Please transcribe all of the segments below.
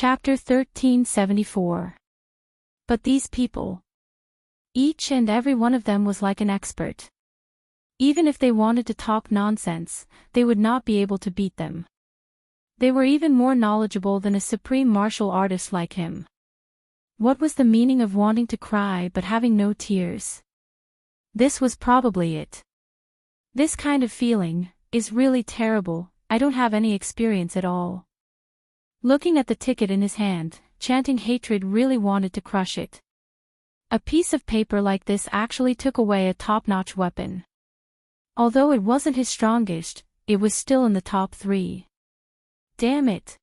Chapter 1374. But these people. Each and every one of them was like an expert. Even if they wanted to talk nonsense, they would not be able to beat them. They were even more knowledgeable than a supreme martial artist like him. What was the meaning of wanting to cry but having no tears? This was probably it. This kind of feeling is really terrible. I don't have any experience at all. Looking at the ticket in his hand, chanting hatred really wanted to crush it. A piece of paper like this actually took away a top-notch weapon. Although it wasn't his strongest, it was still in the top 3. Damn it.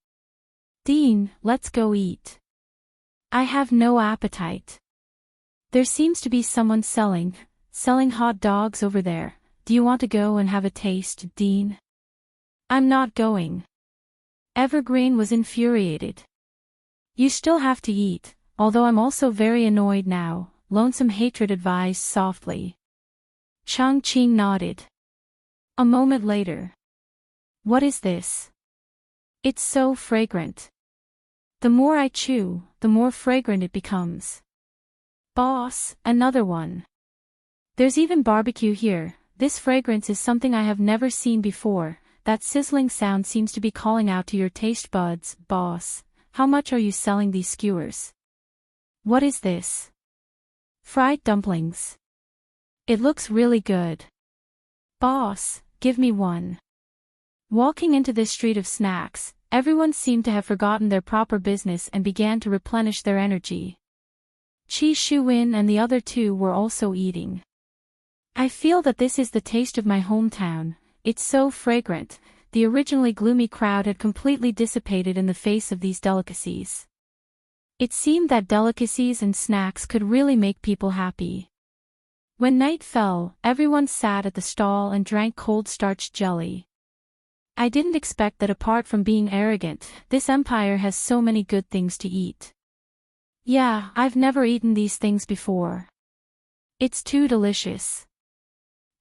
Dean, let's go eat. I have no appetite. There seems to be someone selling hot dogs over there. Do you want to go and have a taste, Dean? I'm not going. Evergreen was infuriated. You still have to eat, although I'm also very annoyed now, Lonesome Hatred advised softly. Chang-Ching nodded. A moment later. What is this? It's so fragrant. The more I chew, the more fragrant it becomes. Boss, another one. There's even barbecue here. This fragrance is something I have never seen before. That sizzling sound seems to be calling out to your taste buds, boss. How much are you selling these skewers? What is this? Fried dumplings. It looks really good. Boss, give me one. Walking into this street of snacks, everyone seemed to have forgotten their proper business and began to replenish their energy. Chi Shu-in and the other two were also eating. I feel that this is the taste of my hometown. It's so fragrant. The originally gloomy crowd had completely dissipated in the face of these delicacies. It seemed that delicacies and snacks could really make people happy. When night fell, everyone sat at the stall and drank cold starched jelly. I didn't expect that apart from being arrogant, this empire has so many good things to eat. Yeah, I've never eaten these things before. It's too delicious.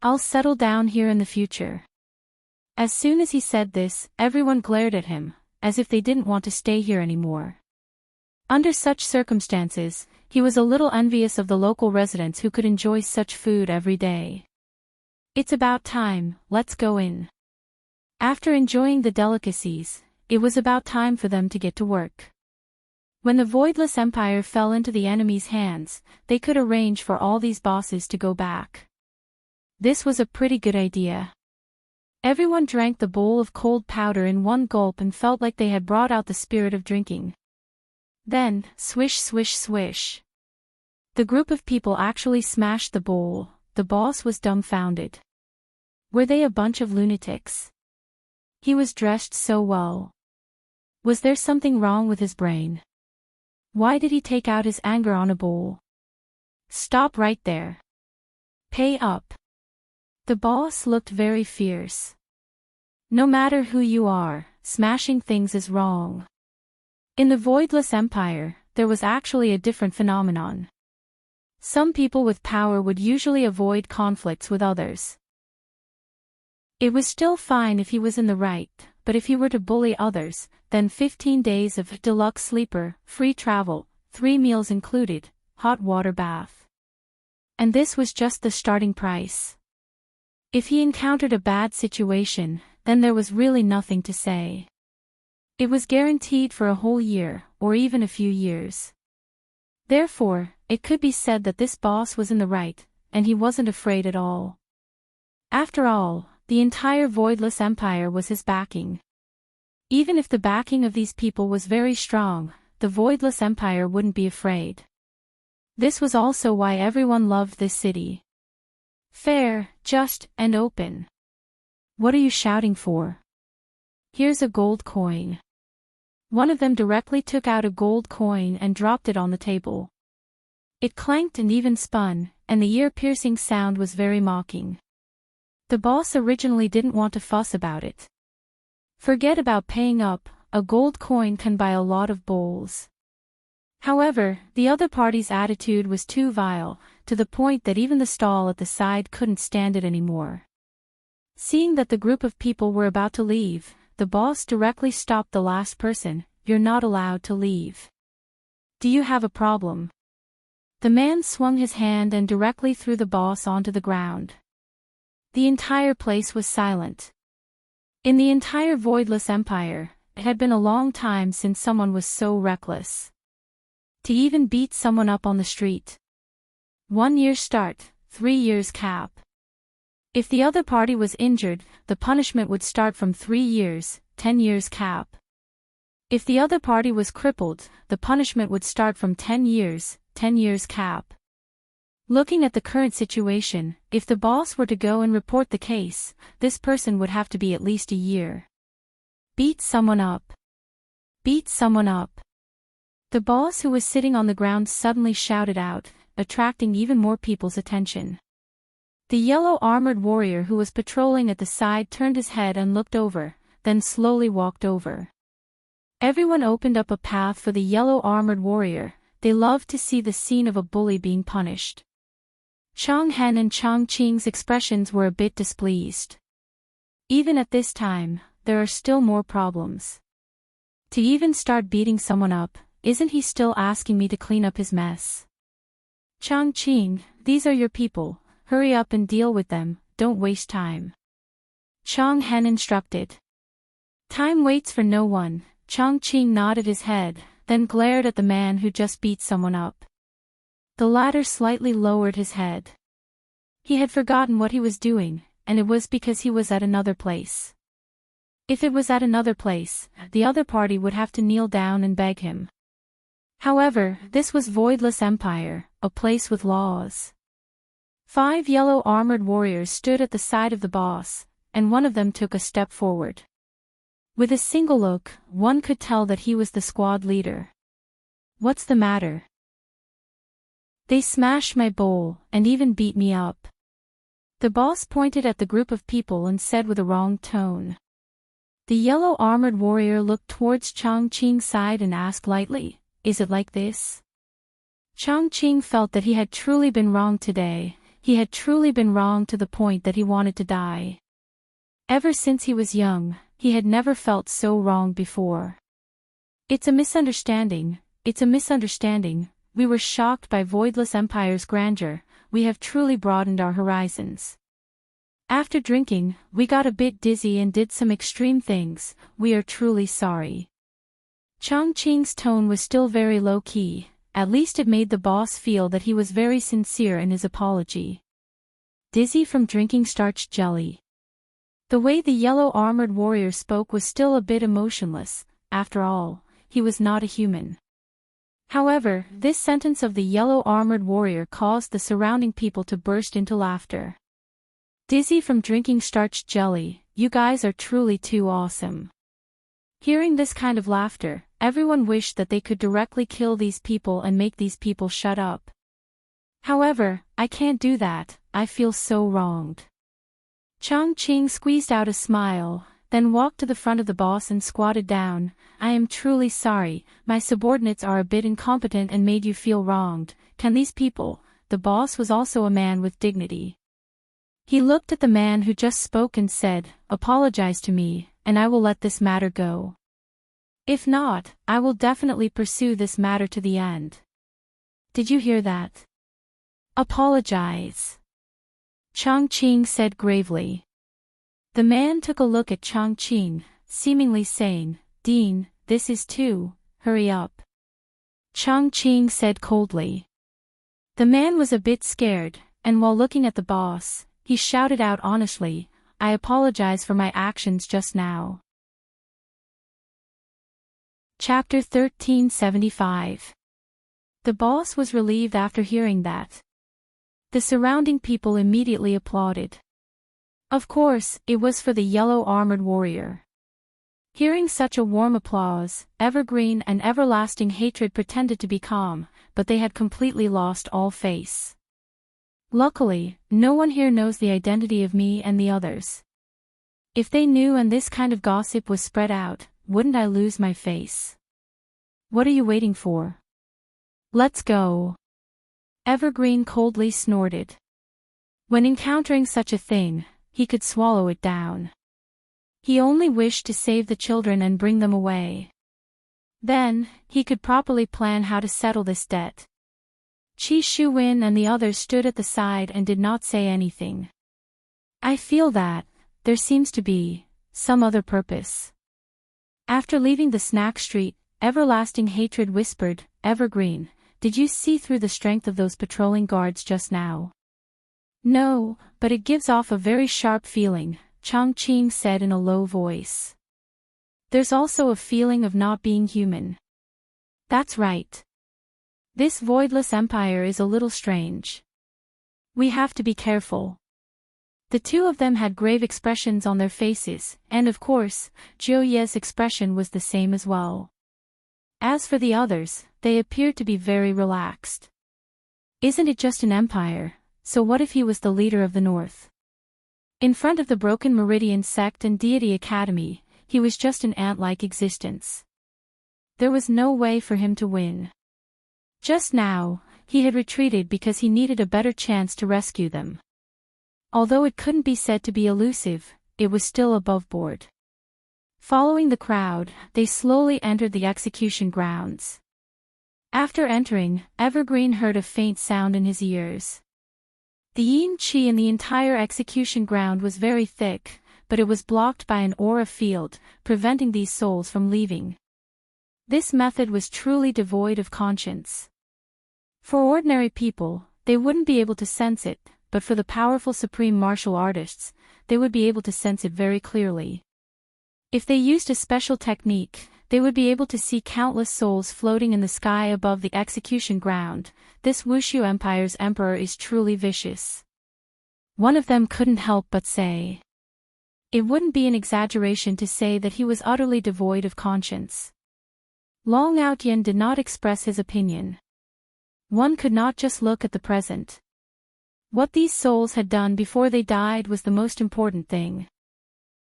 I'll settle down here in the future. As soon as he said this, everyone glared at him, as if they didn't want to stay here anymore. Under such circumstances, he was a little envious of the local residents who could enjoy such food every day. It's about time, let's go in. After enjoying the delicacies, it was about time for them to get to work. When the Voidless Empire fell into the enemy's hands, they could arrange for all these bosses to go back. This was a pretty good idea. Everyone drank the bowl of cold powder in one gulp and felt like they had brought out the spirit of drinking. Then, swish swish swish. The group of people actually smashed the bowl. The boss was dumbfounded. Were they a bunch of lunatics? He was dressed so well. Was there something wrong with his brain? Why did he take out his anger on a bowl? Stop right there. Pay up. The boss looked very fierce. No matter who you are, smashing things is wrong. In the Voidless Empire, there was actually a different phenomenon. Some people with power would usually avoid conflicts with others. It was still fine if he was in the right, but if he were to bully others, then 15 days of deluxe sleeper, free travel, 3 meals included, hot water bath. And this was just the starting price. If he encountered a bad situation, then there was really nothing to say. It was guaranteed for a whole year, or even a few years. Therefore, it could be said that this boss was in the right, and he wasn't afraid at all. After all, the entire Voidless Empire was his backing. Even if the backing of these people was very strong, the Voidless Empire wouldn't be afraid. This was also why everyone loved this city. Fair, just, and open. What are you shouting for? Here's a gold coin. One of them directly took out a gold coin and dropped it on the table. It clanked and even spun, and the ear-piercing sound was very mocking. The boss originally didn't want to fuss about it. Forget about paying up, a gold coin can buy a lot of bowls. However, the other party's attitude was too vile, to the point that even the stall at the side couldn't stand it anymore. Seeing that the group of people were about to leave, the boss directly stopped the last person. you're not allowed to leave. Do you have a problem? The man swung his hand and directly threw the boss onto the ground. The entire place was silent. In the entire voidless empire, it had been a long time since someone was so reckless. To even beat someone up on the street. 1 year start, 3 years cap. If the other party was injured, the punishment would start from 3 years, 10 years cap. If the other party was crippled, the punishment would start from 10 years, 10 years cap. Looking at the current situation, if the boss were to go and report the case, this person would have to be at least a year. Beat someone up. Beat someone up. The boss who was sitting on the ground suddenly shouted out, attracting even more people's attention. The yellow armored warrior who was patrolling at the side turned his head and looked over, then slowly walked over. Everyone opened up a path for the yellow armored warrior. They loved to see the scene of a bully being punished. Chang Hen and Chang Qing's expressions were a bit displeased. Even at this time, there are still more problems. To even start beating someone up, isn't he still asking me to clean up his mess? Chang Qing, these are your people, hurry up and deal with them, don't waste time. Chang Hen instructed. Time waits for no one. Chang Qing nodded his head, then glared at the man who just beat someone up. The latter slightly lowered his head. He had forgotten what he was doing, and it was because he was at another place. If it was at another place, the other party would have to kneel down and beg him. However, this was Voidless Empire, a place with laws. 5 yellow armored warriors stood at the side of the boss, and one of them took a step forward. With a single look, one could tell that he was the squad leader. What's the matter? They smashed my bowl, and even beat me up. The boss pointed at the group of people and said with a wrong tone. The yellow armored warrior looked towards Chang Qing's side and asked lightly, is it like this? Chang Qing felt that he had truly been wrong today. He had truly been wrong to the point that he wanted to die. Ever since he was young, he had never felt so wrong before. It's a misunderstanding, it's a misunderstanding. We were shocked by Voidless Empire's grandeur. We have truly broadened our horizons. After drinking, we got a bit dizzy and did some extreme things. We are truly sorry. Chang Qing's tone was still very low-key. At least it made the boss feel that he was very sincere in his apology. Dizzy from drinking starch jelly. The way the yellow armored warrior spoke was still a bit emotionless. After all, he was not a human. However, this sentence of the yellow armored warrior caused the surrounding people to burst into laughter. Dizzy from drinking starch jelly, you guys are truly too awesome. Hearing this kind of laughter, everyone wished that they could directly kill these people and make these people shut up. However, I can't do that, I feel so wronged. Chang Qing squeezed out a smile, then walked to the front of the boss and squatted down. I am truly sorry, my subordinates are a bit incompetent and made you feel wronged. Can these people? The boss was also a man with dignity. He looked at the man who just spoke and said, apologize to me, and I will let this matter go. If not, I will definitely pursue this matter to the end. Did you hear that? Apologize. Chang Qing said gravely. The man took a look at Chang Qing, seemingly saying, Dean, this is too, hurry up. Chang Qing said coldly. The man was a bit scared, and while looking at the boss, he shouted out honestly, I apologize for my actions just now. Chapter 1375. The boss was relieved after hearing that. The surrounding people immediately applauded. Of course, it was for the yellow armored warrior. Hearing such a warm applause, evergreen and everlasting hatred pretended to be calm, but they had completely lost all face. Luckily, no one here knows the identity of me and the others. If they knew and this kind of gossip was spread out, wouldn't I lose my face? What are you waiting for? Let's go. Evergreen coldly snorted. When encountering such a thing, he could swallow it down. He only wished to save the children and bring them away. Then, he could properly plan how to settle this debt. Qi Shuwen and the others stood at the side and did not say anything. I feel that there seems to be some other purpose. After leaving the snack street, Everlasting Hatred whispered, Evergreen, did you see through the strength of those patrolling guards just now? No, but it gives off a very sharp feeling, Chongqing said in a low voice. There's also a feeling of not being human. That's right. This voidless empire is a little strange. We have to be careful. The two of them had grave expressions on their faces, and of course, Zhou Ye's expression was the same as well. As for the others, they appeared to be very relaxed. Isn't it just an empire, so what if he was the leader of the North? In front of the Broken Meridian Sect and Deity Academy, he was just an ant-like existence. There was no way for him to win. Just now, he had retreated because he needed a better chance to rescue them. Although it couldn't be said to be elusive, it was still above board. Following the crowd, they slowly entered the execution grounds. After entering, Evergreen heard a faint sound in his ears. The yin qi in the entire execution ground was very thick, but it was blocked by an aura field, preventing these souls from leaving. This method was truly devoid of conscience. For ordinary people, they wouldn't be able to sense it, but for the powerful supreme martial artists, they would be able to sense it very clearly. If they used a special technique, they would be able to see countless souls floating in the sky above the execution ground. This Wushu Empire's emperor is truly vicious. One of them couldn't help but say. It wouldn't be an exaggeration to say that he was utterly devoid of conscience. Long Outyen did not express his opinion. One could not just look at the present. What these souls had done before they died was the most important thing.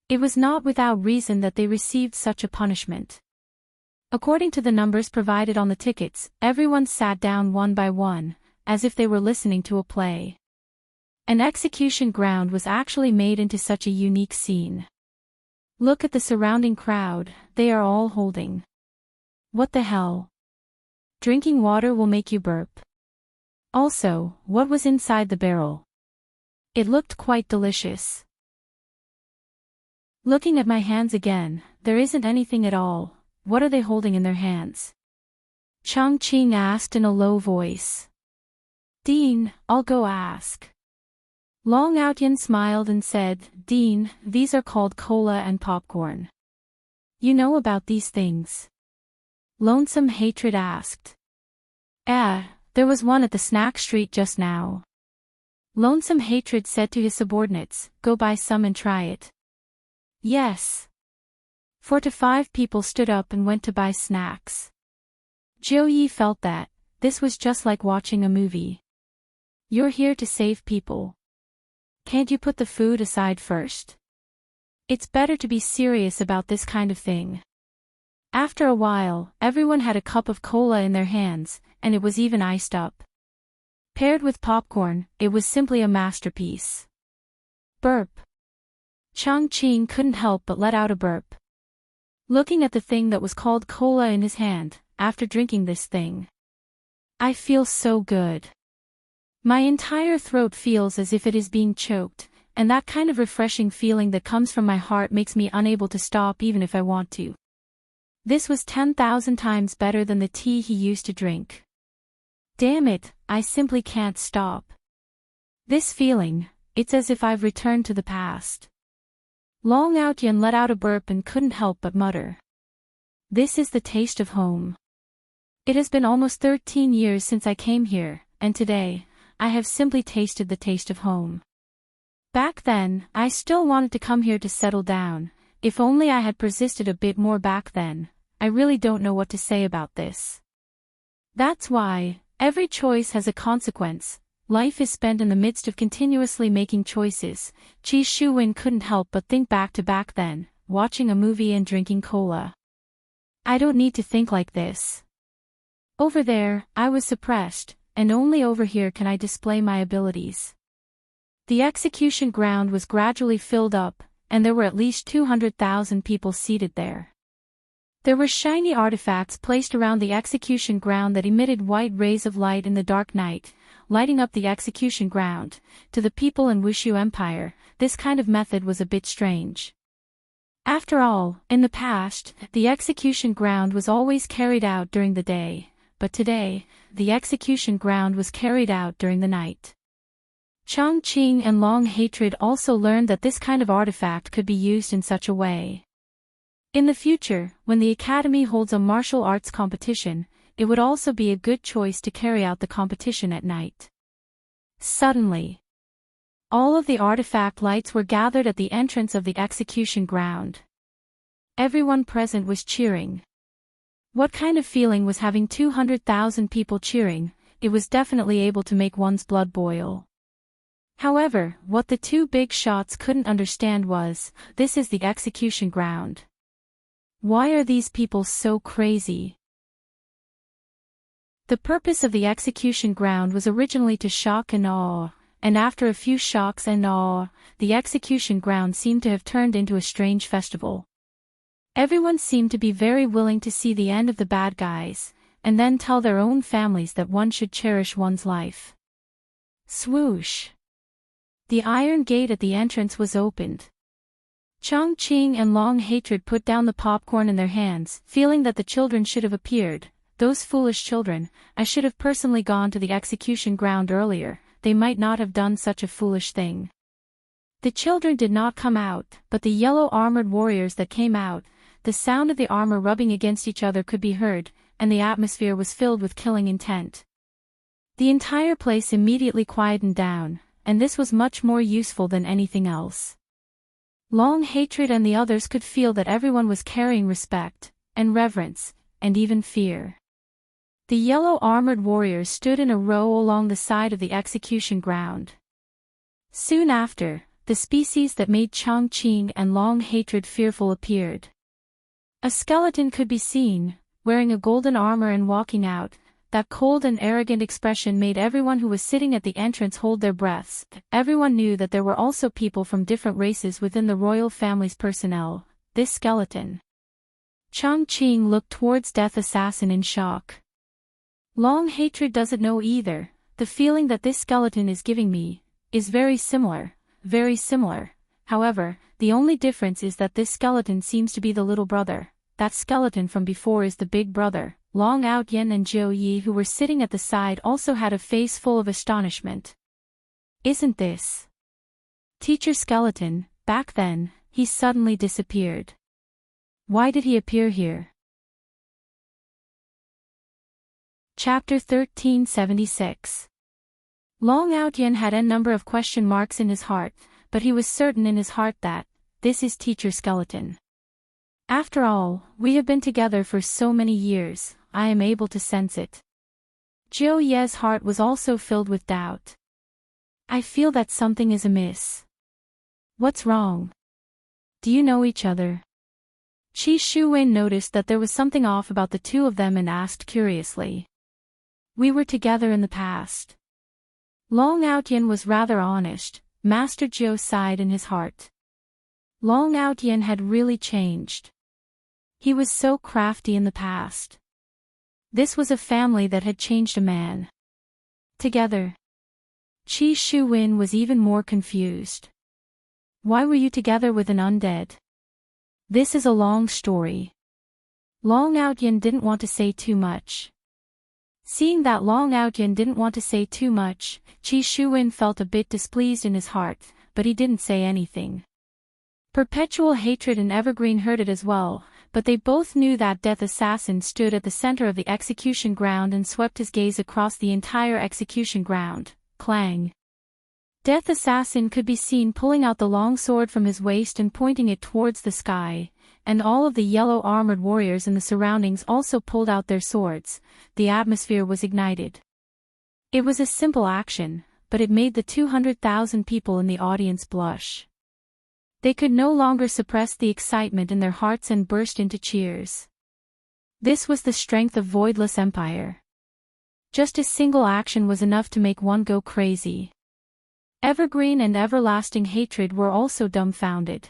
It was not without reason that they received such a punishment. According to the numbers provided on the tickets, everyone sat down one by one, as if they were listening to a play. An execution ground was actually made into such a unique scene. Look at the surrounding crowd, they are all holding. What the hell? Drinking water will make you burp. Also, what was inside the barrel? It looked quite delicious. Looking at my hands again, there isn't anything at all. What are they holding in their hands? Chongqing asked in a low voice. Dean, I'll go ask. Long Outyen smiled and said, Dean, these are called cola and popcorn. You know about these things? Lonesome Hatred asked. There was one at the snack street just now. Lonesome Hatred said to his subordinates, go buy some and try it. Yes. 4 to 5 people stood up and went to buy snacks. Zhou Yi felt that this was just like watching a movie. You're here to save people. Can't you put the food aside first? It's better to be serious about this kind of thing. After a while, everyone had a cup of cola in their hands, and it was even iced up. Paired with popcorn, it was simply a masterpiece. Burp. Chongqing couldn't help but let out a burp. Looking at the thing that was called cola in his hand, after drinking this thing. I feel so good. My entire throat feels as if it is being choked, and that kind of refreshing feeling that comes from my heart makes me unable to stop even if I want to. This was 10,000 times better than the tea he used to drink. Damn it, I simply can't stop. This feeling, it's as if I've returned to the past. Long Outyen let out a burp and couldn't help but mutter. This is the taste of home. It has been almost 13 years since I came here, and today, I have simply tasted the taste of home. Back then, I still wanted to come here to settle down. If only I had persisted a bit more back then. I really don't know what to say about this. That's why, every choice has a consequence. Life is spent in the midst of continuously making choices. Qi Shuwen couldn't help but think back to back then, watching a movie and drinking cola. I don't need to think like this. Over there, I was suppressed, and only over here can I display my abilities. The execution ground was gradually filled up, and there were at least 200,000 people seated there. There were shiny artifacts placed around the execution ground that emitted white rays of light in the dark night, lighting up the execution ground. To the people in Wushu Empire, this kind of method was a bit strange. After all, in the past, the execution ground was always carried out during the day, but today, the execution ground was carried out during the night. Chongqing and Long Hatred also learned that this kind of artifact could be used in such a way. In the future, when the Academy holds a martial arts competition, it would also be a good choice to carry out the competition at night. Suddenly, all of the artifact lights were gathered at the entrance of the execution ground. Everyone present was cheering. What kind of feeling was having 200,000 people cheering? It was definitely able to make one's blood boil. However, what the two big shots couldn't understand was, this is the execution ground. Why are these people so crazy? The purpose of the execution ground was originally to shock and awe, and after a few shocks and awe, the execution ground seemed to have turned into a strange festival. Everyone seemed to be very willing to see the end of the bad guys, and then tell their own families that one should cherish one's life. Swoosh! The iron gate at the entrance was opened. Chongqing and Long Hatred put down the popcorn in their hands, feeling that the children should have appeared. Those foolish children, I should have personally gone to the execution ground earlier, they might not have done such a foolish thing. The children did not come out, but the yellow armored warriors that came out, the sound of the armor rubbing against each other could be heard, and the atmosphere was filled with killing intent. The entire place immediately quietened down, and this was much more useful than anything else. Long Hatred and the others could feel that everyone was carrying respect, and reverence, and even fear. The yellow armored warriors stood in a row along the side of the execution ground. Soon after, the species that made Chongqing and Long Hatred fearful appeared. A skeleton could be seen, wearing a golden armor and walking out. That cold and arrogant expression made everyone who was sitting at the entrance hold their breaths. Everyone knew that there were also people from different races within the royal family's personnel. This skeleton. Chongqing looked towards Death Assassin in shock. Long Hatred doesn't know either. The feeling that this skeleton is giving me is very similar, very similar. However, the only difference is that this skeleton seems to be the little brother. That skeleton from before is the big brother. Long Outyen and Zhou Yi, who were sitting at the side, also had a face full of astonishment. Isn't this Teacher Skeleton? Back then, he suddenly disappeared. Why did he appear here? Chapter 1376. Long Outyen had a number of question marks in his heart, but he was certain in his heart that, this is Teacher Skeleton. After all, we have been together for so many years, I am able to sense it. Zhou Ye's heart was also filled with doubt. I feel that something is amiss. What's wrong? Do you know each other? Qi Shuwen noticed that there was something off about the two of them and asked curiously. We were together in the past. Long Outyen was rather honest. Master Zhou sighed in his heart. Long Outyen had really changed. He was so crafty in the past. This was a family that had changed a man. Together. Qi Shuwen was even more confused. Why were you together with an undead? This is a long story. Long Outyen didn't want to say too much. Seeing that Long Outyen didn't want to say too much, Qi Shuwen felt a bit displeased in his heart, but he didn't say anything. Perpetual Hatred and Evergreen heard it as well, but they both knew that Death Assassin stood at the center of the execution ground and swept his gaze across the entire execution ground. Clang. Death Assassin could be seen pulling out the long sword from his waist and pointing it towards the sky, and all of the yellow armored warriors in the surroundings also pulled out their swords. The atmosphere was ignited. It was a simple action, but it made the 200,000 people in the audience blush. They could no longer suppress the excitement in their hearts and burst into cheers. This was the strength of Voidless Empire. Just a single action was enough to make one go crazy. Evergreen and Everlasting Hatred were also dumbfounded.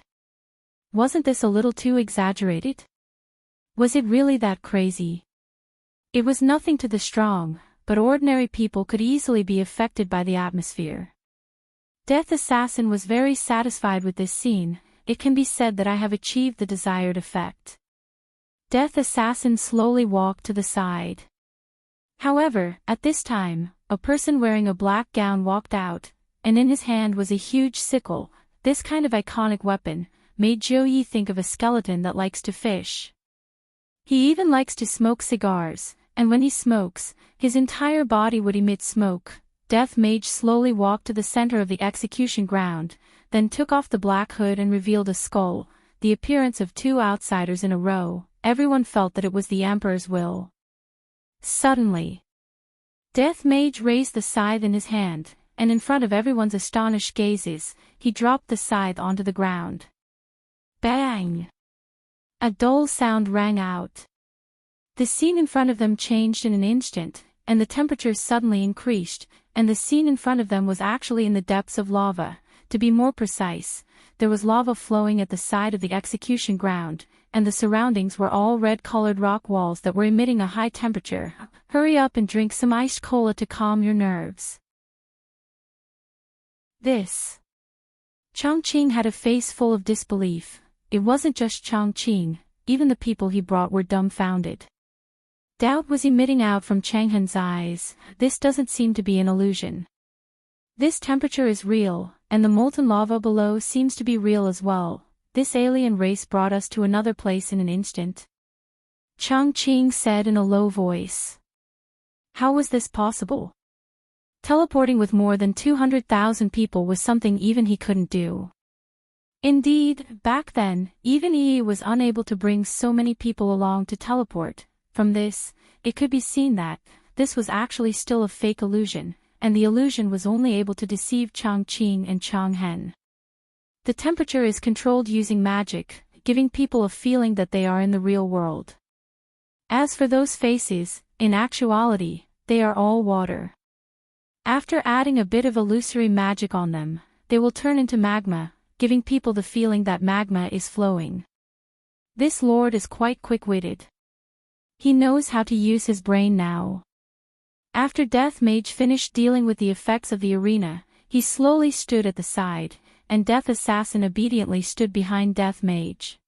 Wasn't this a little too exaggerated? Was it really that crazy? It was nothing to the strong, but ordinary people could easily be affected by the atmosphere. Death Assassin was very satisfied with this scene. It can be said that I have achieved the desired effect. Death Assassin slowly walked to the side. However, at this time, a person wearing a black gown walked out, and in his hand was a huge sickle. This kind of iconic weapon made Joey think of a skeleton that likes to fish. He even likes to smoke cigars, and when he smokes, his entire body would emit smoke. Death Mage slowly walked to the center of the execution ground, then took off the black hood and revealed a skull, the appearance of two outsiders in a row. Everyone felt that it was the Emperor's will. Suddenly, Death Mage raised the scythe in his hand, and in front of everyone's astonished gazes, he dropped the scythe onto the ground. Bang! A dull sound rang out. The scene in front of them changed in an instant, and the temperature suddenly increased, and the scene in front of them was actually in the depths of lava. To be more precise, there was lava flowing at the side of the execution ground, and the surroundings were all red-colored rock walls that were emitting a high temperature. Hurry up and drink some iced cola to calm your nerves. This. Chongqing had a face full of disbelief. It wasn't just Chongqing, even the people he brought were dumbfounded. Doubt was emitting out from Changhen's eyes. This doesn't seem to be an illusion. This temperature is real, and the molten lava below seems to be real as well. This alien race brought us to another place in an instant. Chongqing said in a low voice. How was this possible? Teleporting with more than 200,000 people was something even he couldn't do. Indeed, back then, even Yi was unable to bring so many people along to teleport. From this, it could be seen that this was actually still a fake illusion, and the illusion was only able to deceive Chongqing and Chonghen. The temperature is controlled using magic, giving people a feeling that they are in the real world. As for those faces, in actuality, they are all water. After adding a bit of illusory magic on them, they will turn into magma, giving people the feeling that magma is flowing. This lord is quite quick-witted. He knows how to use his brain now. After Death Mage finished dealing with the effects of the arena, he slowly stood at the side, and Death Assassin obediently stood behind Death Mage.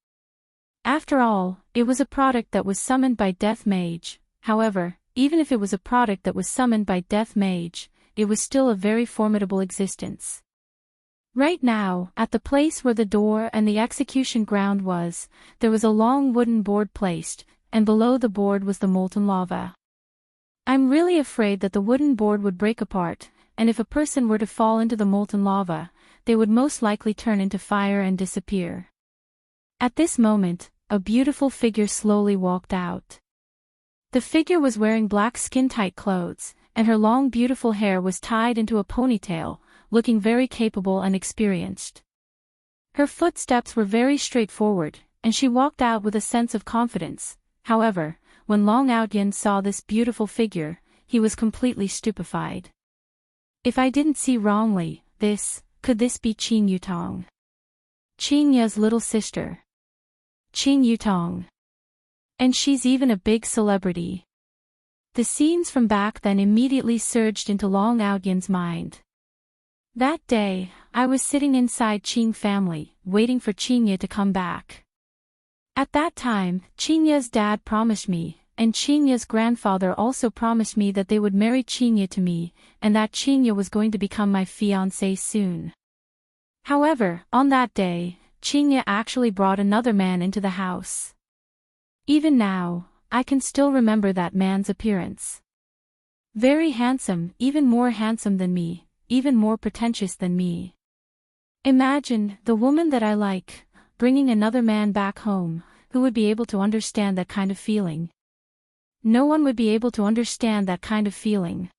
After all, it was a product that was summoned by Death Mage. However, even if it was a product that was summoned by Death Mage, it was still a very formidable existence. Right now, at the place where the door and the execution ground was, there was a long wooden board placed, and below the board was the molten lava. I'm really afraid that the wooden board would break apart, and if a person were to fall into the molten lava, they would most likely turn into fire and disappear. At this moment, a beautiful figure slowly walked out. The figure was wearing black skin-tight clothes, and her long beautiful hair was tied into a ponytail, looking very capable and experienced. Her footsteps were very straightforward, and she walked out with a sense of confidence. However, when Long Outyen saw this beautiful figure, he was completely stupefied. If I didn't see wrongly, could this be Qing Yutong? Qing Ye's little sister. Qing Yutong. And she's even a big celebrity. The scenes from back then immediately surged into Long Outyen's mind. That day, I was sitting inside Qing family, waiting for Qing Ye to come back. At that time, Qing Ye's dad promised me, and Qing Ye's grandfather also promised me that they would marry Qing Ye to me, and that Qing Ye was going to become my fiancé soon. However, on that day, Qing Ye actually brought another man into the house. Even now, I can still remember that man's appearance. Very handsome, even more handsome than me, even more pretentious than me. Imagine, the woman that I like, bringing another man back home, who would be able to understand that kind of feeling? No one would be able to understand that kind of feeling.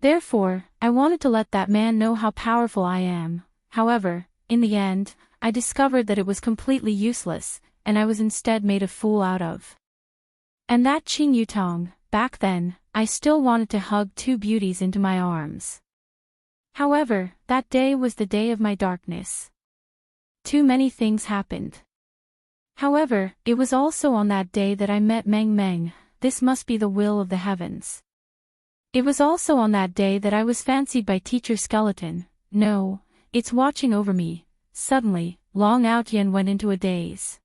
Therefore, I wanted to let that man know how powerful I am. However, in the end, I discovered that it was completely useless, and I was instead made a fool out of. And that Qing Yutong, back then, I still wanted to hug two beauties into my arms. However, that day was the day of my darkness. Too many things happened. However, it was also on that day that I met Meng Meng. This must be the will of the heavens. It was also on that day that I was fancied by Teacher Skeleton. No, it's watching over me. Suddenly, Long Outyen went into a daze.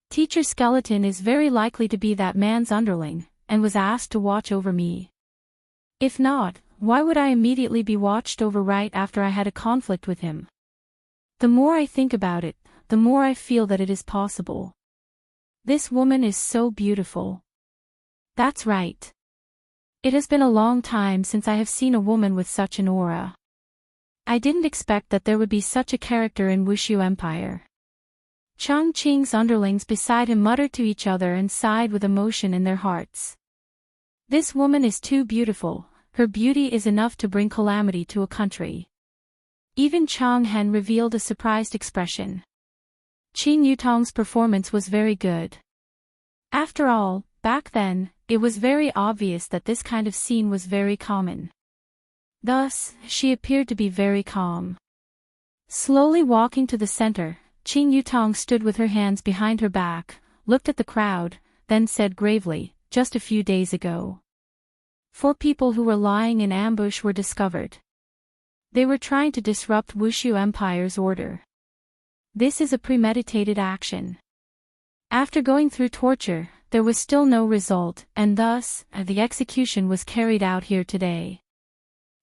Teacher Skeleton is very likely to be that man's underling, and was asked to watch over me. If not, why would I immediately be watched over right after I had a conflict with him? The more I think about it, the more I feel that it is possible. This woman is so beautiful. That's right. It has been a long time since I have seen a woman with such an aura. I didn't expect that there would be such a character in Wushu Empire. Chang Qing's underlings beside him muttered to each other and sighed with emotion in their hearts. This woman is too beautiful, her beauty is enough to bring calamity to a country. Even Chang Hen revealed a surprised expression. Qin Yutong's performance was very good. After all, back then, it was very obvious that this kind of scene was very common. Thus, she appeared to be very calm. Slowly walking to the center, Qin Yutong stood with her hands behind her back, looked at the crowd, then said gravely, "Just a few days ago, 4 people who were lying in ambush were discovered. They were trying to disrupt Wushu Empire's order. This is a premeditated action. After going through torture, there was still no result, and thus, the execution was carried out here today.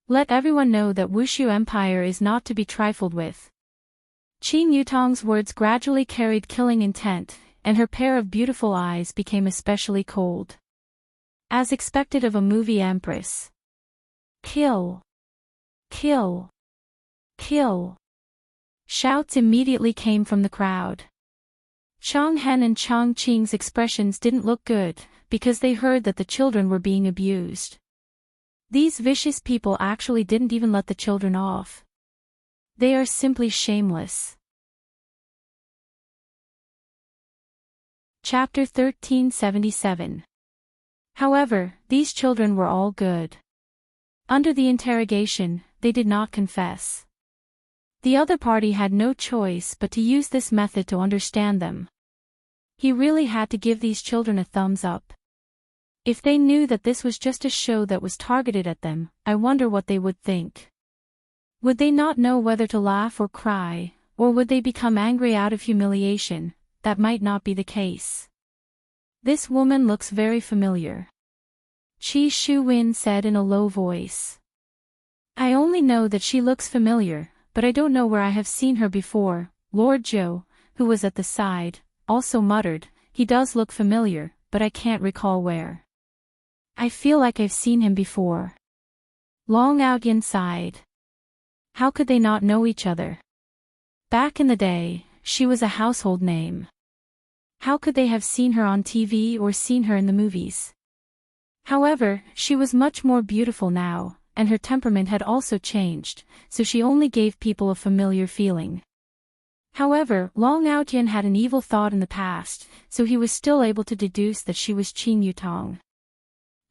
Let everyone know that Wushu Empire is not to be trifled with." Qin Yutong's words gradually carried killing intent, and her pair of beautiful eyes became especially cold. As expected of a movie empress. "Kill! Kill! Kill!" Shouts immediately came from the crowd. Chang Hen and Chang Qing's expressions didn't look good, because they heard that the children were being abused. These vicious people actually didn't even let the children off. They are simply shameless. Chapter 1377. However, these children were all good. Under the interrogation, they did not confess. The other party had no choice but to use this method to understand them. He really had to give these children a thumbs up. If they knew that this was just a show that was targeted at them, I wonder what they would think. Would they not know whether to laugh or cry, or would they become angry out of humiliation? That might not be the case. "This woman looks very familiar," Qi Shuwen said in a low voice. "I only know that she looks familiar, but I don't know where I have seen her before." Lord Zhou, who was at the side, also muttered, "He does look familiar, but I can't recall where. I feel like I've seen him before." Long Outyen sighed. How could they not know each other? Back in the day, she was a household name. How could they have seen her on TV or seen her in the movies? However, she was much more beautiful now, and her temperament had also changed, so she only gave people a familiar feeling. However, Long Outyen had an evil thought in the past, so he was still able to deduce that she was Qin Yutong.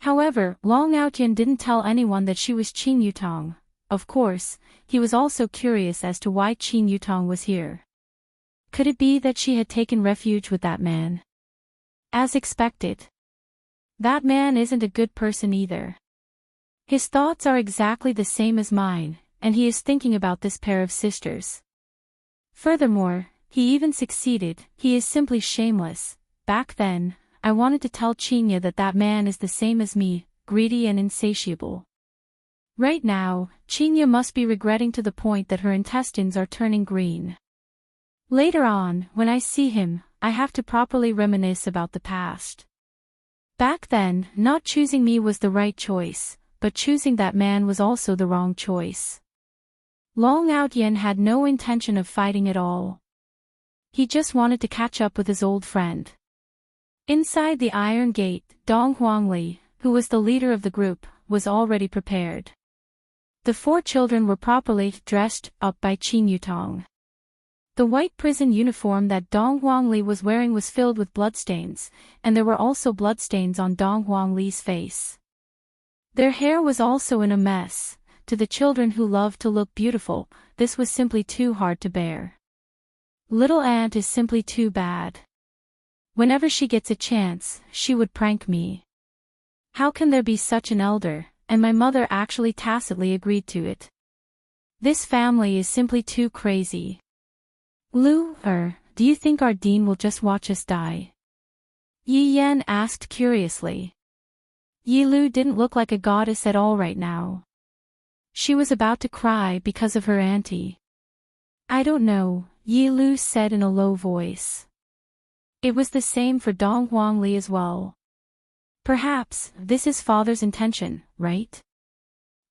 However, Long Outyen didn't tell anyone that she was Qin Yutong. Of course, he was also curious as to why Qin Yutong was here. Could it be that she had taken refuge with that man? As expected. That man isn't a good person either. His thoughts are exactly the same as mine, and he is thinking about this pair of sisters. Furthermore, he even succeeded. He is simply shameless. Back then, I wanted to tell Qinya that that man is the same as me, greedy and insatiable. Right now, Qinya must be regretting to the point that her intestines are turning green. Later on, when I see him, I have to properly reminisce about the past. Back then, not choosing me was the right choice, but choosing that man was also the wrong choice. Long Outyen had no intention of fighting at all. He just wanted to catch up with his old friend. Inside the Iron Gate, Dong Huangli, who was the leader of the group, was already prepared. The 4 children were properly dressed up by Qin Yutong. The white prison uniform that Dong Huangli was wearing was filled with bloodstains, and there were also bloodstains on Dong Huangli's face. Their hair was also in a mess. To the children who loved to look beautiful, this was simply too hard to bear. Little Ant is simply too bad. Whenever she gets a chance, she would prank me. How can there be such an elder, and my mother actually tacitly agreed to it. This family is simply too crazy. Lu, do you think our dean will just watch us die? Yi Yan asked curiously. Yi Lu didn't look like a goddess at all right now. She was about to cry because of her auntie. I don't know, Yi Lu said in a low voice. It was the same for Dong Huang Li as well. Perhaps, this is father's intention, right?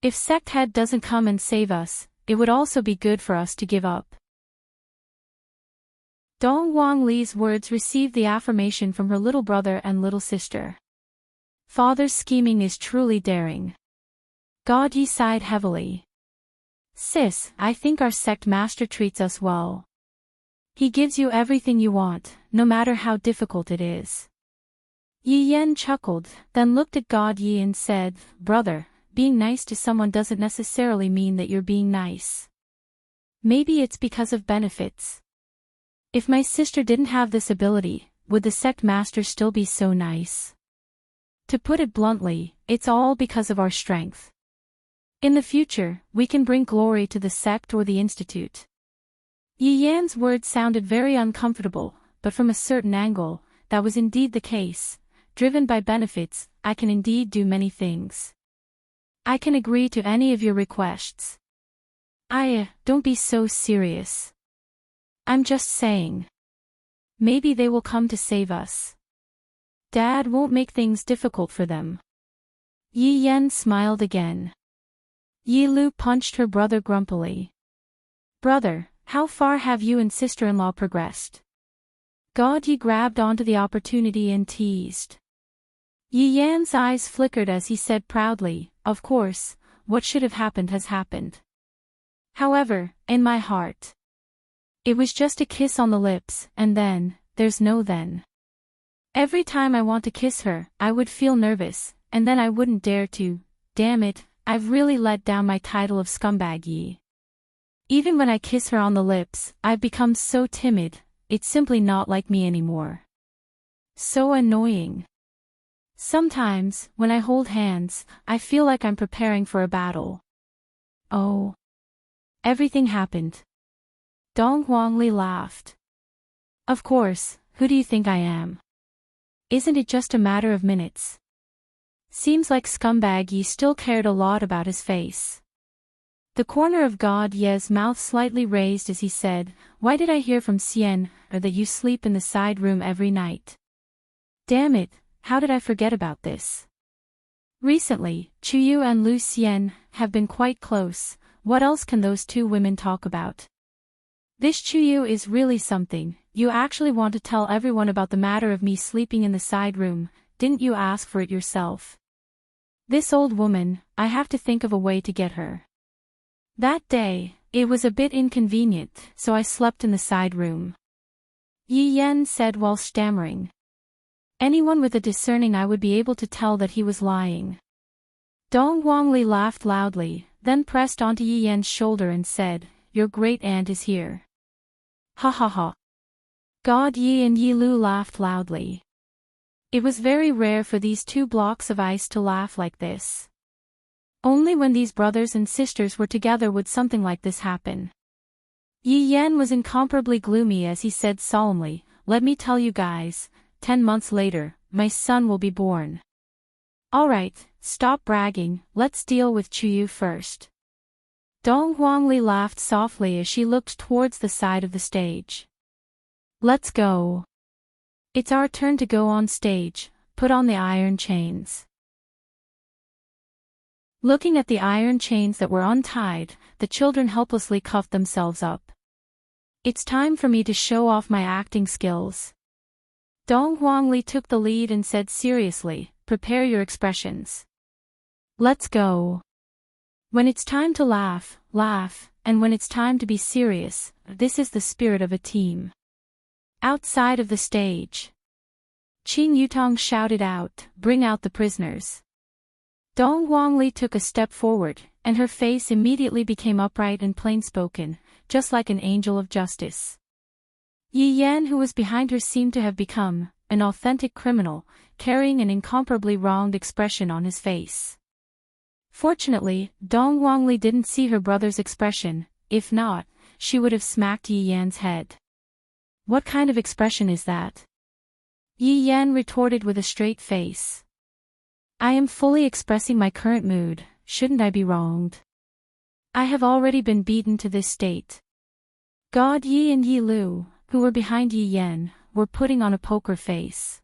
If sect head doesn't come and save us, it would also be good for us to give up. Dong Huang Li's words received the affirmation from her little brother and little sister. Father's scheming is truly daring. God Yi sighed heavily. Sis, I think our sect master treats us well. He gives you everything you want, no matter how difficult it is. Yi Yan chuckled, then looked at God Yi and said, Brother, being nice to someone doesn't necessarily mean that you're being nice. Maybe it's because of benefits. If my sister didn't have this ability, would the sect master still be so nice? To put it bluntly, it's all because of our strength. In the future, we can bring glory to the sect or the institute. Yi Yan's words sounded very uncomfortable, but from a certain angle, that was indeed the case. Driven by benefits, I can indeed do many things. I can agree to any of your requests. Don't be so serious. I'm just saying. Maybe they will come to save us. Dad won't make things difficult for them. Yi Yan smiled again. Yi Lu punched her brother grumpily. Brother, how far have you and sister-in-law progressed? God Yi grabbed onto the opportunity and teased. Yi Yan's eyes flickered as he said proudly, Of course, what should have happened has happened. However, in my heart. It was just a kiss on the lips, and then, there's no then. Every time I want to kiss her, I would feel nervous, and then I wouldn't dare to. Damn it, I've really let down my title of scumbag Yi. Even when I kiss her on the lips, I've become so timid, it's simply not like me anymore. So annoying. Sometimes, when I hold hands, I feel like I'm preparing for a battle. Oh. Everything happened. Dong Huang Li laughed. Of course, who do you think I am? Isn't it just a matter of minutes? Seems like scumbag Yi still cared a lot about his face. The corner of God Ye's mouth slightly raised as he said, Why did I hear from Xian, that you sleep in the side room every night? Damn it, how did I forget about this? Recently, Chuyu and Lu Xian have been quite close. What else can those two women talk about? This Chuyu is really something. You actually want to tell everyone about the matter of me sleeping in the side room, didn't you ask for it yourself? This old woman, I have to think of a way to get her. That day, it was a bit inconvenient, so I slept in the side room. Yi Yan said while stammering. Anyone with a discerning eye would be able to tell that he was lying. Dong Huang Li laughed loudly, then pressed onto Yi Yan's shoulder and said, Your great aunt is here. Ha ha ha. God Yi and Yi Lu laughed loudly. It was very rare for these two blocks of ice to laugh like this. Only when these brothers and sisters were together would something like this happen. Yi Yan was incomparably gloomy as he said solemnly, Let me tell you guys, 10 months later, my son will be born. Alright, stop bragging, let's deal with Chuyu first. Dong Huang Li laughed softly as she looked towards the side of the stage. Let's go. It's our turn to go on stage, put on the iron chains. Looking at the iron chains that were untied, the children helplessly cuffed themselves up. It's time for me to show off my acting skills. Dong Huang Li took the lead and said seriously, Prepare your expressions. Let's go. When it's time to laugh, laugh, and when it's time to be serious, this is the spirit of a team. Outside of the stage, Qing Yutong shouted out, Bring out the prisoners. Dong Huang Li took a step forward, and her face immediately became upright and plain-spoken, just like an angel of justice. Yi Yan who was behind her seemed to have become an authentic criminal, carrying an incomparably wronged expression on his face. Fortunately, Dong Wangli didn't see her brother's expression. If not, she would have smacked Yi Yan's head. What kind of expression is that? Yi Yan retorted with a straight face. I am fully expressing my current mood, shouldn't I be wronged? I have already been beaten to this state. God Yi and Yi Lu, who were behind Yi Yan, were putting on a poker face.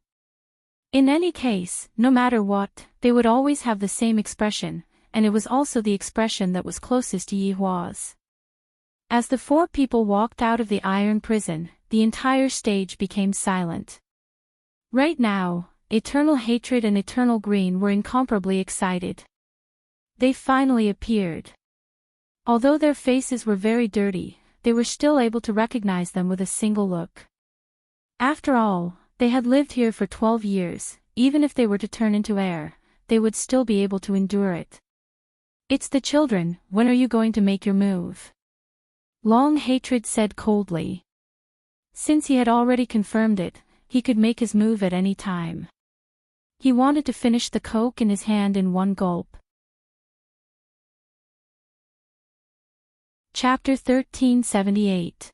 In any case, no matter what, they would always have the same expression, and it was also the expression that was closest to Yi Hua's. As the four people walked out of the iron prison, the entire stage became silent. Right now, Eternal Hatred and Eternal Green were incomparably excited. They finally appeared. Although their faces were very dirty, they were still able to recognize them with a single look. After all, they had lived here for 12 years, even if they were to turn into air, they would still be able to endure it. It's the children, when are you going to make your move? Long Hatred said coldly. Since he had already confirmed it, he could make his move at any time. He wanted to finish the coke in his hand in one gulp. Chapter 1378.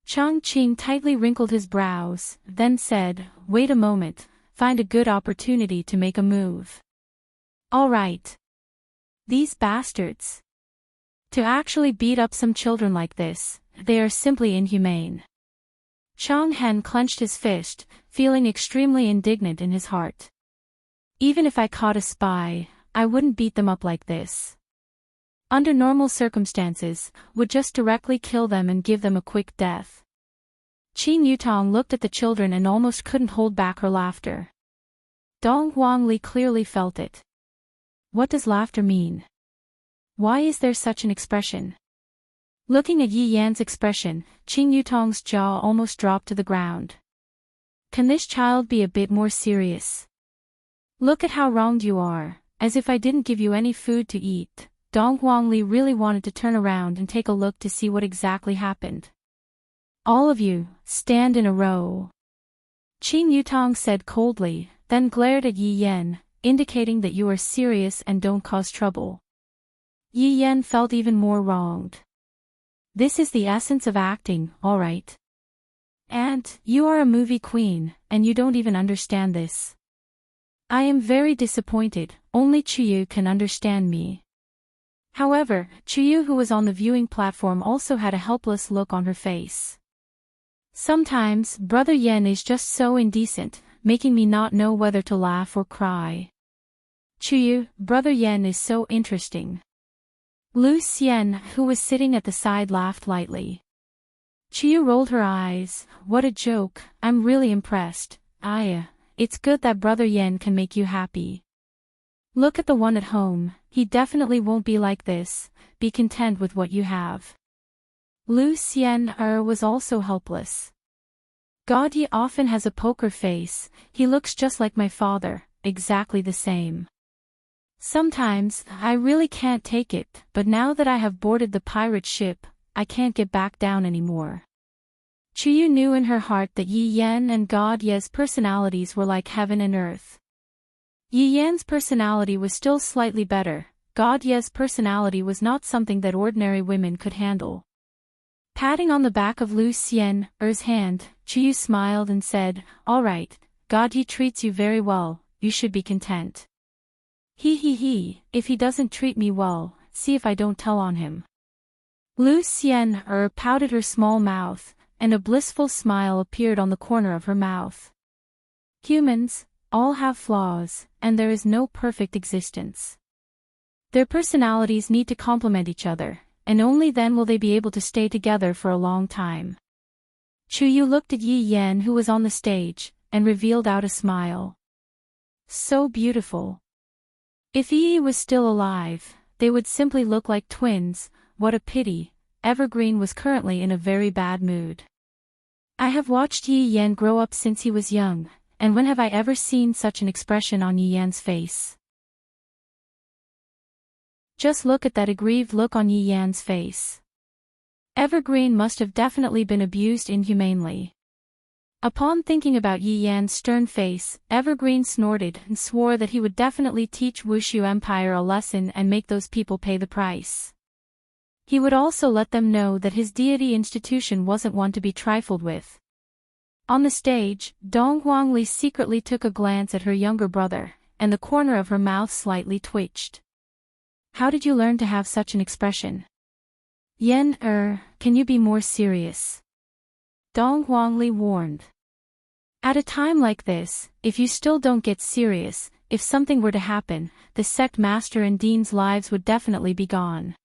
Chang Qing tightly wrinkled his brows, then said, wait a moment, find a good opportunity to make a move. All right. These bastards. To actually beat up some children like this, they are simply inhumane. Chang Hen clenched his fist, feeling extremely indignant in his heart. Even if I caught a spy, I wouldn't beat them up like this. Under normal circumstances, would just directly kill them and give them a quick death. Qin Yutong looked at the children and almost couldn't hold back her laughter. Dong Wangli clearly felt it. What does laughter mean? Why is there such an expression? Looking at Yi Yan's expression, Qin Yutong's jaw almost dropped to the ground. Can this child be a bit more serious? Look at how wronged you are, as if I didn't give you any food to eat. Dong Wangli really wanted to turn around and take a look to see what exactly happened. All of you, stand in a row. Qin Yutong said coldly, then glared at Yi Yan, indicating that you are serious and don't cause trouble. Yi Yan felt even more wronged. This is the essence of acting, all right. And, you are a movie queen, and you don't even understand this. I am very disappointed, only Chuyu can understand me. However, Chuyu, who was on the viewing platform, also had a helpless look on her face. Sometimes, Brother Yen is just so indecent, making me not know whether to laugh or cry. Chuyu, Brother Yen is so interesting. Lu Xian, who was sitting at the side, laughed lightly. Chuyu rolled her eyes. What a joke, I'm really impressed. It's good that Brother Yen can make you happy. Look at the one at home, he definitely won't be like this, be content with what you have. Lu Xian was also helpless. God Yi often has a poker face, he looks just like my father, exactly the same. Sometimes, I really can't take it, but now that I have boarded the pirate ship, I can't get back down anymore. Chuyu knew in her heart that Yi Yan and God Ye's personalities were like heaven and earth. Yi Yan's personality was still slightly better, God Ye's personality was not something that ordinary women could handle. Patting on the back of Lu Xian's hand, Chuyu smiled and said, all right, God Ye treats you very well, you should be content. He, if he doesn't treat me well, see if I don't tell on him. Lu Xian pouted her small mouth, and a blissful smile appeared on the corner of her mouth. Humans, all have flaws, and there is no perfect existence. Their personalities need to complement each other, and only then will they be able to stay together for a long time. Chuyu looked at Yi Yan, who was on the stage, and revealed out a smile. So beautiful. If Yi was still alive, they would simply look like twins. What a pity, Evergreen was currently in a very bad mood. I have watched Yi Yan grow up since he was young, and when have I ever seen such an expression on Yi Yan's face? Just look at that aggrieved look on Yi Yan's face. Evergreen must have definitely been abused inhumanely. Upon thinking about Yi Yan's stern face, Evergreen snorted and swore that he would definitely teach Wushu Empire a lesson and make those people pay the price. He would also let them know that his deity institution wasn't one to be trifled with. On the stage, Dong Huangli secretly took a glance at her younger brother, and the corner of her mouth slightly twitched. How did you learn to have such an expression? Can you be more serious? Dong Huangli warned. At a time like this, if you still don't get serious, if something were to happen, the sect master and dean's lives would definitely be gone.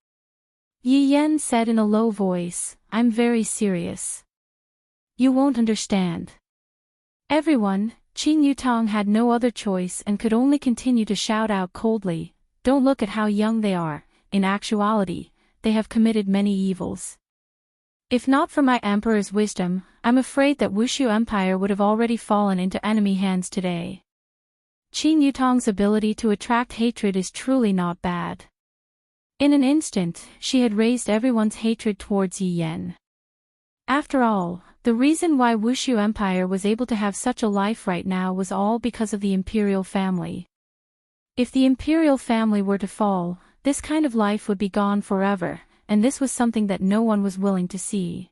Yi Yan said in a low voice, I'm very serious. You won't understand. Everyone, Qin Yutong had no other choice and could only continue to shout out coldly, don't look at how young they are, in actuality, they have committed many evils. If not for my emperor's wisdom, I'm afraid that Wushu Empire would have already fallen into enemy hands today. Qin Yutong's ability to attract hatred is truly not bad. In an instant, she had raised everyone's hatred towards Yi Yan. After all, the reason why Wushu Empire was able to have such a life right now was all because of the imperial family. If the imperial family were to fall, this kind of life would be gone forever, and this was something that no one was willing to see.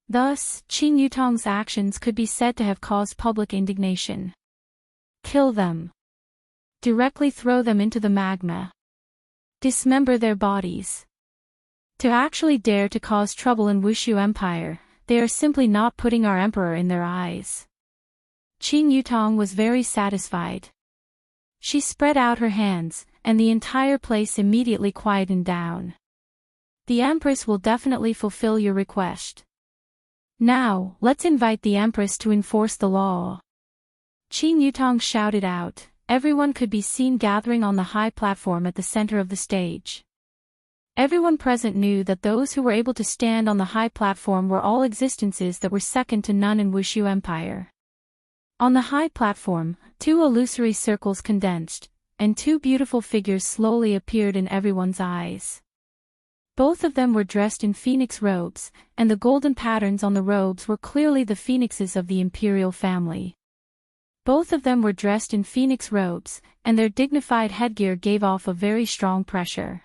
Thus, Qin Yutong's actions could be said to have caused public indignation. Kill them. Directly throw them into the magma. Dismember their bodies. To actually dare to cause trouble in Wushu Empire, they are simply not putting our emperor in their eyes. Qin Yutong was very satisfied. She spread out her hands, and the entire place immediately quietened down. The Empress will definitely fulfill your request. Now, let's invite the Empress to enforce the law. Qin Yutong shouted out. Everyone could be seen gathering on the high platform at the center of the stage. Everyone present knew that those who were able to stand on the high platform were all existences that were second to none in Wushu Empire. On the high platform, two illusory circles condensed, and two beautiful figures slowly appeared in everyone's eyes. Both of them were dressed in phoenix robes, and the golden patterns on the robes were clearly the phoenixes of the imperial family. Both of them were dressed in phoenix robes, and their dignified headgear gave off a very strong pressure.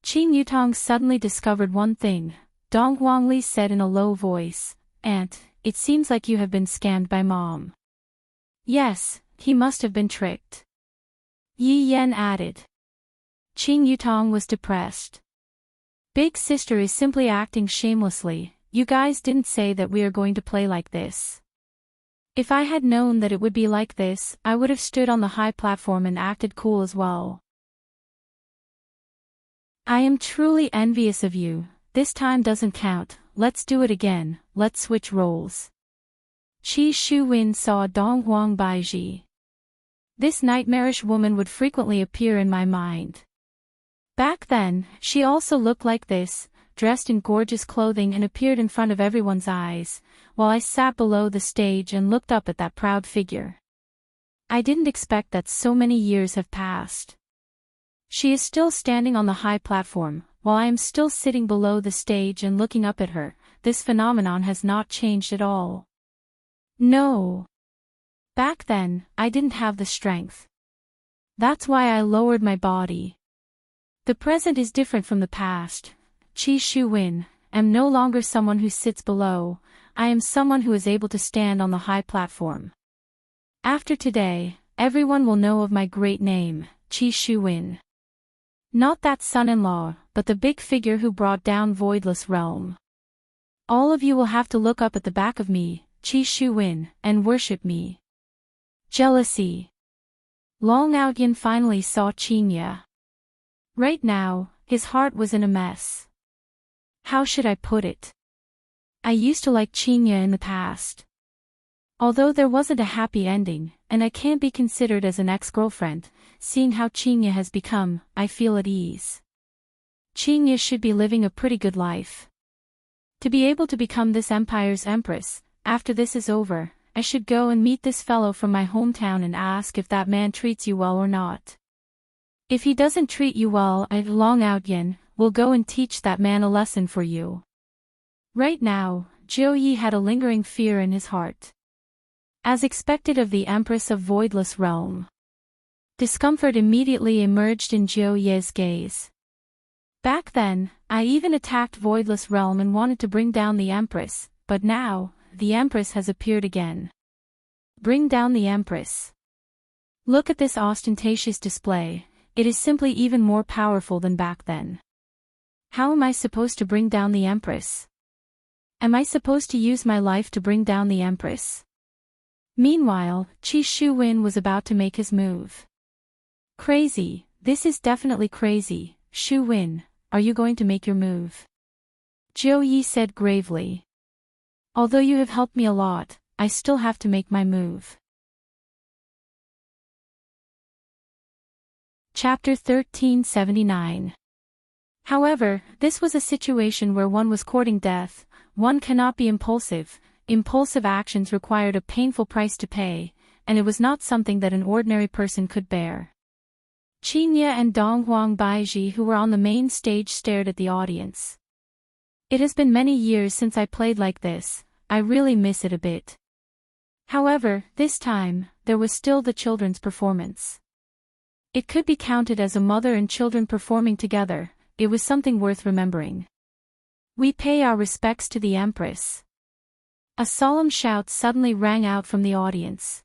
Qin Yutong suddenly discovered one thing, Dong Huangli said in a low voice, Aunt, it seems like you have been scammed by Mom. Yes, he must have been tricked. Yi Yan added. Qin Yutong was depressed. Big sister is simply acting shamelessly, you guys didn't say that we are going to play like this. If I had known that it would be like this, I would have stood on the high platform and acted cool as well. I am truly envious of you, this time doesn't count, let's do it again, let's switch roles. Qi Shuwen saw Dong Huang Baiji. This nightmarish woman would frequently appear in my mind. Back then, she also looked like this, dressed in gorgeous clothing and appeared in front of everyone's eyes, while I sat below the stage and looked up at that proud figure. I didn't expect that so many years have passed. She is still standing on the high platform, while I am still sitting below the stage and looking up at her. This phenomenon has not changed at all. No. Back then, I didn't have the strength. That's why I lowered my body. The present is different from the past. Qi Shuwen, am no longer someone who sits below, I am someone who is able to stand on the high platform. After today, everyone will know of my great name, Qi Shuwen. Not that son-in-law, but the big figure who brought down Voidless Realm. All of you will have to look up at the back of me, Qi Shuwen, and worship me. Jealousy. Long Outyan finally saw Qinya. Right now, his heart was in a mess. How should I put it? I used to like Qinya in the past. Although there wasn't a happy ending, and I can't be considered as an ex-girlfriend, seeing how Qinya has become, I feel at ease. Qinya should be living a pretty good life. To be able to become this empire's empress, after this is over, I should go and meet this fellow from my hometown and ask if that man treats you well or not. If he doesn't treat you well, Long Outyan will go and teach that man a lesson for you. Right now, Jiu Yi had a lingering fear in his heart. As expected of the Empress of Voidless Realm. Discomfort immediately emerged in Jiu Yi's gaze. Back then, I even attacked Voidless Realm and wanted to bring down the Empress, but now, the Empress has appeared again. Bring down the Empress. Look at this ostentatious display, it is simply even more powerful than back then. How am I supposed to bring down the Empress? Am I supposed to use my life to bring down the Empress? Meanwhile, Qi Shuwen was about to make his move. Crazy, this is definitely crazy, Shuwen, are you going to make your move? Jiu Yi said gravely. Although you have helped me a lot, I still have to make my move. Chapter 1379. However, this was a situation where one was courting death, one cannot be impulsive, impulsive actions required a painful price to pay, and it was not something that an ordinary person could bear. Qinya and Donghuang Baiji who were on the main stage stared at the audience. It has been many years since I played like this, I really miss it a bit. However, this time, there was still the children's performance. It could be counted as a mother and children performing together, it was something worth remembering. We pay our respects to the Empress. A solemn shout suddenly rang out from the audience.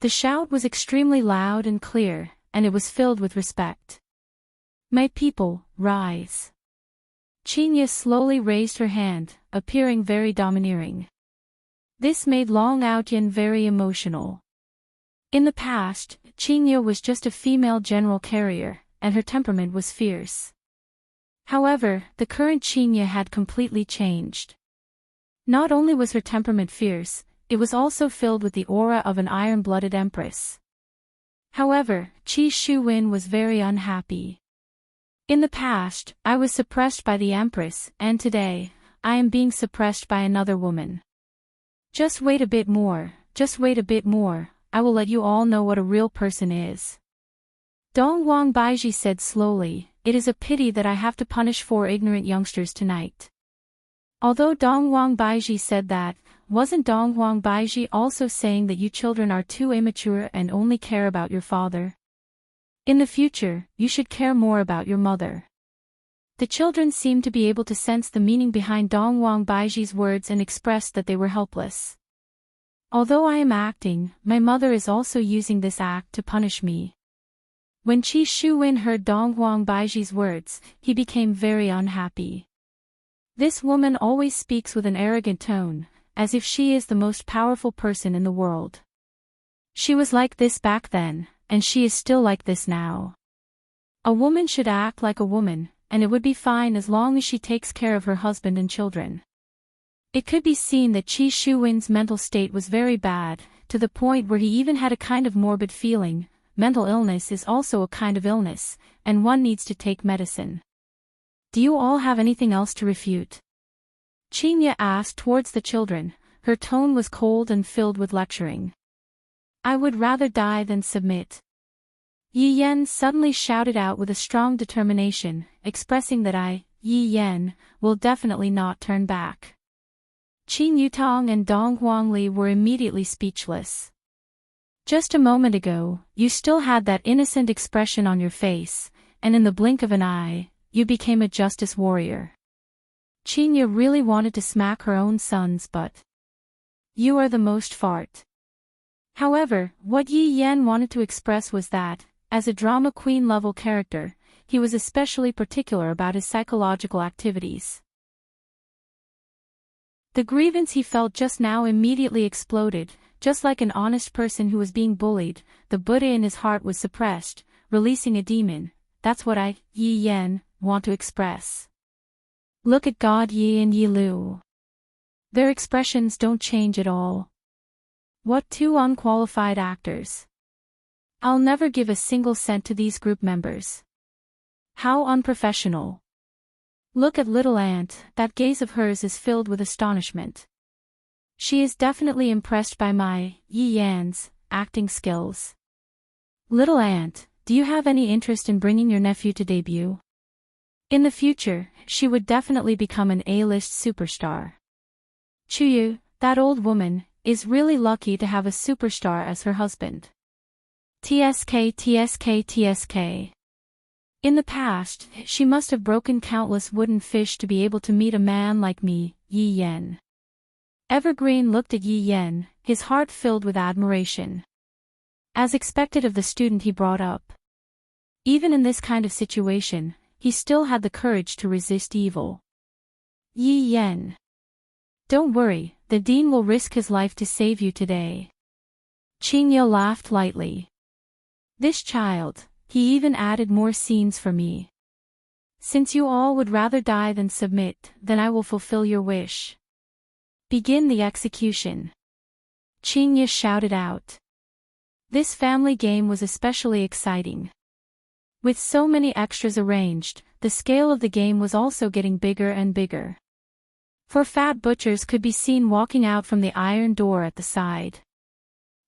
The shout was extremely loud and clear, and it was filled with respect. My people, rise. Qinya slowly raised her hand, appearing very domineering. This made Long Outyan very emotional. In the past, Qinya was just a female general carrier, and her temperament was fierce. However, the current Qinya had completely changed. Not only was her temperament fierce, it was also filled with the aura of an iron-blooded empress. However, Qi Shuwen was very unhappy. In the past, I was suppressed by the empress, and today, I am being suppressed by another woman. Just wait a bit more, just wait a bit more, I will let you all know what a real person is. Donghuang Baiji said slowly, it is a pity that I have to punish 4 ignorant youngsters tonight. Although Donghuang Baiji said that, wasn't Donghuang Baiji also saying that you children are too immature and only care about your father? In the future, you should care more about your mother. The children seemed to be able to sense the meaning behind Donghuang Baiji's words and expressed that they were helpless. Although I am acting, my mother is also using this act to punish me. When Qi Shuwen heard Donghuang Baiji's words, he became very unhappy. This woman always speaks with an arrogant tone, as if she is the most powerful person in the world. She was like this back then, and she is still like this now. A woman should act like a woman, and it would be fine as long as she takes care of her husband and children. It could be seen that Qi Shuwen's mental state was very bad, to the point where he even had a kind of morbid feeling. Mental illness is also a kind of illness, and one needs to take medicine. Do you all have anything else to refute? Qinya asked towards the children, her tone was cold and filled with lecturing. I would rather die than submit. Yi Yen suddenly shouted out with a strong determination, expressing that Yi Yen, will definitely not turn back. Qin Yutong and Dong Huangli were immediately speechless. Just a moment ago, you still had that innocent expression on your face, and in the blink of an eye, you became a justice warrior. Qinya really wanted to smack her own sons, but you are the most fart. However, what Yi Yen wanted to express was that, as a drama queen level character, he was especially particular about his psychological activities. The grievance he felt just now immediately exploded, just like an honest person who was being bullied. The Buddha in his heart was suppressed, releasing a demon. That's what Yi Yen, want to express. Look at God Yi and Yi Lu. Their expressions don't change at all. What 2 unqualified actors. I'll never give a single cent to these group members. How unprofessional. Look at little Aunt, that gaze of hers is filled with astonishment. She is definitely impressed by my, Yi Yan's, acting skills. Little Aunt, do you have any interest in bringing your nephew to debut? In the future, she would definitely become an A-list superstar. Chuyu, that old woman, is really lucky to have a superstar as her husband. TSK TSK TSK. In the past, she must have broken countless wooden fish to be able to meet a man like me, Yi Yan. Evergreen looked at Yi Yan, his heart filled with admiration. As expected of the student he brought up. Even in this kind of situation, he still had the courage to resist evil. Yi Yan. Don't worry, the dean will risk his life to save you today. Qingye laughed lightly. This child, he even added more scenes for me. Since you all would rather die than submit, then I will fulfill your wish. Begin the execution. Qingye shouted out. This family game was especially exciting. With so many extras arranged, the scale of the game was also getting bigger and bigger. Four fat butchers could be seen walking out from the iron door at the side.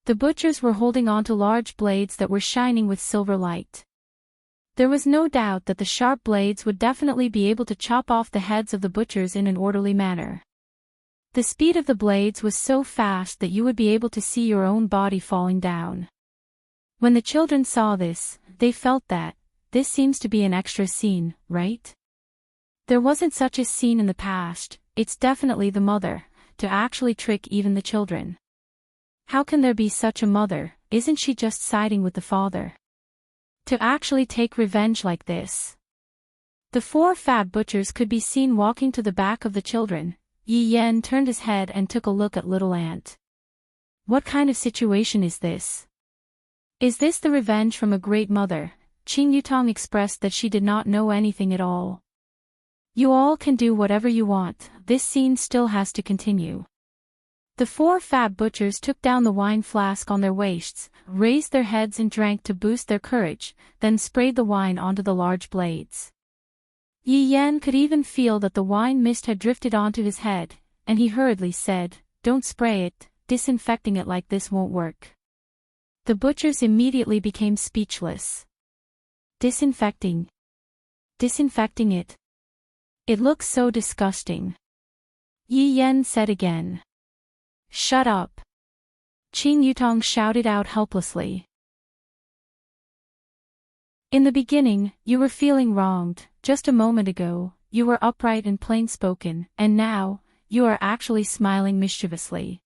The butchers were holding on to large blades that were shining with silver light. There was no doubt that the sharp blades would definitely be able to chop off the heads of the butchers in an orderly manner. The speed of the blades was so fast that you would be able to see your own body falling down. When the children saw this, they felt that, this seems to be an extra scene, right? There wasn't such a scene in the past, it's definitely the mother, to actually trick even the children. How can there be such a mother, isn't she just siding with the father? To actually take revenge like this. The four fat butchers could be seen walking to the back of the children. Yi Yan turned his head and took a look at little ant. What kind of situation is this? Is this the revenge from a great mother? Qing Yutong expressed that she did not know anything at all. You all can do whatever you want, this scene still has to continue. The four fat butchers took down the wine flask on their waists, raised their heads and drank to boost their courage, then sprayed the wine onto the large blades. Yi Yan could even feel that the wine mist had drifted onto his head, and he hurriedly said, "Don't spray it, disinfecting it like this won't work." The butchers immediately became speechless. Disinfecting. Disinfecting it. It looks so disgusting. Yi Yan said again. Shut up. Qing Yutong shouted out helplessly. In the beginning, you were feeling wronged, just a moment ago, you were upright and plain-spoken, and now, you are actually smiling mischievously.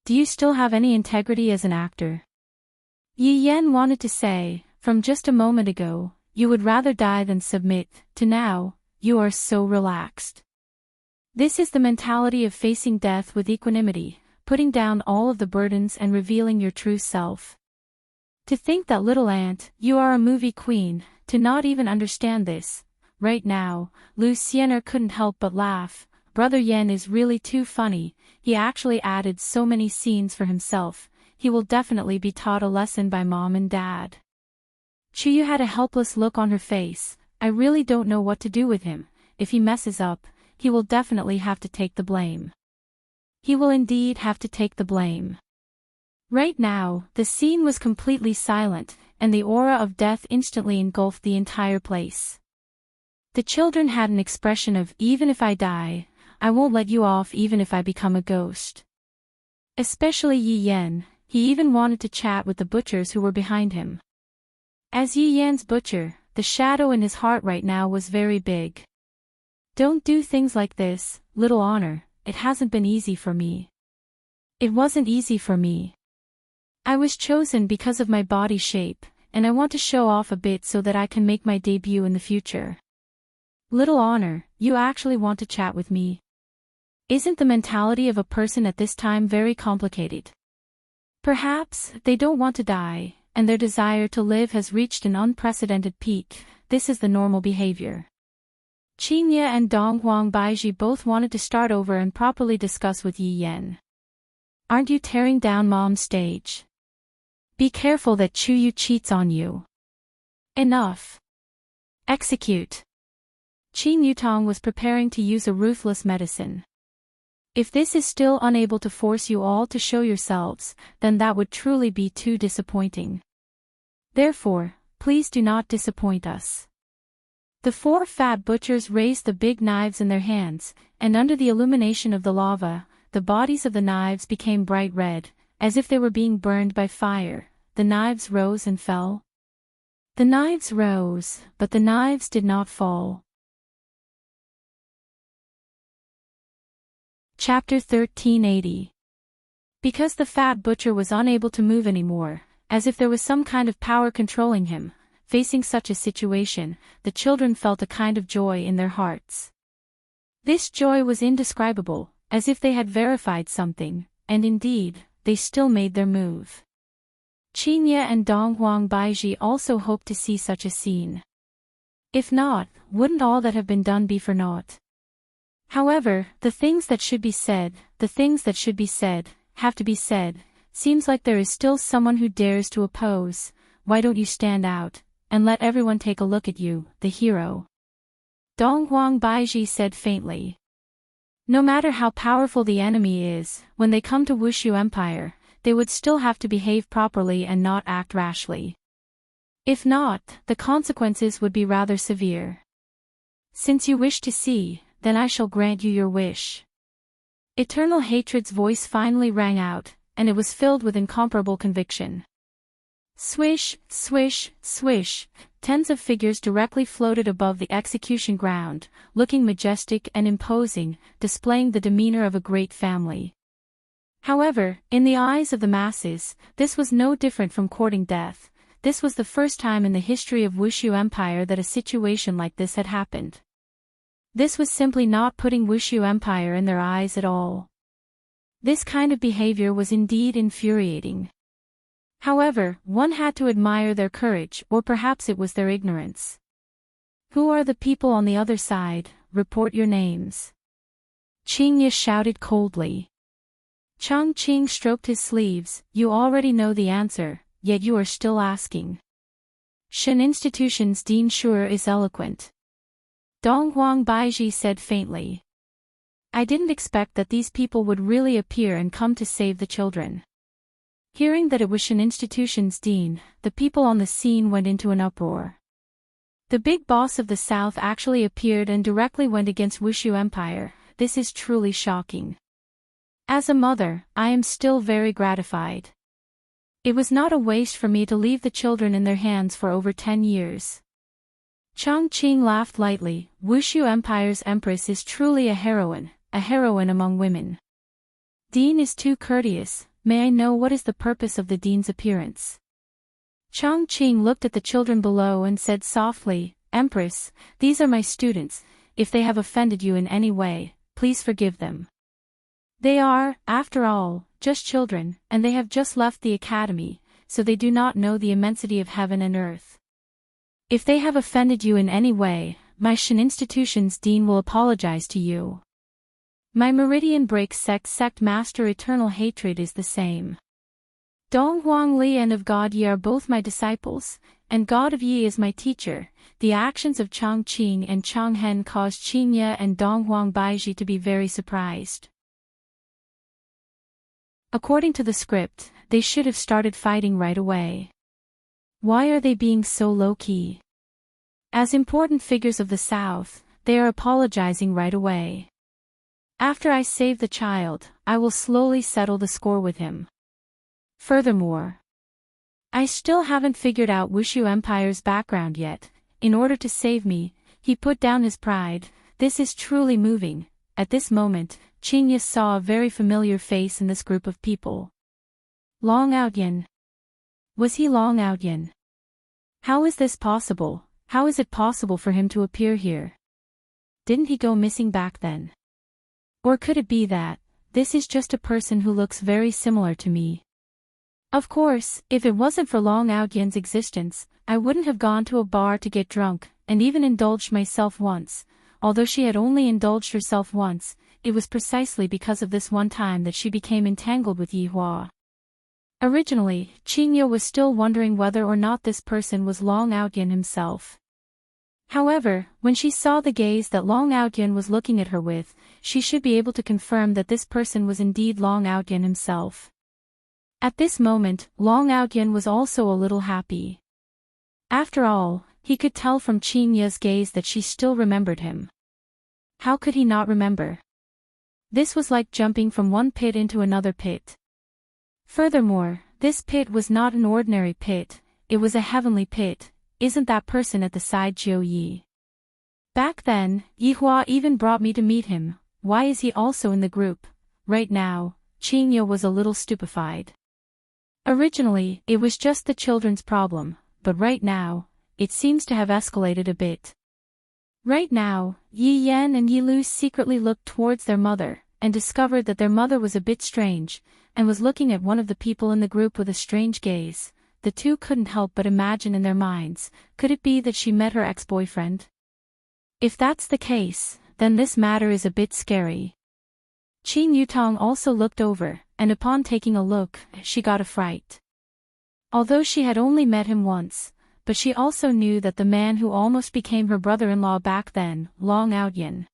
Do you still have any integrity as an actor? Yi Yan wanted to say, from just a moment ago, you would rather die than submit, to now, you are so relaxed. This is the mentality of facing death with equanimity, putting down all of the burdens and revealing your true self. To think that little ant, you are a movie queen, to not even understand this. Right now, Lu Xiener couldn't help but laugh. Brother Yan is really too funny, he actually added so many scenes for himself, he will definitely be taught a lesson by mom and dad. Chuyu had a helpless look on her face. I really don't know what to do with him. If he messes up, he will definitely have to take the blame. He will indeed have to take the blame. Right now, the scene was completely silent, and the aura of death instantly engulfed the entire place. The children had an expression of, even if I die, I won't let you off even if I become a ghost. Especially Yi Yan, he even wanted to chat with the butchers who were behind him. As Yi Yan's butcher, the shadow in his heart right now was very big. Don't do things like this, little honor, it hasn't been easy for me. It wasn't easy for me. I was chosen because of my body shape, and I want to show off a bit so that I can make my debut in the future. Little honor, you actually want to chat with me? Isn't the mentality of a person at this time very complicated? Perhaps, they don't want to die, and their desire to live has reached an unprecedented peak. This is the normal behavior. Qingye and Dong Huang Baiji both wanted to start over and properly discuss with Yi Yan. Aren't you tearing down mom's stage? Be careful that Chuyu cheats on you. Enough. Execute. Qing Yutong was preparing to use a ruthless medicine. If this is still unable to force you all to show yourselves, then that would truly be too disappointing. Therefore, please do not disappoint us. The four fat butchers raised the big knives in their hands, and under the illumination of the lava, the bodies of the knives became bright red, as if they were being burned by fire. The knives rose and fell. The knives rose, but the knives did not fall. Chapter 1380. Because the fat butcher was unable to move anymore, as if there was some kind of power controlling him, facing such a situation, the children felt a kind of joy in their hearts. This joy was indescribable, as if they had verified something, and indeed, they still made their move. Qingye and Donghuang Baiji also hoped to see such a scene. If not, wouldn't all that have been done be for naught? However, the things that should be said, have to be said. Seems like there is still someone who dares to oppose. Why don't you stand out, and let everyone take a look at you, the hero? Donghuang Baiji said faintly. No matter how powerful the enemy is, when they come to Wushu Empire, they would still have to behave properly and not act rashly. If not, the consequences would be rather severe. Since you wish to see, then I shall grant you your wish. Eternal Hatred's voice finally rang out, and it was filled with incomparable conviction. Swish, swish, swish, tens of figures directly floated above the execution ground, looking majestic and imposing, displaying the demeanor of a great family. However, in the eyes of the masses, this was no different from courting death. This was the first time in the history of Wushu Empire that a situation like this had happened. This was simply not putting Wushu Empire in their eyes at all. This kind of behavior was indeed infuriating. However, one had to admire their courage, or perhaps it was their ignorance. Who are the people on the other side? Report your names. Qingye shouted coldly. Chang Qing stroked his sleeves. You already know the answer, yet you are still asking. Shen Institution's Dean sure is eloquent. Donghuang Baiji said faintly. I didn't expect that these people would really appear and come to save the children. Hearing that it was Shen Institution's dean, the people on the scene went into an uproar. The big boss of the South actually appeared and directly went against Wushu Empire. This is truly shocking. As a mother, I am still very gratified. It was not a waste for me to leave the children in their hands for over 10 years. Chang Qing laughed lightly. Wushu Empire's empress is truly a heroine among women. Dean is too courteous. May I know what is the purpose of the dean's appearance? Chang Qing looked at the children below and said softly, Empress, these are my students. If they have offended you in any way, please forgive them. They are, after all, just children, and they have just left the academy, so they do not know the immensity of heaven and earth. If they have offended you in any way, my Shen Institution's dean will apologize to you. My Meridian Break sect master Eternal Hatred is the same. Donghuang Li and of God Yi are both my disciples, and God of Yi is my teacher. The actions of Chang Qing and Chang Hen caused Qingye and Donghuang Baiji to be very surprised. According to the script, they should have started fighting right away. Why are they being so low-key? As important figures of the South, they are apologizing right away. After I save the child, I will slowly settle the score with him. Furthermore, I still haven't figured out Wushu Empire's background yet. In order to save me, he put down his pride. This is truly moving. At this moment, Qingye saw a very familiar face in this group of people. Long Outyin. Was he Long Outyin? How is this possible? How is it possible for him to appear here? Didn't he go missing back then? Or could it be that this is just a person who looks very similar to me? Of course, if it wasn't for Long Outyen's existence, I wouldn't have gone to a bar to get drunk, and even indulged myself once. Although she had only indulged herself once, it was precisely because of this one time that she became entangled with Yi Hua. Originally, Qingye was still wondering whether or not this person was Long Outyin himself. However, when she saw the gaze that Long Outyin was looking at her with, she should be able to confirm that this person was indeed Long Outyin himself. At this moment, Long Outyin was also a little happy. After all, he could tell from Qingye's gaze that she still remembered him. How could he not remember? This was like jumping from one pit into another pit. Furthermore, this pit was not an ordinary pit, it was a heavenly pit. Isn't that person at the side Jiu Yi? Back then, Yihua even brought me to meet him. Why is he also in the group? Right now, Qingye was a little stupefied. Originally, it was just the children's problem, but right now, it seems to have escalated a bit. Right now, Yi Yan and Yi Lu secretly looked towards their mother, and discovered that their mother was a bit strange, and was looking at one of the people in the group with a strange gaze. The two couldn't help but imagine in their minds, could it be that she met her ex-boyfriend? If that's the case, then this matter is a bit scary. Qin Yutong also looked over, and upon taking a look, she got a fright. Although she had only met him once, but she also knew that the man who almost became her brother-in-law back then, Long Outyin.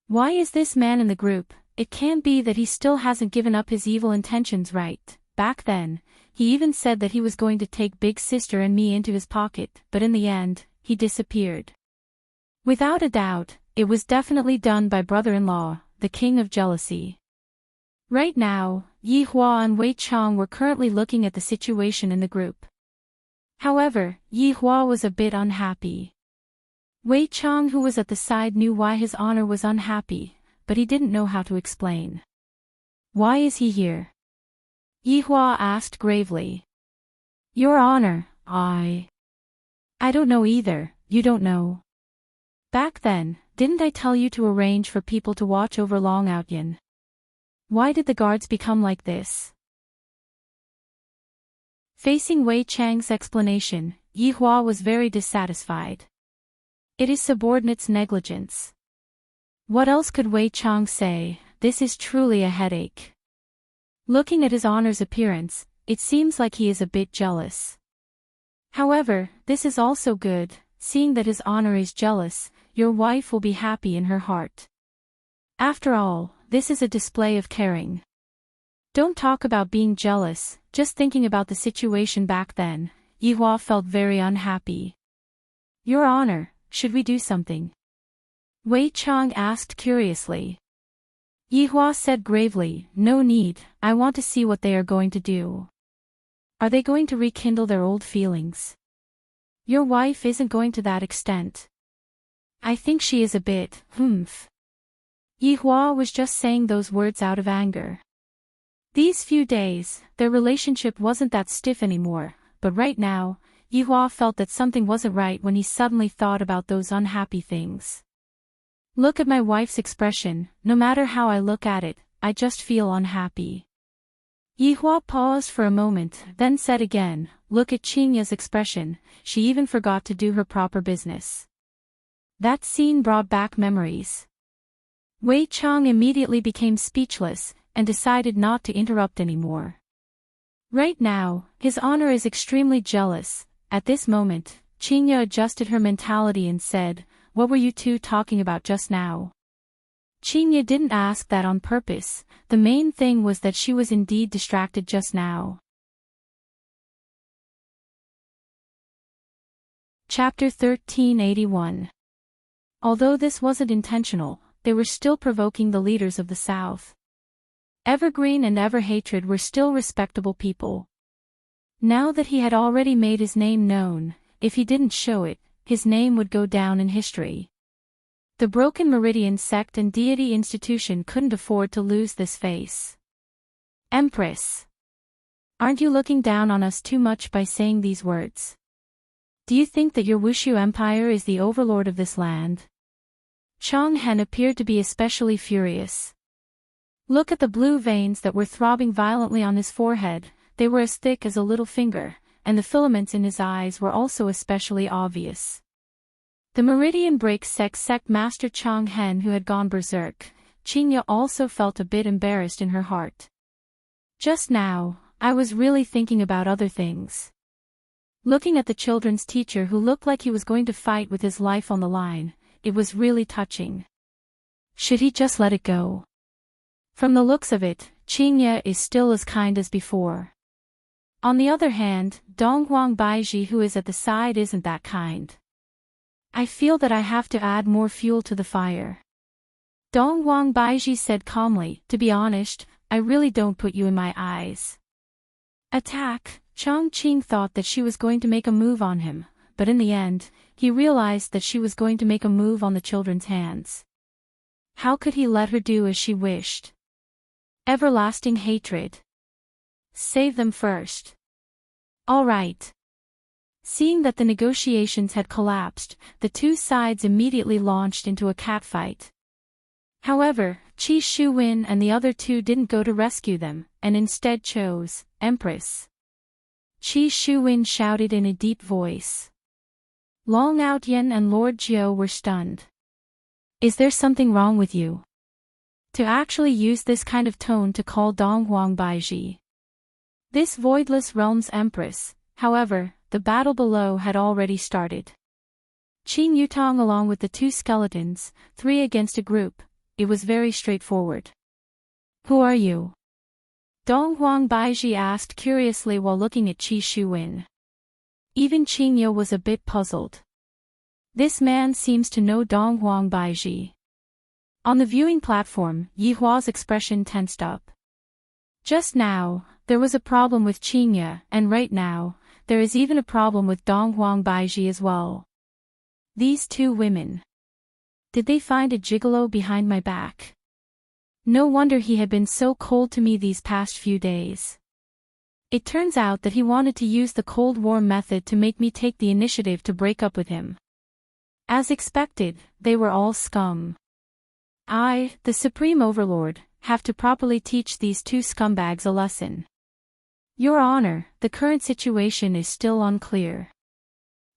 Why is this man in the group? It can't be that he still hasn't given up his evil intentions, right? Back then, he even said that he was going to take Big Sister and me into his pocket, but in the end, he disappeared. Without a doubt, it was definitely done by brother-in-law, the king of jealousy. Right now, Yi Hua and Wei Chang were currently looking at the situation in the group. However, Yi Hua was a bit unhappy. Wei Chang, who was at the side, knew why his honor was unhappy, but he didn't know how to explain. Why is he here? Yi Hua asked gravely. Your Honor, I don't know either. You don't know? Back then, didn't I tell you to arrange for people to watch over Long Outyin? Why did the guards become like this? Facing Wei Chang's explanation, Yi Hua was very dissatisfied. It is subordinates' negligence. What else could Wei Chang say? This is truly a headache. Looking at his honor's appearance, it seems like he is a bit jealous. However, this is also good, seeing that his honor is jealous, your wife will be happy in her heart. After all, this is a display of caring. Don't talk about being jealous, just thinking about the situation back then, Yi Hua felt very unhappy. Your Honor, should we do something? Wei Chang asked curiously. Yi Hua said gravely, no need, I want to see what they are going to do. Are they going to rekindle their old feelings? Your wife isn't going to that extent. I think she is a bit, Yi Hua was just saying those words out of anger. These few days, their relationship wasn't that stiff anymore, but right now, Yi Hua felt that something wasn't right when he suddenly thought about those unhappy things. Look at my wife's expression, no matter how I look at it, I just feel unhappy. Yi Hua paused for a moment, then said again, look at Qingya's expression, she even forgot to do her proper business. That scene brought back memories. Wei Chang immediately became speechless, and decided not to interrupt anymore. Right now, his honor is extremely jealous. At this moment, Qingya adjusted her mentality and said, what were you two talking about just now? Qingya didn't ask that on purpose, the main thing was that she was indeed distracted just now. Chapter 1381. Although this wasn't intentional, they were still provoking the leaders of the South. Evergreen and Everhatred were still respectable people. Now that he had already made his name known, if he didn't show it, his name would go down in history. The Broken Meridian sect and deity institution couldn't afford to lose this face. Empress. Aren't you looking down on us too much by saying these words? Do you think that your Wushu Empire is the overlord of this land? Chang Hen appeared to be especially furious. Look at the blue veins that were throbbing violently on his forehead, they were as thick as a little finger, and the filaments in his eyes were also especially obvious. The Meridian Break sect master Chang Hen, who had gone berserk, Qingya also felt a bit embarrassed in her heart. Just now, I was really thinking about other things. Looking at the children's teacher who looked like he was going to fight with his life on the line, it was really touching. Should he just let it go? From the looks of it, Qingya is still as kind as before. On the other hand, Donghuang Baiji, who is at the side, isn't that kind. I feel that I have to add more fuel to the fire. Dong Huang Baiji said calmly, to be honest, I really don't put you in my eyes. Attack. Chang Qing thought that she was going to make a move on him, but in the end, he realized that she was going to make a move on the children's hands. How could he let her do as she wished? Everlasting hatred. Save them first. All right. Seeing that the negotiations had collapsed, the two sides immediately launched into a catfight. However, Qi Shuwen and the other two didn't go to rescue them, and instead chose, Empress. Qi Shuwen shouted in a deep voice. Long Outyen and Lord Jiao were stunned. Is there something wrong with you? To actually use this kind of tone to call Dong Huang Baiji. This voidless realm's empress, however, the battle below had already started. Qin Yutong along with the two skeletons, 3 against a group, it was very straightforward. Who are you? Dong Huang Baiji asked curiously while looking at Qi Shuwen. Even Qingyo was a bit puzzled. This man seems to know Dong Huang Baiji. On the viewing platform, Yi Hua's expression tensed up. Just now, there was a problem with Qingye, and right now, there is even a problem with Dong Huang Baiji as well. These two women. Did they find a gigolo behind my back? No wonder he had been so cold to me these past few days. It turns out that he wanted to use the Cold War method to make me take the initiative to break up with him. As expected, they were all scum. I, the Supreme Overlord, have to properly teach these two scumbags a lesson. Your Honor, the current situation is still unclear.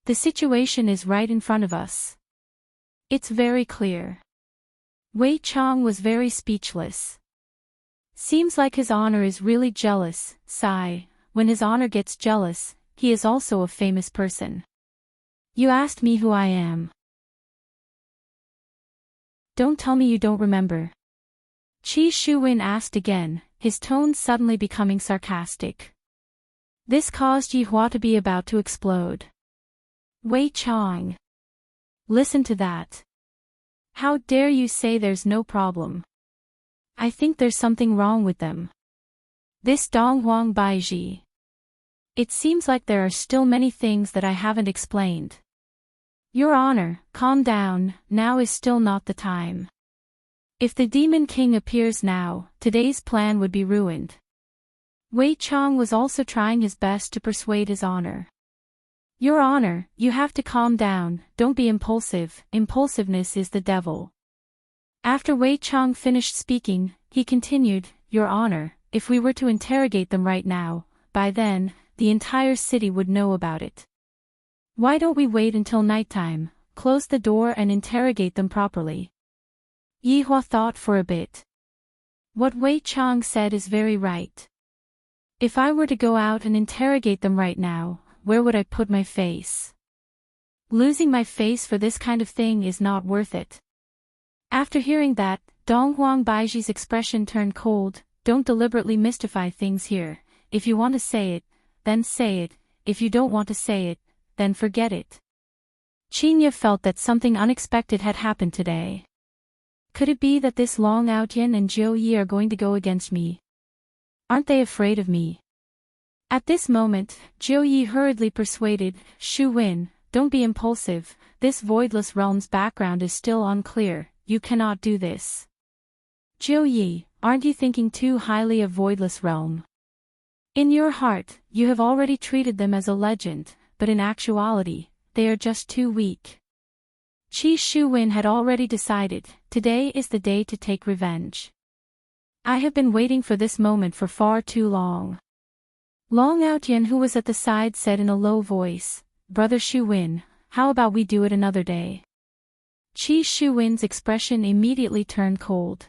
The situation is right in front of us. It's very clear. Wei Chang was very speechless. Seems like His Honor is really jealous, sigh. When His Honor gets jealous, he is also a famous person. You asked me who I am. Don't tell me you don't remember. Qi Shuwen asked again, his tone suddenly becoming sarcastic. This caused Yi Hua to be about to explode. Wei Chang. Listen to that. How dare you say there's no problem? I think there's something wrong with them. This Dong Huang Baiji. It seems like there are still many things that I haven't explained. Your Honor, calm down, now is still not the time. If the Demon King appears now, today's plan would be ruined. Wei Chang was also trying his best to persuade His Honor. Your Honor, you have to calm down, don't be impulsive, impulsiveness is the devil. After Wei Chang finished speaking, he continued, Your Honor, if we were to interrogate them right now, by then, the entire city would know about it. Why don't we wait until nighttime, close the door and interrogate them properly? Yi Hua thought for a bit. What Wei Chang said is very right. If I were to go out and interrogate them right now, where would I put my face? Losing my face for this kind of thing is not worth it. After hearing that, Dong Huang Baiji's expression turned cold. Don't deliberately mystify things here. If you want to say it, then say it. If you don't want to say it, then forget it. Qingye felt that something unexpected had happened today. Could it be that this Long Outyen and Jiao Yi are going to go against me? Aren't they afraid of me? At this moment, Jiao Yi hurriedly persuaded, Shu Wen, don't be impulsive, this voidless realm's background is still unclear, you cannot do this. Jiao Yi, aren't you thinking too highly of voidless realm? In your heart, you have already treated them as a legend, but in actuality, they are just too weak. Qi Shuwen had already decided, today is the day to take revenge. I have been waiting for this moment for far too long. Long Outyen, who was at the side, said in a low voice, Brother Shuwen, how about we do it another day? Qi Shuwen's expression immediately turned cold.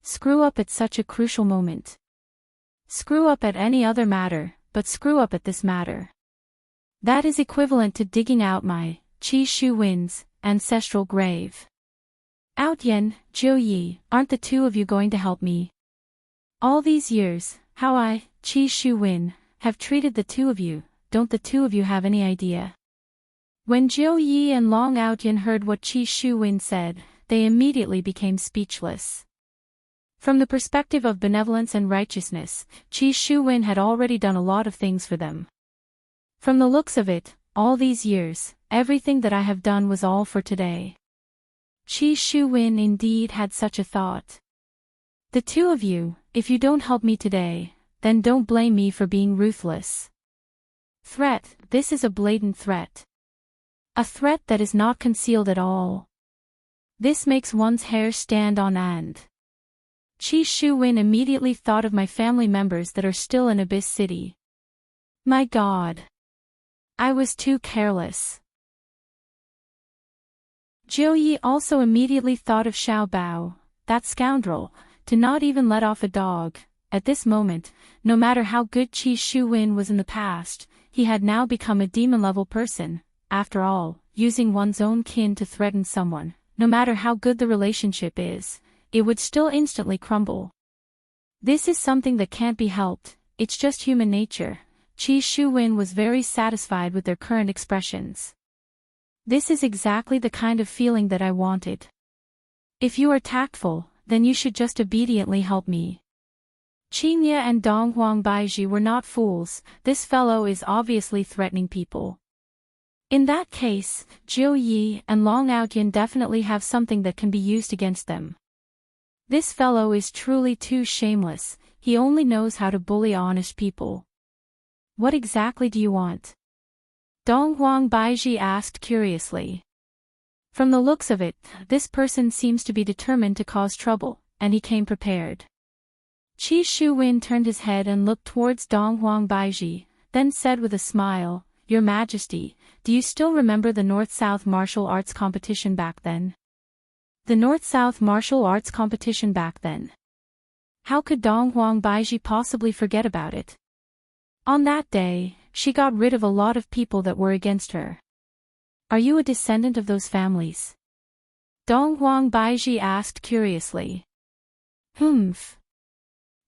Screw up at such a crucial moment. Screw up at any other matter, but screw up at this matter. That is equivalent to digging out my, Qi Shuwen's, ancestral grave. Outyen, Jiao Yi, aren't the two of you going to help me? All these years, how I, Qi Shuwen, have treated the two of you, don't the two of you have any idea? When Jiao Yi and Long Outyen heard what Qi Shuwen said, they immediately became speechless. From the perspective of benevolence and righteousness, Qi Shuwen had already done a lot of things for them. From the looks of it, all these years, everything that I have done was all for today. Qi Shuwen indeed had such a thought. The two of you, if you don't help me today, then don't blame me for being ruthless. Threat, this is a blatant threat. A threat that is not concealed at all. This makes one's hair stand on end. Qi Shuwen immediately thought of my family members that are still in Abyss City. My God. I was too careless. Jiu Yi also immediately thought of Xiao Bao, that scoundrel, to not even let off a dog. At this moment, no matter how good Qi Shuwen was in the past, he had now become a demon-level person. After all, using one's own kin to threaten someone, no matter how good the relationship is, it would still instantly crumble. This is something that can't be helped, it's just human nature. Qi Shuwen was very satisfied with their current expressions. This is exactly the kind of feeling that I wanted. If you are tactful, then you should just obediently help me. Qingye and Dong Huangbaiji were not fools, this fellow is obviously threatening people. In that case, Jiu Yi and Long Outyin definitely have something that can be used against them. This fellow is truly too shameless, he only knows how to bully honest people. What exactly do you want? Dong Huangbaiji asked curiously. From the looks of it, this person seems to be determined to cause trouble, and he came prepared. Qi Shuwen turned his head and looked towards Dong Huangbaiji, then said with a smile, Your Majesty, do you still remember the North-South martial arts competition back then? The North-South martial arts competition back then. How could Dong Huangbaiji possibly forget about it? On that day, she got rid of a lot of people that were against her. Are you a descendant of those families? Dong Huangbaiji asked curiously. Humph.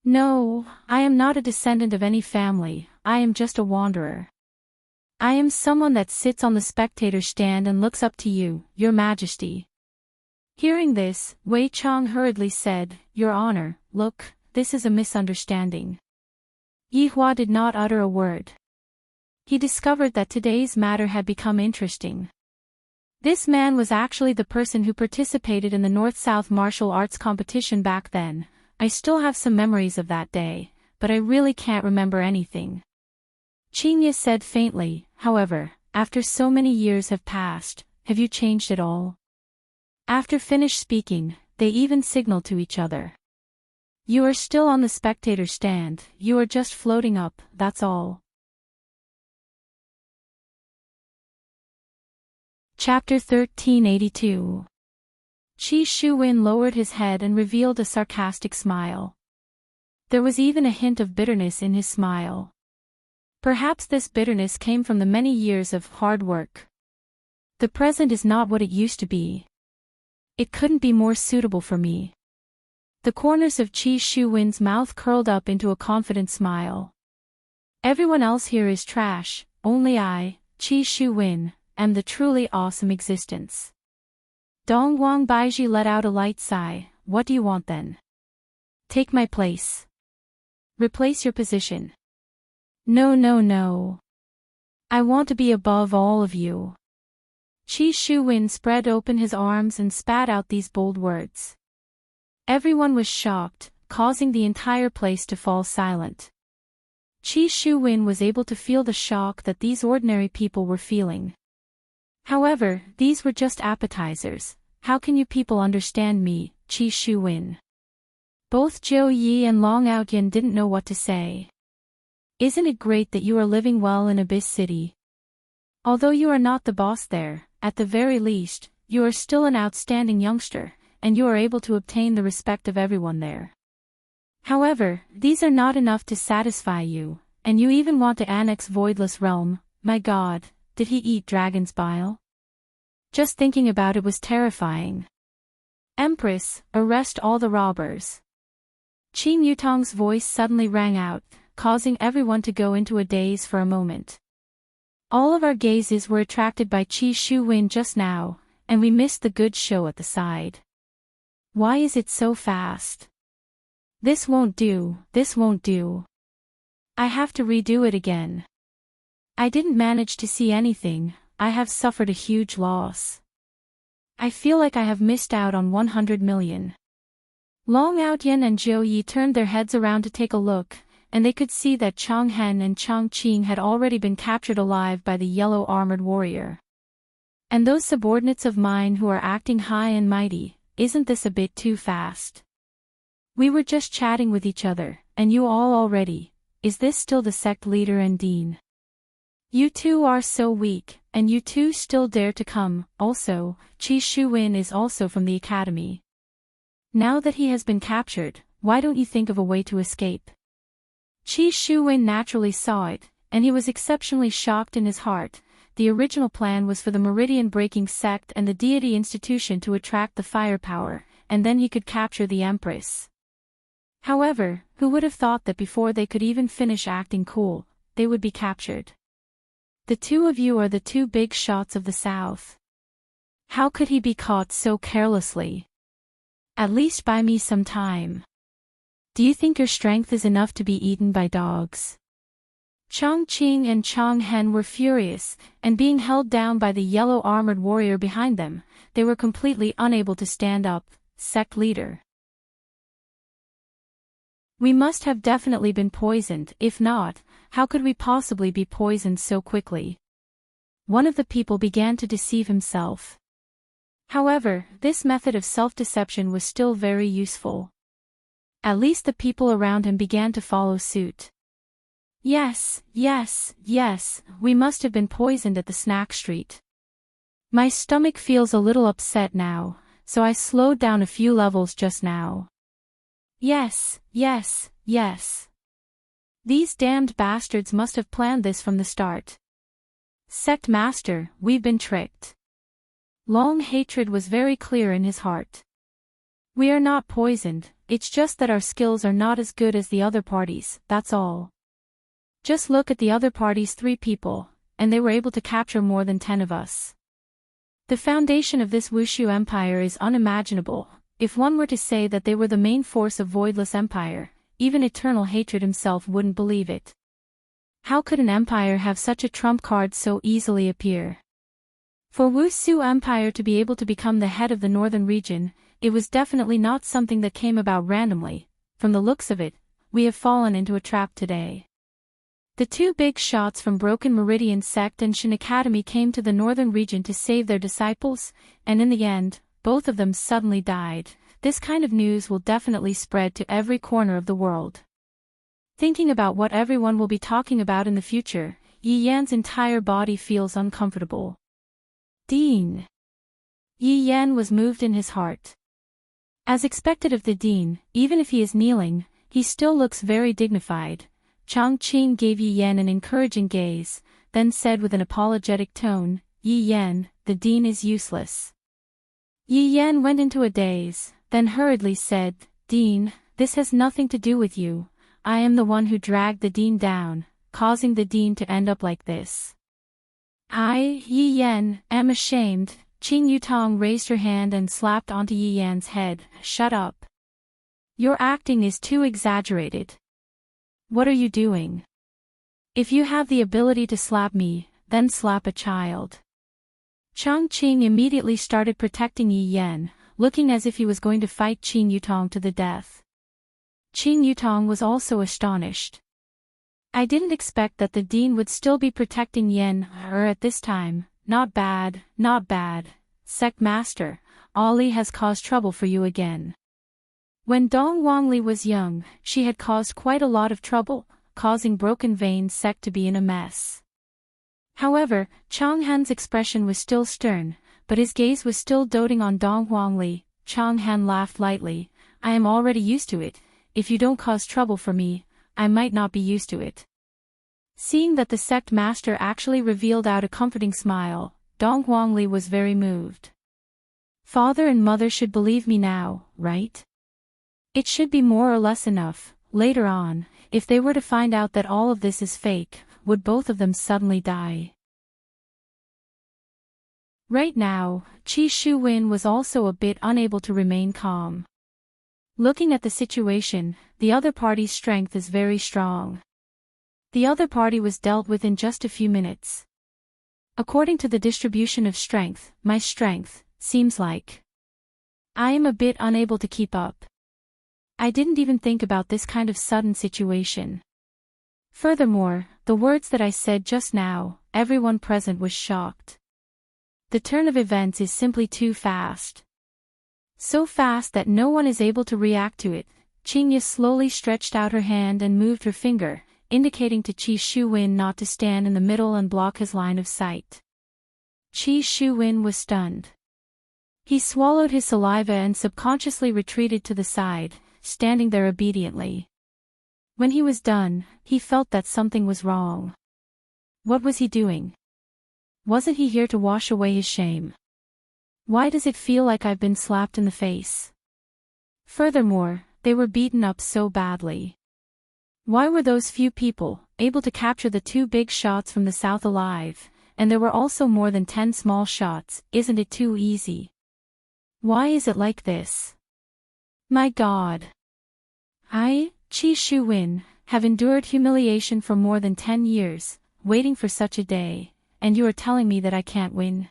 No, I am not a descendant of any family, I am just a wanderer. I am someone that sits on the spectator stand and looks up to you, Your Majesty. Hearing this, Wei Chong hurriedly said, Your Honor, look, this is a misunderstanding. Yi Hua did not utter a word. He discovered that today's matter had become interesting. This man was actually the person who participated in the North-South martial arts competition back then. I still have some memories of that day, but I really can't remember anything. Qingye said faintly, however, after so many years have passed, have you changed at all? After finished speaking, they even signaled to each other. You are still on the spectator stand, you are just floating up, that's all. Chapter 1382. Qi Shuwen lowered his head and revealed a sarcastic smile. There was even a hint of bitterness in his smile. Perhaps this bitterness came from the many years of hard work. The present is not what it used to be. It couldn't be more suitable for me. The corners of Qi Shuwen's mouth curled up into a confident smile. Everyone else here is trash, only I, Qi Shuwen, am the truly awesome existence. Dong Huangbaiji let out a light sigh. What do you want then? Take my place. Replace your position. No. I want to be above all of you. Qi Shuwen spread open his arms and spat out these bold words. Everyone was shocked, causing the entire place to fall silent. Qi Shuwen was able to feel the shock that these ordinary people were feeling. However, these were just appetizers. How can you people understand me, Qi Shuwen? Both Jiu Yi and Long Outyin didn't know what to say. Isn't it great that you are living well in Abyss City? Although you are not the boss there, at the very least, you are still an outstanding youngster, and you are able to obtain the respect of everyone there. However, these are not enough to satisfy you, and you even want to annex Voidless Realm. My God, did he eat dragon's bile? Just thinking about it was terrifying. Empress, arrest all the robbers. Qin Yutong's voice suddenly rang out, causing everyone to go into a daze for a moment. All of our gazes were attracted by Qi Shuwen just now, and we missed the good show at the side. Why is it so fast? This won't do, this won't do. I have to redo it again. I didn't manage to see anything, I have suffered a huge loss. I feel like I have missed out on 100 million. Long Outyen and Zhou Yi turned their heads around to take a look, and they could see that Chang Hen and Chang Qing had already been captured alive by the yellow armored warrior. And those subordinates of mine who are acting high and mighty, isn't this a bit too fast? We were just chatting with each other, and you all already, is this still the sect leader and dean? You two are so weak, and you two still dare to come. Also, Qi Shuwen is also from the academy. Now that he has been captured, why don't you think of a way to escape? Qi Shuwen naturally saw it, and he was exceptionally shocked in his heart. The original plan was for the Meridian-breaking sect and the deity institution to attract the firepower, and then he could capture the Empress. However, who would have thought that before they could even finish acting cool, they would be captured? The two of you are the two big shots of the South. How could he be caught so carelessly? At least buy me some time. Do you think your strength is enough to be eaten by dogs? Chang Qing and Chang Hen were furious, and being held down by the yellow armored warrior behind them, they were completely unable to stand up. Sect leader. We must have definitely been poisoned. If not, how could we possibly be poisoned so quickly? One of the people began to deceive himself. However, this method of self-deception was still very useful. At least the people around him began to follow suit. Yes, we must have been poisoned at the snack street. My stomach feels a little upset now, so I slowed down a few levels just now. Yes. These damned bastards must have planned this from the start. Sect Master, we've been tricked. Long hatred was very clear in his heart. We are not poisoned, it's just that our skills are not as good as the other parties, that's all. Just look at the other party's 3 people, and they were able to capture more than 10 of us. The foundation of this Wushu Empire is unimaginable. If one were to say that they were the main force of Voidless Empire, even Eternal Hatred himself wouldn't believe it. How could an empire have such a trump card so easily appear? For Wushu Empire to be able to become the head of the northern region, it was definitely not something that came about randomly. From the looks of it, we have fallen into a trap today. The 2 big shots from Broken Meridian Sect and Shin Academy came to the northern region to save their disciples, and in the end, both of them suddenly died. This kind of news will definitely spread to every corner of the world. Thinking about what everyone will be talking about in the future, Yi Yan's entire body feels uncomfortable. Dean. Yi Yan was moved in his heart. As expected of the Dean, even if he is kneeling, he still looks very dignified. Chang Qing gave Yi Yan an encouraging gaze, then said with an apologetic tone, Yi Yan, the Dean is useless. Yi Yan went into a daze, then hurriedly said, Dean, this has nothing to do with you. I am the one who dragged the Dean down, causing the Dean to end up like this. I, Yi Yan, am ashamed. Qing Yutong raised her hand and slapped onto Yi Yan's head. Shut up. Your acting is too exaggerated. What are you doing? If you have the ability to slap me, then slap a child. Chang Qing immediately started protecting Yi Yan, looking as if he was going to fight Qing Yutong to the death. Qing Yutong was also astonished. I didn't expect that the Dean would still be protecting her at this time. Not bad. Sect Master, Ali has caused trouble for you again. When Dong Wangli was young, she had caused quite a lot of trouble, causing Broken Vein Sect to be in a mess. However, Chang Han's expression was still stern, but his gaze was still doting on Dong Wangli. Chang Han laughed lightly. I am already used to it. If you don't cause trouble for me, I might not be used to it. Seeing that the sect master actually revealed out a comforting smile, Dong Wangli was very moved. Father and mother should believe me now, right? It should be more or less enough. Later on, if they were to find out that all of this is fake, would both of them suddenly die? Right now, Qi Shuwen was also a bit unable to remain calm. Looking at the situation, the other party's strength is very strong. The other party was dealt with in just a few minutes. According to the distribution of strength, my strength, seems like I am a bit unable to keep up. I didn't even think about this kind of sudden situation. Furthermore, the words that I said just now, everyone present was shocked. The turn of events is simply too fast. So fast that no one is able to react to it. Qingya slowly stretched out her hand and moved her finger, indicating to Qi Shuwen not to stand in the middle and block his line of sight. Qi Shuwen was stunned. He swallowed his saliva and subconsciously retreated to the side, standing there obediently. When he was done, he felt that something was wrong. What was he doing? Wasn't he here to wash away his shame? Why does it feel like I've been slapped in the face? Furthermore, they were beaten up so badly. Why were those few people able to capture the 2 big shots from the south alive, and there were also more than 10 small shots? Isn't it too easy? Why is it like this? My God! I, Qi Shuwen, have endured humiliation for more than 10 years, waiting for such a day, and you are telling me that I can't win?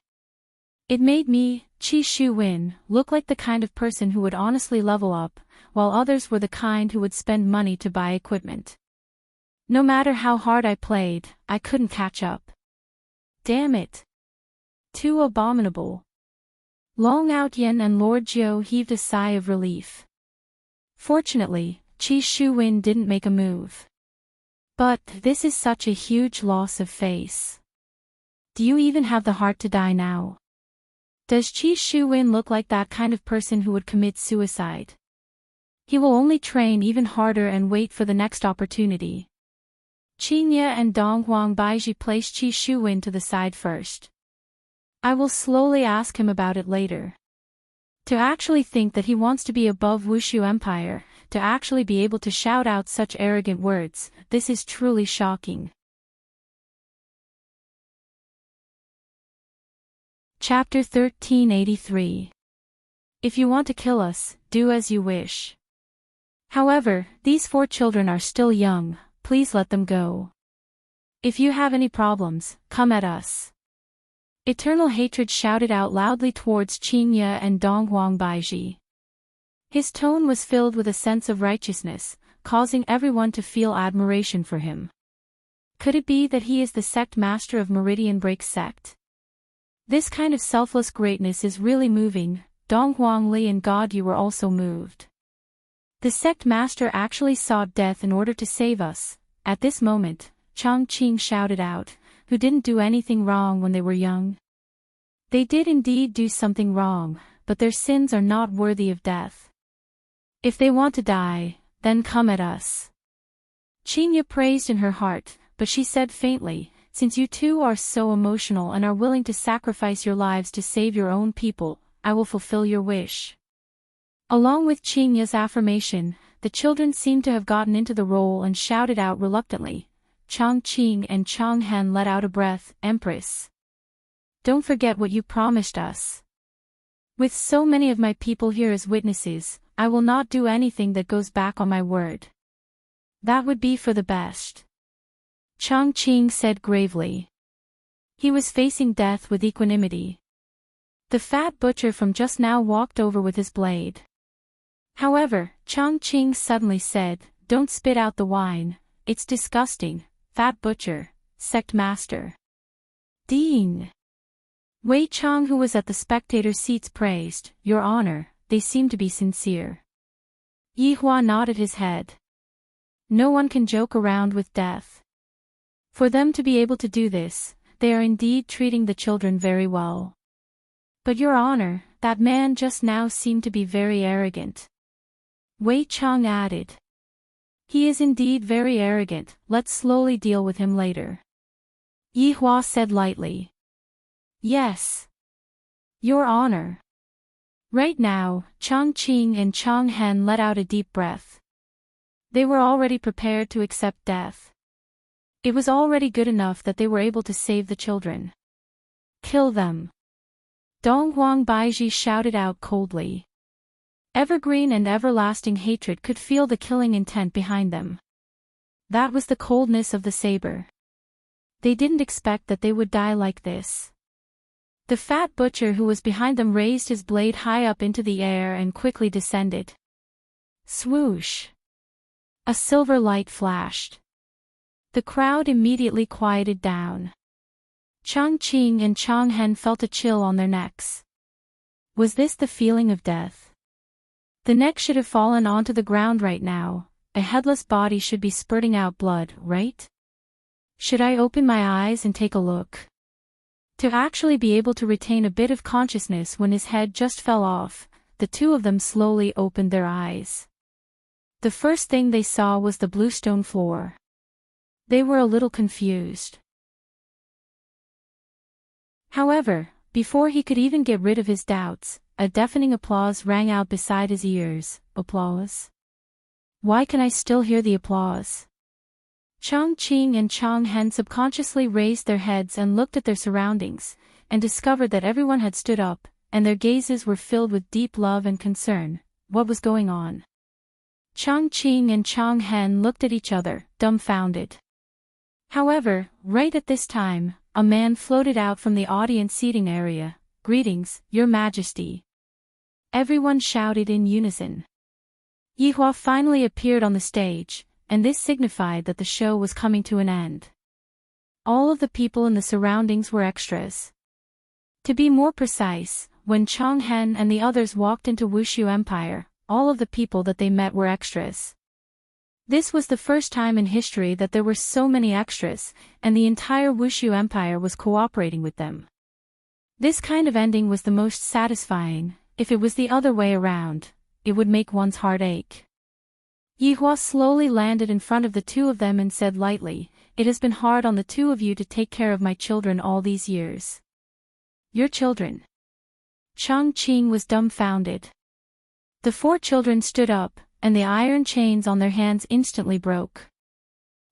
It made me, Qi Shuwen, look like the kind of person who would honestly level up, while others were the kind who would spend money to buy equipment. No matter how hard I played, I couldn't catch up. Damn it! Too abominable. Long Outyen and Lord Jiu heaved a sigh of relief. Fortunately, Qi Shuwen didn't make a move. But this is such a huge loss of face. Do you even have the heart to die now? Does Qi Shuwen look like that kind of person who would commit suicide? He will only train even harder and wait for the next opportunity. Qingye and Donghuang Baiji placed Qi Shuwen to the side first. I will slowly ask him about it later. To actually think that he wants to be above Wushu Empire, to actually be able to shout out such arrogant words, this is truly shocking. Chapter 1383. If you want to kill us, do as you wish. However, these 4 children are still young, please let them go. If you have any problems, come at us. Eternal Hatred shouted out loudly towards Qingye and Donghuang Baiji. His tone was filled with a sense of righteousness, causing everyone to feel admiration for him. Could it be that he is the sect master of Meridian Break sect? This kind of selfless greatness is really moving. Donghuang Li and God, you were also moved. The sect master actually sought death in order to save us. At this moment, Chang Qing shouted out, who didn't do anything wrong when they were young. They did indeed do something wrong, but their sins are not worthy of death. If they want to die, then come at us. Qingye praised in her heart, but she said faintly, since you two are so emotional and are willing to sacrifice your lives to save your own people, I will fulfill your wish. Along with Qingye's affirmation, the children seemed to have gotten into the role and shouted out reluctantly. Chang Qing and Chang Hen let out a breath. Empress, don't forget what you promised us. With so many of my people here as witnesses, I will not do anything that goes back on my word. That would be for the best. Chang Qing said gravely. He was facing death with equanimity. The fat butcher from just now walked over with his blade. However, Chang Qing suddenly said, don't spit out the wine, it's disgusting. Fat butcher, sect master. Ding! Wei Chang, who was at the spectator seats, praised, Your Honor, they seem to be sincere. Yi Hua nodded his head. No one can joke around with death. For them to be able to do this, they are indeed treating the children very well. But Your Honor, that man just now seemed to be very arrogant. Wei Chang added. He is indeed very arrogant, let's slowly deal with him later. Yi Hua said lightly. Yes. Your Honor. Right now, Chang Qing and Chang Hen let out a deep breath. They were already prepared to accept death. It was already good enough that they were able to save the children. Kill them. Donghuang Baiji shouted out coldly. Evergreen and everlasting hatred could feel the killing intent behind them. That was the coldness of the saber. They didn't expect that they would die like this. The fat butcher who was behind them raised his blade high up into the air and quickly descended. Swoosh! A silver light flashed. The crowd immediately quieted down. Chang Qing and Chang Hen felt a chill on their necks. Was this the feeling of death? The neck should have fallen onto the ground right now. A headless body should be spurting out blood, right? Should I open my eyes and take a look? To actually be able to retain a bit of consciousness when his head just fell off, the two of them slowly opened their eyes. The first thing they saw was the bluestone floor. They were a little confused. However, before he could even get rid of his doubts, a deafening applause rang out beside his ears. Applause? Why can I still hear the applause? Chang Qing and Chang Hen subconsciously raised their heads and looked at their surroundings, and discovered that everyone had stood up, and their gazes were filled with deep love and concern. What was going on? Chang Qing and Chang Hen looked at each other, dumbfounded. However, right at this time, a man floated out from the audience seating area. Greetings, Your Majesty. Everyone shouted in unison. Yihua finally appeared on the stage, and this signified that the show was coming to an end. All of the people in the surroundings were extras. To be more precise, when Chang Hen and the others walked into Wushu Empire, all of the people that they met were extras. This was the first time in history that there were so many extras, and the entire Wushu Empire was cooperating with them. This kind of ending was the most satisfying. If it was the other way around, it would make one's heart ache. Yihua slowly landed in front of the two of them and said lightly, "It has been hard on the two of you to take care of my children all these years." Your children? Chang Qing was dumbfounded. The four children stood up, and the iron chains on their hands instantly broke.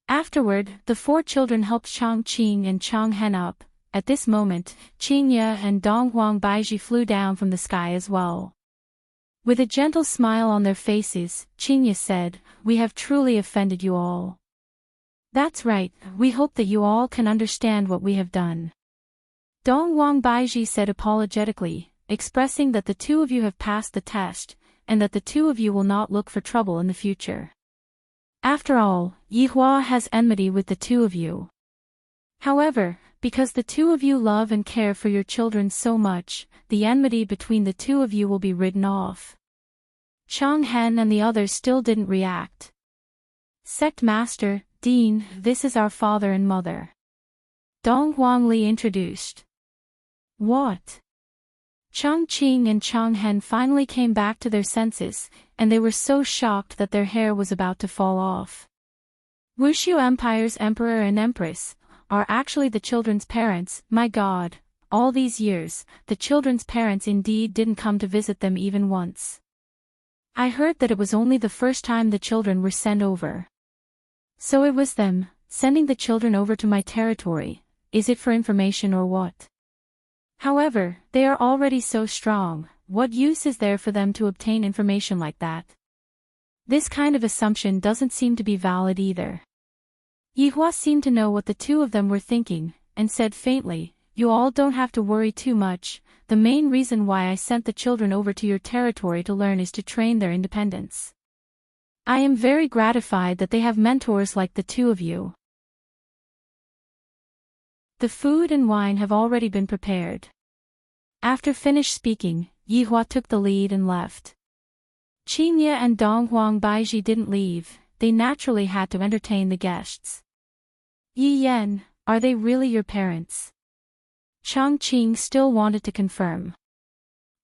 Afterward, the four children helped Chang Qing and Chang Hen up. At this moment, Qingye and Donghuang Baiji flew down from the sky as well. With a gentle smile on their faces, Qingye said, "We have truly offended you all. That's right, we hope that you all can understand what we have done." Donghuang Baiji said apologetically, expressing that the two of you have passed the test, and that the two of you will not look for trouble in the future. After all, Yihua has enmity with the two of you. However, because the two of you love and care for your children so much, the enmity between the two of you will be ridden off. Chang Hen and the others still didn't react. Sect Master, Dean, this is our father and mother. Dong Huangli introduced. What? Chang Qing and Chang Hen finally came back to their senses, and they were so shocked that their hair was about to fall off. Wushu Empire's Emperor and Empress are actually the children's parents. My God, all these years, the children's parents indeed didn't come to visit them even once. I heard that it was only the first time the children were sent over. So it was them, sending the children over to my territory. Is it for information or what? However, they are already so strong, what use is there for them to obtain information like that? This kind of assumption doesn't seem to be valid either. Yihua seemed to know what the two of them were thinking, and said faintly, "You all don't have to worry too much. The main reason why I sent the children over to your territory to learn is to train their independence. I am very gratified that they have mentors like the two of you. The food and wine have already been prepared." After finished speaking, Yihua took the lead and left. Qingye and Donghuang Baiji didn't leave, they naturally had to entertain the guests. "Yi Yan, are they really your parents?" Chang Qing still wanted to confirm.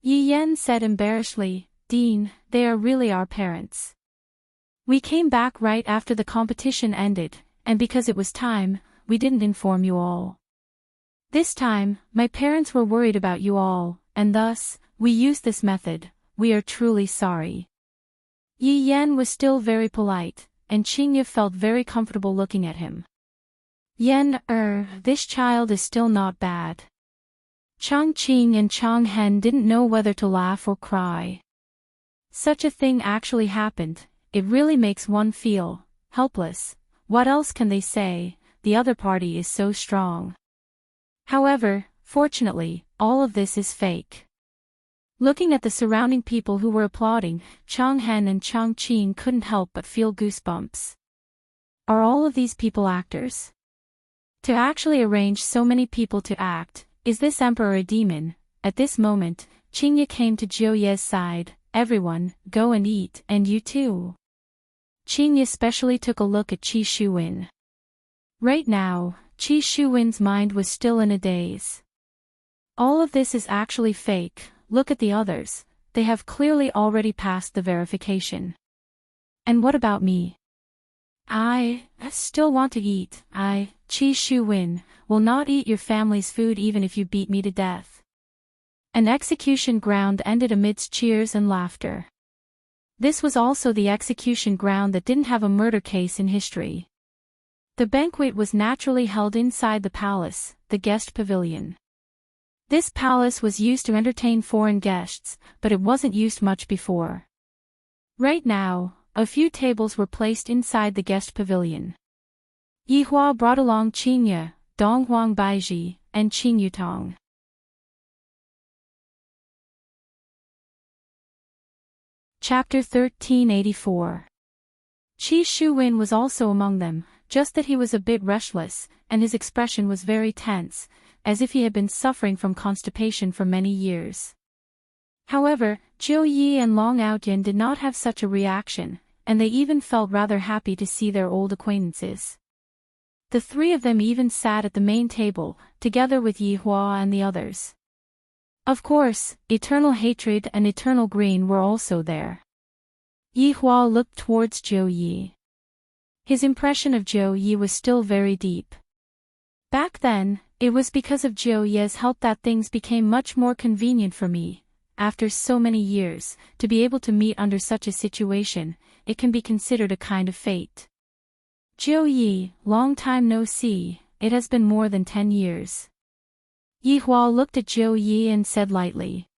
Yi Yan said embarrassedly, "Dean, they are really our parents. We came back right after the competition ended, and because it was time, we didn't inform you all. This time, my parents were worried about you all, and thus, we used this method. We are truly sorry." Yi Yan was still very polite, and Qingye felt very comfortable looking at him. "Yan, this child is still not bad. Chang Qing and Chang Hen didn't know whether to laugh or cry. Such a thing actually happened. It really makes one feel helpless. What else can they say? The other party is so strong. However, fortunately, all of this is fake. Looking at the surrounding people who were applauding, Chang Hen and Chang Qing couldn't help but feel goosebumps. Are all of these people actors? To actually arrange so many people to act, is this emperor a demon? At this moment, Qingye came to Jiu Ye's side. Everyone, go and eat, and you too. Qingye especially took a look at Qi Shuwen. Right now, Qi Shuwen's mind was still in a daze. All of this is actually fake. Look at the others, they have clearly already passed the verification. And what about me? I still want to eat. Qi Shuwen, will not eat your family's food even if you beat me to death. An execution ground ended amidst cheers and laughter. This was also the execution ground that didn't have a murder case in history. The banquet was naturally held inside the palace, the guest pavilion. This palace was used to entertain foreign guests, but it wasn't used much before. Right now, a few tables were placed inside the guest pavilion. Yihua brought along Qingye, Donghuang Baiji, and Qing Yutong. Chapter 1384. Qi Shuwen was also among them, just that he was a bit restless, and his expression was very tense, as if he had been suffering from constipation for many years. However, Jiu Yi and Long Outyin did not have such a reaction, and they even felt rather happy to see their old acquaintances. The three of them even sat at the main table, together with Yihua and the others. Of course, Eternal Hatred and Eternal Green were also there. Yihua looked towards Jiu Yi. His impression of Jiu Yi was still very deep. Back then, it was because of Jiu Yi's help that things became much more convenient for me. After so many years, to be able to meet under such a situation, it can be considered a kind of fate. Jiu Yi, long time no see, it has been more than 10 years. Yihua looked at Jiu Yi and said lightly.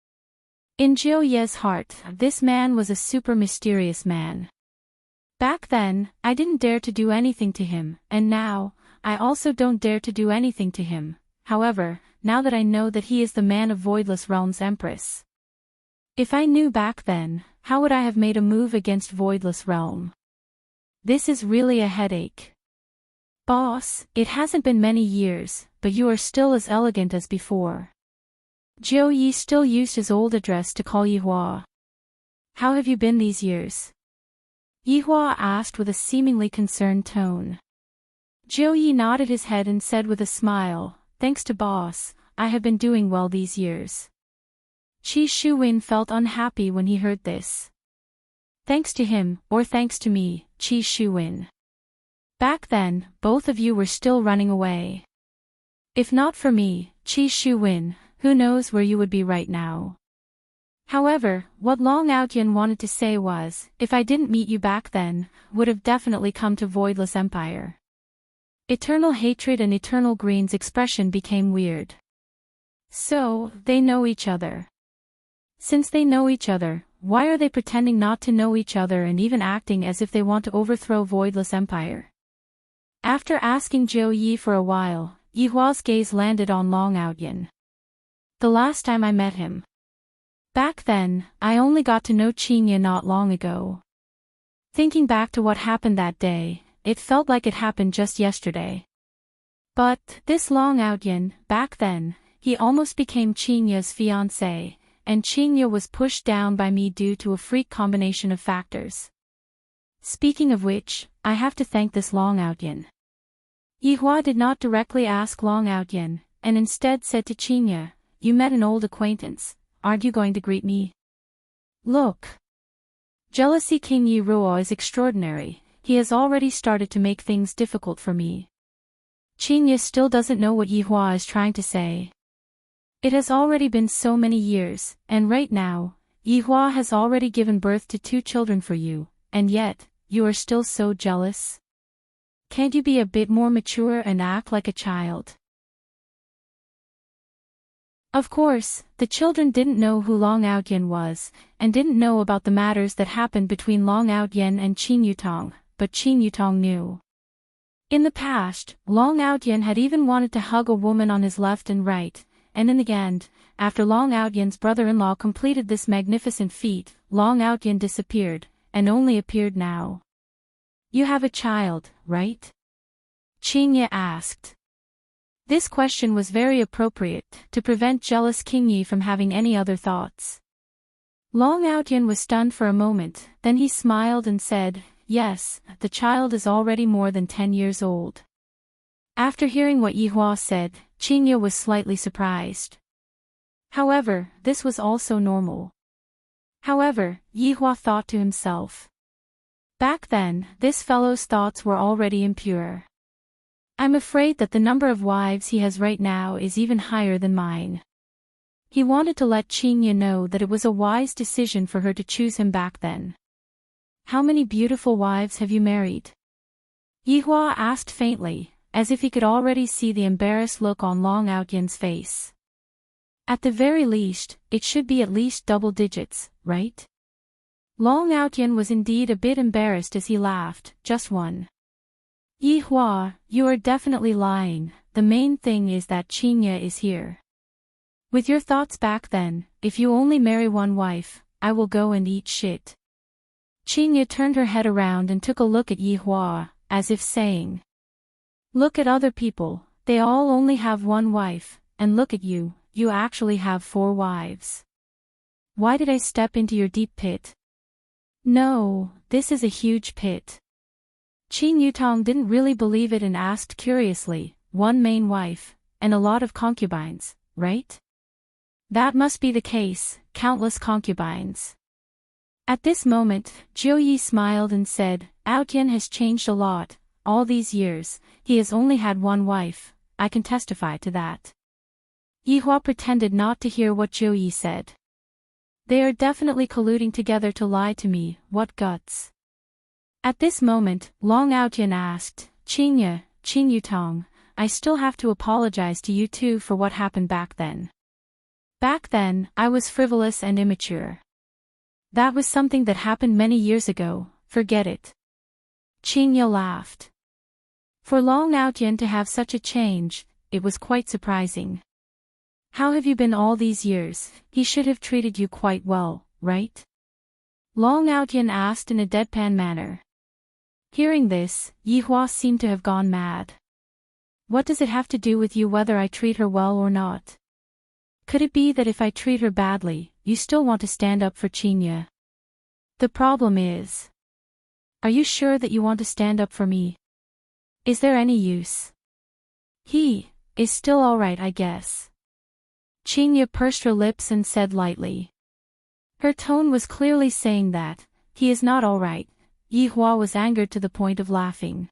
In Jiu Yi's heart, this man was a super mysterious man. Back then, I didn't dare to do anything to him, and now, I also don't dare to do anything to him. However, now that I know that he is the man of Voidless Realm's Empress. If I knew back then, how would I have made a move against Voidless Realm? This is really a headache. Boss, it hasn't been many years, but you are still as elegant as before. Jiu Yi still used his old address to call Yihua. How have you been these years? Yihua asked with a seemingly concerned tone. Jiu Yi nodded his head and said with a smile, thanks to boss, I have been doing well these years. Qi Shuwen felt unhappy when he heard this. Thanks to him, or thanks to me, Qi Shuwen. Back then, both of you were still running away. If not for me, Qi Shuwen, who knows where you would be right now. However, what Long Outyin wanted to say was, if I didn't meet you back then, would have definitely come to Voidless Empire. Eternal Hatred and Eternal Green's expression became weird. So, they know each other. Since they know each other, why are they pretending not to know each other and even acting as if they want to overthrow Voidless Empire? After asking Jiu Yi for a while, Yihua's gaze landed on Long Outyin. The last time I met him. Back then, I only got to know Qingye not long ago. Thinking back to what happened that day, it felt like it happened just yesterday. But, this Long Outyin, back then, he almost became Qingye's fiancé, and Qingye was pushed down by me due to a freak combination of factors. Speaking of which, I have to thank this Long Outyin. Yihua did not directly ask Long Outyin, and instead said to Qingye, you met an old acquaintance, aren't you going to greet me? Look. Jealousy King Yi Ruo is extraordinary, he has already started to make things difficult for me. Qingye still doesn't know what Yihua is trying to say. It has already been so many years, and right now, Yihua has already given birth to 2 children for you, and yet, you are still so jealous? Can't you be a bit more mature and act like a child? Of course, the children didn't know who Long Outyen was, and didn't know about the matters that happened between Long Outyen and Qin Yutong, but Qin Yutong knew. In the past, Long Outyen had even wanted to hug a woman on his left and right, and in the end, after Long Outyen's brother-in-law completed this magnificent feat, Long Outyen disappeared, and only appeared now. You have a child, right? Qin Yi asked. This question was very appropriate, to prevent jealous King Yi from having any other thoughts. Long Outyen was stunned for a moment, then he smiled and said, "Yes, the child is already more than 10 years old." After hearing what Yihua said, Qin Yi was slightly surprised. However, this was also normal. However, Yihua thought to himself. Back then, this fellow's thoughts were already impure. I'm afraid that the number of wives he has right now is even higher than mine. He wanted to let Qin Yi know that it was a wise decision for her to choose him back then. How many beautiful wives have you married? Yihua asked faintly, as if he could already see the embarrassed look on Long Outyen's face. At the very least, it should be at least double digits, right? Long Outyen was indeed a bit embarrassed as he laughed, just one. Yihua, you are definitely lying, the main thing is that Qin Yi is here. With your thoughts back then, if you only marry one wife, I will go and eat shit. Qin Yi turned her head around and took a look at Yihua, as if saying. Look at other people, they all only have one wife, and look at you, you actually have 4 wives. Why did I step into your deep pit? No, this is a huge pit. Qin Yutong didn't really believe it and asked curiously, one main wife, and a lot of concubines, right? That must be the case, countless concubines. At this moment, Jiu Yi smiled and said, Outyen has changed a lot, all these years, he has only had one wife, I can testify to that. Yihua pretended not to hear what Jiu Yi said. They are definitely colluding together to lie to me, what guts. At this moment, Long Outyen asked, Qin Yutong, I still have to apologize to you two for what happened back then. Back then, I was frivolous and immature. That was something that happened many years ago, forget it. Qin Yi laughed. For Long Outyen to have such a change, it was quite surprising. How have you been all these years? He should have treated you quite well, right? Long Outyen asked in a deadpan manner. Hearing this, Yihua seemed to have gone mad. What does it have to do with you whether I treat her well or not? Could it be that if I treat her badly, you still want to stand up for Qin Yi? The problem is. Are you sure that you want to stand up for me? Is there any use? He is still alright, I guess. Qin Yi pursed her lips and said lightly. Her tone was clearly saying that, he is not alright. Yihua was angered to the point of laughing.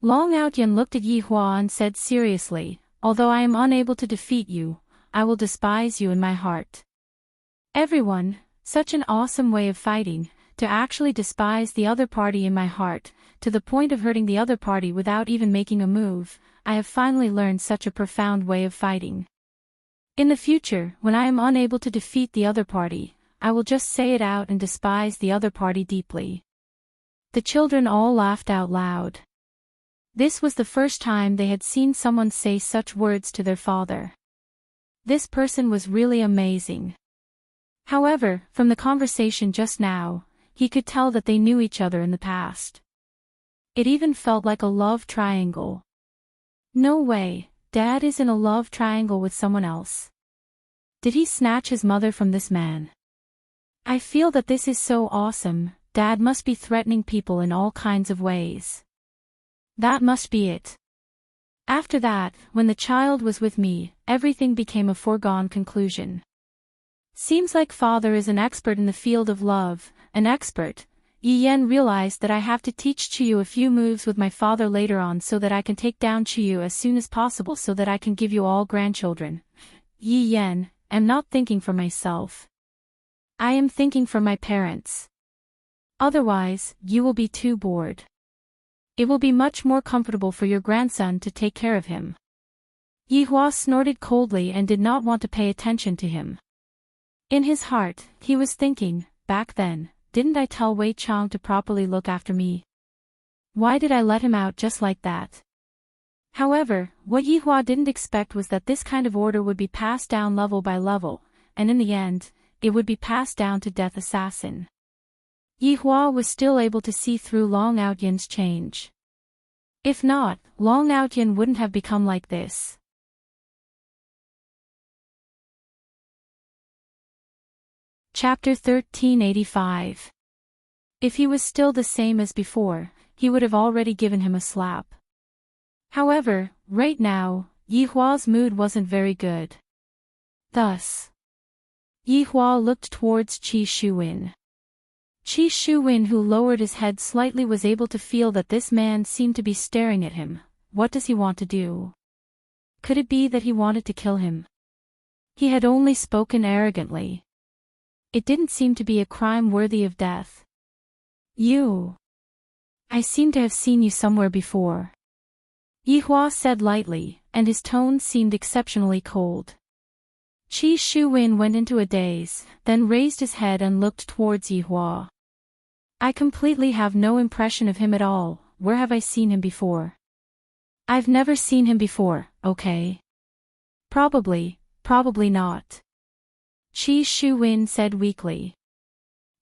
Long Outyen looked at Yihua and said seriously, although I am unable to defeat you, I will despise you in my heart. Everyone, such an awesome way of fighting, to actually despise the other party in my heart, to the point of hurting the other party without even making a move, I have finally learned such a profound way of fighting. In the future, when I am unable to defeat the other party, I will just say it out and despise the other party deeply. The children all laughed out loud. This was the first time they had seen someone say such words to their father. This person was really amazing. However, from the conversation just now, he could tell that they knew each other in the past. It even felt like a love triangle. No way, Dad is in a love triangle with someone else. Did he snatch his mother from this man? I feel that this is so awesome, Dad must be threatening people in all kinds of ways. That must be it. After that, when the child was with me, everything became a foregone conclusion. Seems like father is an expert in the field of love, an expert. Yi Yan realized that I have to teach Chiyu a few moves with my father later on so that I can take down Chiyu as soon as possible so that I can give you all grandchildren. Yi Yan, I'm not thinking for myself. I am thinking for my parents. Otherwise, you will be too bored. It will be much more comfortable for your grandson to take care of him. Yi Hua snorted coldly and did not want to pay attention to him. In his heart, he was thinking, back then, didn't I tell Wei Chang to properly look after me? Why did I let him out just like that? However, what Yi Hua didn't expect was that this kind of order would be passed down level by level, and in the end, it would be passed down to Death Assassin. Yi Hua was still able to see through Long Outyan's change. If not, Long Outyan wouldn't have become like this. Chapter 1385. If he was still the same as before, he would have already given him a slap. However, right now, Yi Hua's mood wasn't very good. Thus, Yi Hua looked towards Qi Shuwen. Qi Shuwen, who lowered his head slightly, was able to feel that this man seemed to be staring at him. What does he want to do? Could it be that he wanted to kill him? He had only spoken arrogantly. It didn't seem to be a crime worthy of death. You. I seem to have seen you somewhere before. Yi Hua said lightly, and his tone seemed exceptionally cold. Qi Shuwen went into a daze, then raised his head and looked towards Yi Hua. I completely have no impression of him at all. Where have I seen him before? I've never seen him before, okay? Probably not. Qi Shuwen said weakly.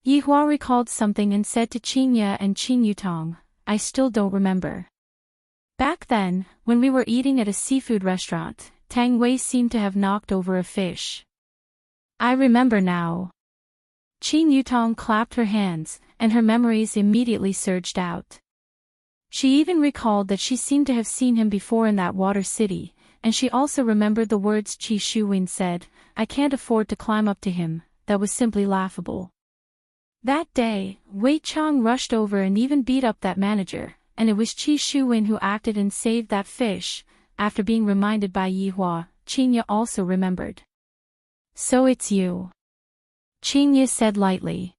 Yi Hua recalled something and said to Qin Ye and Qin Yutong, I still don't remember. Back then, when we were eating at a seafood restaurant, Tang Wei seemed to have knocked over a fish. I remember now. Qin Yutong clapped her hands, and her memories immediately surged out. She even recalled that she seemed to have seen him before in that water city, and she also remembered the words Qi Shuwen said, I can't afford to climb up to him. That was simply laughable. That day, Wei Chang rushed over and even beat up that manager, and it was Qi Shuwen who acted and saved that fish. After being reminded by Yi Hua, Qin Ye also remembered. So it's you. Qin Ye said lightly.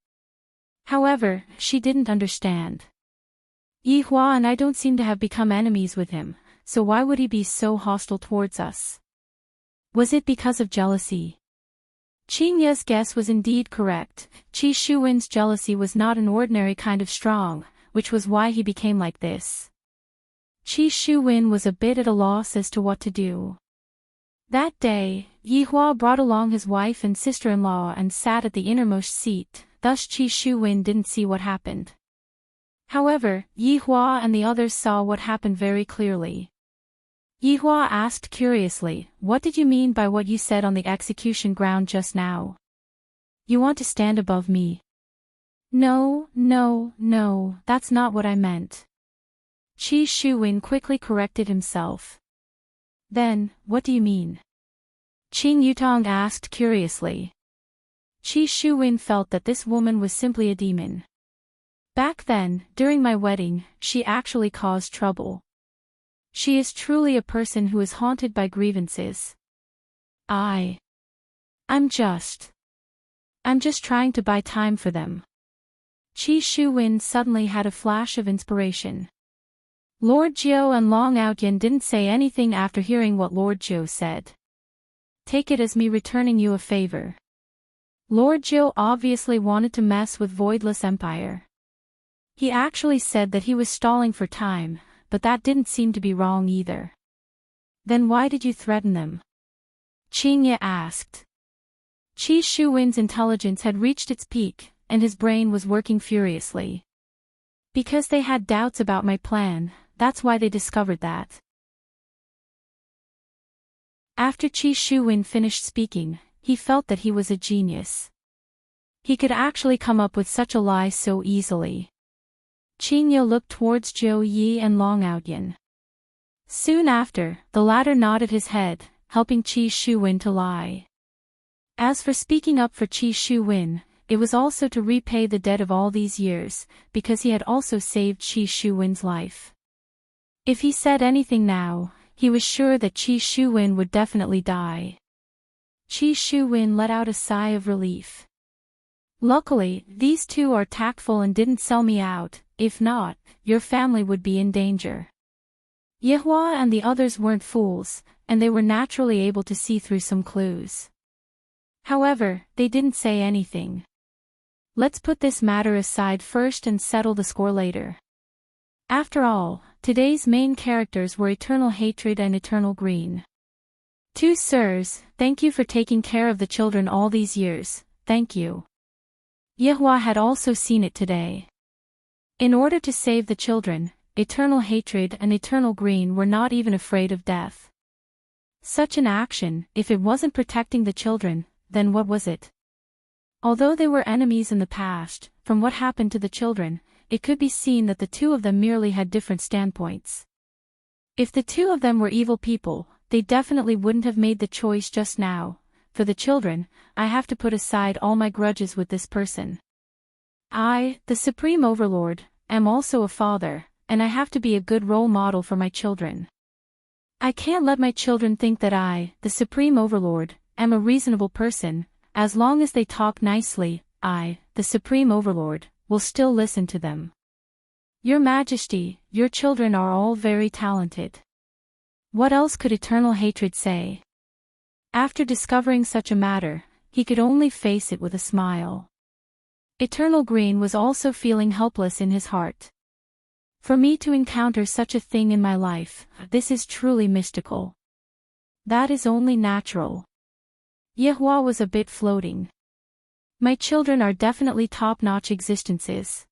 However, she didn't understand. Yi Hua and I don't seem to have become enemies with him, so why would he be so hostile towards us? Was it because of jealousy? Qin Ye's guess was indeed correct. Qi Shuwen's jealousy was not an ordinary kind of strong, which was why he became like this. Qi Shuwen was a bit at a loss as to what to do. That day, Yi Hua brought along his wife and sister-in-law and sat at the innermost seat, thus Qi Shuwen didn't see what happened. However, Yi Hua and the others saw what happened very clearly. Yi Hua asked curiously, what did you mean by what you said on the execution ground just now? You want to stand above me? No, that's not what I meant. Qi Shuwen quickly corrected himself. Then, what do you mean? Qin Yutong asked curiously. Qi Shuwen felt that this woman was simply a demon. Back then, during my wedding, she actually caused trouble. She is truly a person who is haunted by grievances. I'm just trying to buy time for them. Qi Shuwen suddenly had a flash of inspiration. Lord Jiu and Long Outyan didn't say anything after hearing what Lord Jiu said. Take it as me returning you a favor. Lord Jiu obviously wanted to mess with Voidless Empire. He actually said that he was stalling for time, but that didn't seem to be wrong either. Then why did you threaten them? Qin Ye asked. Qi Shuwen's intelligence had reached its peak, and his brain was working furiously. Because they had doubts about my plan, that's why they discovered that. After Qi Shuwen finished speaking, he felt that he was a genius. He could actually come up with such a lie so easily. Qin Ye looked towards Zhou Yi and Long Outyan. Soon after, the latter nodded his head, helping Qi Shuwen to lie. As for speaking up for Qi Shuwen, it was also to repay the debt of all these years, because he had also saved Qi Shuwen's life. If he said anything now, he was sure that Qi Shuwen would definitely die. Qi Shuwen let out a sigh of relief. Luckily, these two are tactful and didn't sell me out. If not, your family would be in danger. Yi Hua and the others weren't fools, and they were naturally able to see through some clues. However, they didn't say anything. Let's put this matter aside first and settle the score later. After all, today's main characters were Eternal Hatred and Eternal Green. Two sirs, thank you for taking care of the children all these years, thank you. Yehua had also seen it today. In order to save the children, Eternal Hatred and Eternal Green were not even afraid of death. Such an action, if it wasn't protecting the children, then what was it? Although they were enemies in the past, from what happened to the children, it could be seen that the two of them merely had different standpoints. If the two of them were evil people, they definitely wouldn't have made the choice just now. For the children, I have to put aside all my grudges with this person. I, the Supreme Overlord, am also a father, and I have to be a good role model for my children. I can't let my children think that I, the Supreme Overlord, am a reasonable person. As long as they talk nicely, I, the Supreme Overlord, will still listen to them. Your Majesty, your children are all very talented. What else could Eternal Hatred say? After discovering such a matter, he could only face it with a smile. Eternal Green was also feeling helpless in his heart. For me to encounter such a thing in my life, this is truly mystical. That is only natural. Yehua was a bit floating. My children are definitely top-notch existences.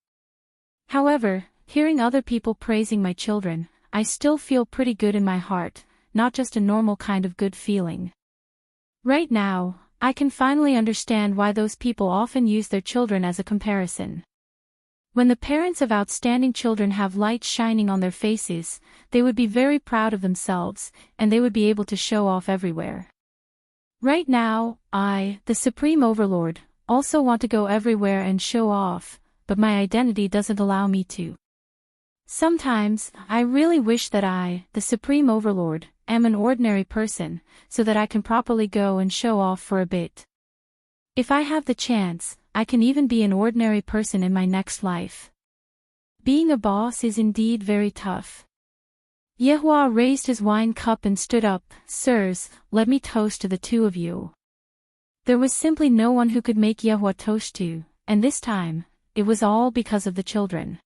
However, hearing other people praising my children, I still feel pretty good in my heart, not just a normal kind of good feeling. Right now, I can finally understand why those people often use their children as a comparison. When the parents of outstanding children have light shining on their faces, they would be very proud of themselves, and they would be able to show off everywhere. Right now, I, the Supreme Overlord, also want to go everywhere and show off, but my identity doesn't allow me to. Sometimes, I really wish that I, the Supreme Overlord, am an ordinary person, so that I can properly go and show off for a bit. If I have the chance, I can even be an ordinary person in my next life. Being a boss is indeed very tough. Yehua raised his wine cup and stood up. Sirs, let me toast to the two of you. There was simply no one who could make Yehua toast to, and this time, it was all because of the children.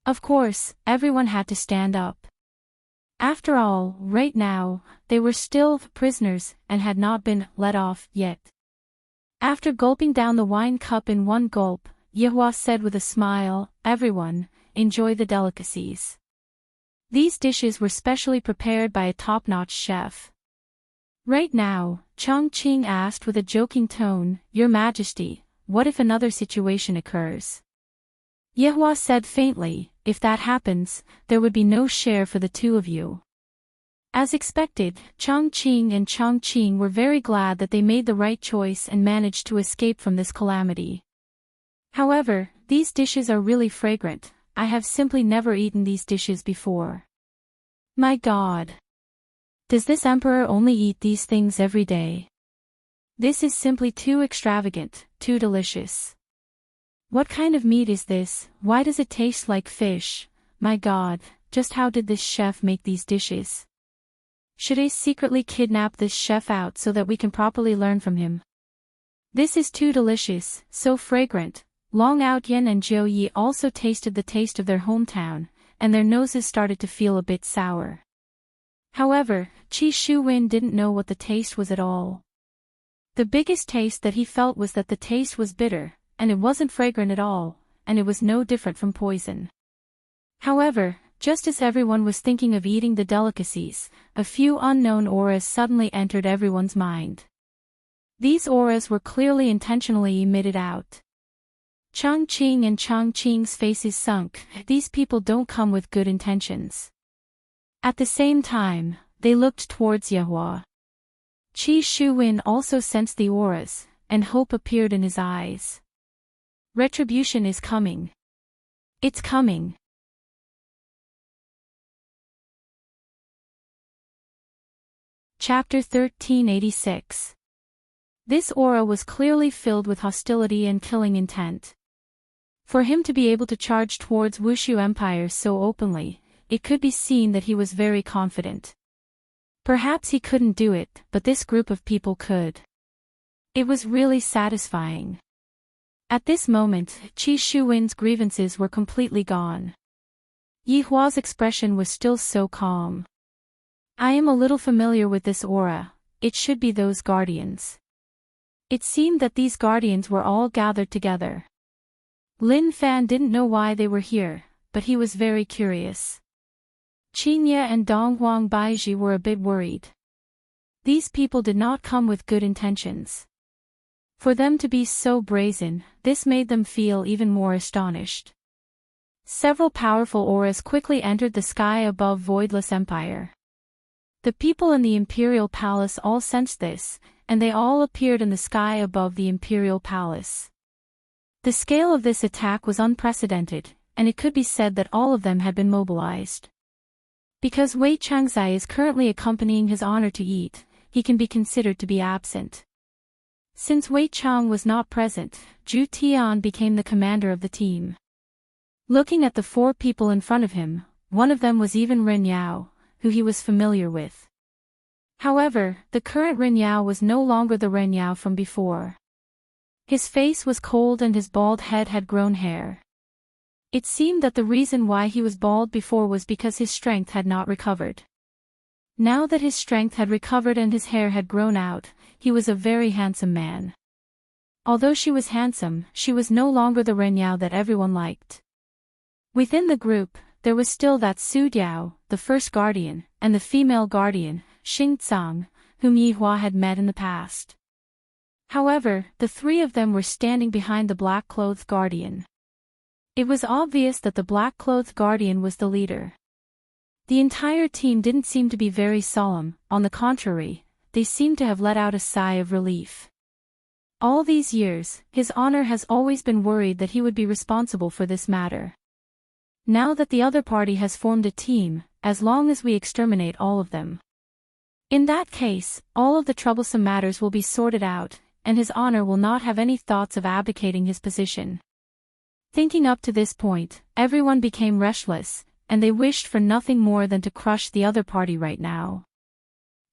Of course, everyone had to stand up. After all, right now, they were still prisoners and had not been let off yet. After gulping down the wine cup in one gulp, Yehua said with a smile, "Everyone, enjoy the delicacies." These dishes were specially prepared by a top-notch chef. Right now, Chongqing asked with a joking tone, "Your Majesty, what if another situation occurs?" Yehua said faintly, "If that happens, there would be no share for the two of you." As expected, Chongqing and Chongqing were very glad that they made the right choice and managed to escape from this calamity. However, these dishes are really fragrant. I have simply never eaten these dishes before. My God! Does this emperor only eat these things every day? This is simply too extravagant, too delicious. What kind of meat is this? Why does it taste like fish? My God, just how did this chef make these dishes? Should I secretly kidnap this chef out so that we can properly learn from him? This is too delicious, so fragrant. Long Outyen and Jiu Yi also tasted the taste of their hometown, and their noses started to feel a bit sour. However, Qi Shuwen didn't know what the taste was at all. The biggest taste that he felt was that the taste was bitter, and it wasn't fragrant at all, and it was no different from poison. However, just as everyone was thinking of eating the delicacies, a few unknown auras suddenly entered everyone's mind. These auras were clearly intentionally emitted out. Chongqing and Chongqing's faces sunk. These people don't come with good intentions. At the same time, they looked towards Yehua. Qi Shuwen also sensed the auras, and hope appeared in his eyes. Retribution is coming. It's coming. Chapter 1386. This aura was clearly filled with hostility and killing intent. For him to be able to charge towards Wushu Empire so openly, it could be seen that he was very confident. Perhaps he couldn't do it, but this group of people could. It was really satisfying. At this moment, Qi Shuwen's grievances were completely gone. Yi Hua's expression was still so calm. I am a little familiar with this aura, it should be those guardians. It seemed that these guardians were all gathered together. Lin Fan didn't know why they were here, but he was very curious. Qinya and Donghuang Baiji were a bit worried. These people did not come with good intentions. For them to be so brazen, this made them feel even more astonished. Several powerful auras quickly entered the sky above Voidless Empire. The people in the Imperial Palace all sensed this, and they all appeared in the sky above the Imperial Palace. The scale of this attack was unprecedented, and it could be said that all of them had been mobilized. Because Wei Changzai is currently accompanying His Honor to eat, he can be considered to be absent. Since Wei Chang was not present, Zhu Tian became the commander of the team. Looking at the four people in front of him, one of them was even Ren Yao, who he was familiar with. However, the current Ren Yao was no longer the Ren Yao from before. His face was cold and his bald head had grown hair. It seemed that the reason why he was bald before was because his strength had not recovered. Now that his strength had recovered and his hair had grown out, he was a very handsome man. Although she was handsome, she was no longer the Ren Yao that everyone liked. Within the group, there was still that Su Diao, the first guardian, and the female guardian, Xing Tsang, whom Yi Hua had met in the past. However, the three of them were standing behind the black-clothed guardian. It was obvious that the black-clothed guardian was the leader. The entire team didn't seem to be very solemn, on the contrary, they seemed to have let out a sigh of relief. All these years, His Honor has always been worried that he would be responsible for this matter. Now that the other party has formed a team, as long as we exterminate all of them. In that case, all of the troublesome matters will be sorted out, and His Honor will not have any thoughts of abdicating his position. Thinking up to this point, everyone became restless, and they wished for nothing more than to crush the other party right now.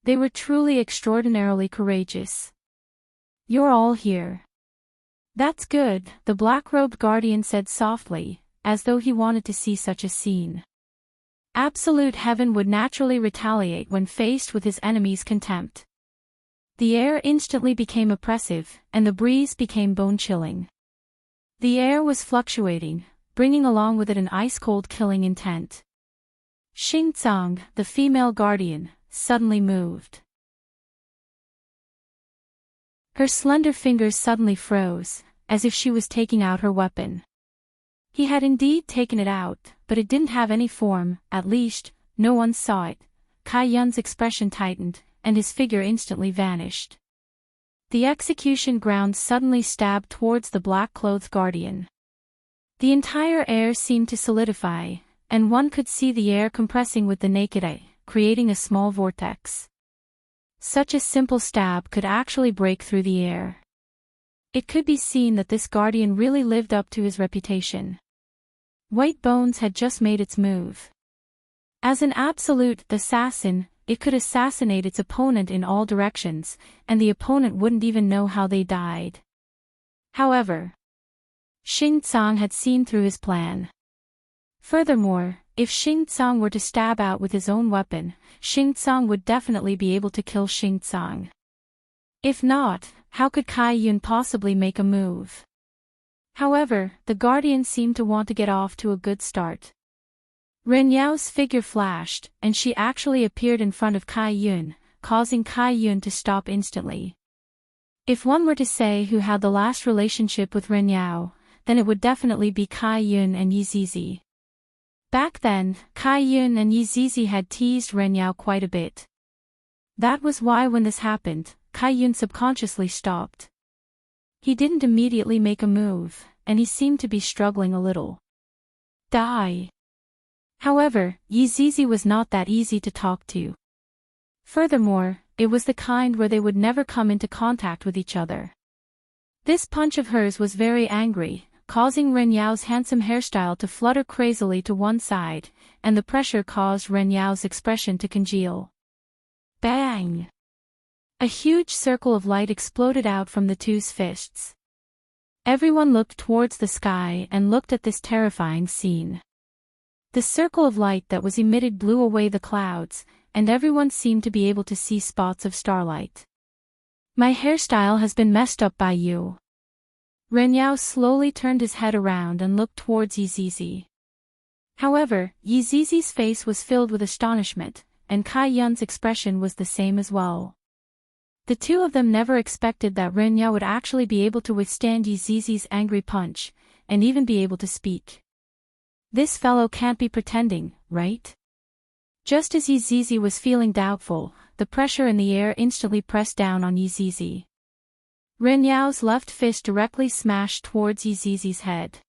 They were truly extraordinarily courageous. You're all here. That's good, the black-robed guardian said softly, as though he wanted to see such a scene. Absolute heaven would naturally retaliate when faced with his enemy's contempt. The air instantly became oppressive, and the breeze became bone-chilling. The air was fluctuating, bringing along with it an ice-cold killing intent. Xing Tsang, the female guardian, suddenly moved. Her slender fingers suddenly froze, as if she was taking out her weapon. He had indeed taken it out, but it didn't have any form, at least, no one saw it. Kai Yun's expression tightened, and his figure instantly vanished. The execution ground suddenly stabbed towards the black-clothed guardian. The entire air seemed to solidify, and one could see the air compressing with the naked eye, creating a small vortex. Such a simple stab could actually break through the air. It could be seen that this guardian really lived up to his reputation. White Bones had just made its move. As an absolute assassin, it could assassinate its opponent in all directions, and the opponent wouldn't even know how they died. However, Xing Tsang had seen through his plan. Furthermore, if Xing Tsang were to stab out with his own weapon, Xing Tsang would definitely be able to kill Xing Tsang. If not, how could Kai Yun possibly make a move? However, the guardian seemed to want to get off to a good start. Ren Yao's figure flashed, and she actually appeared in front of Kai Yun, causing Kai Yun to stop instantly. If one were to say who had the last relationship with Ren Yao, then it would definitely be Kai Yun and Yi Zizi. Back then, Kai Yun and Yi Zizi had teased Ren Yao quite a bit. That was why when this happened, Kai Yun subconsciously stopped. He didn't immediately make a move, and he seemed to be struggling a little. Die. However, Yi Zizi was not that easy to talk to. Furthermore, it was the kind where they would never come into contact with each other. This punch of hers was very angry, causing Ren Yao's handsome hairstyle to flutter crazily to one side, and the pressure caused Ren Yao's expression to congeal. Bang! A huge circle of light exploded out from the two's fists. Everyone looked towards the sky and looked at this terrifying scene. The circle of light that was emitted blew away the clouds, and everyone seemed to be able to see spots of starlight. My hairstyle has been messed up by you. Ren Yao slowly turned his head around and looked towards Yizizi. However, Yizizi's face was filled with astonishment, and Kai Yun's expression was the same as well. The two of them never expected that Ren Yao would actually be able to withstand Yizizi's angry punch, and even be able to speak. This fellow can't be pretending, right? Just as Yizizi was feeling doubtful, the pressure in the air instantly pressed down on Yizizi. Ren Yao's left fist directly smashed towards Yizizi's head.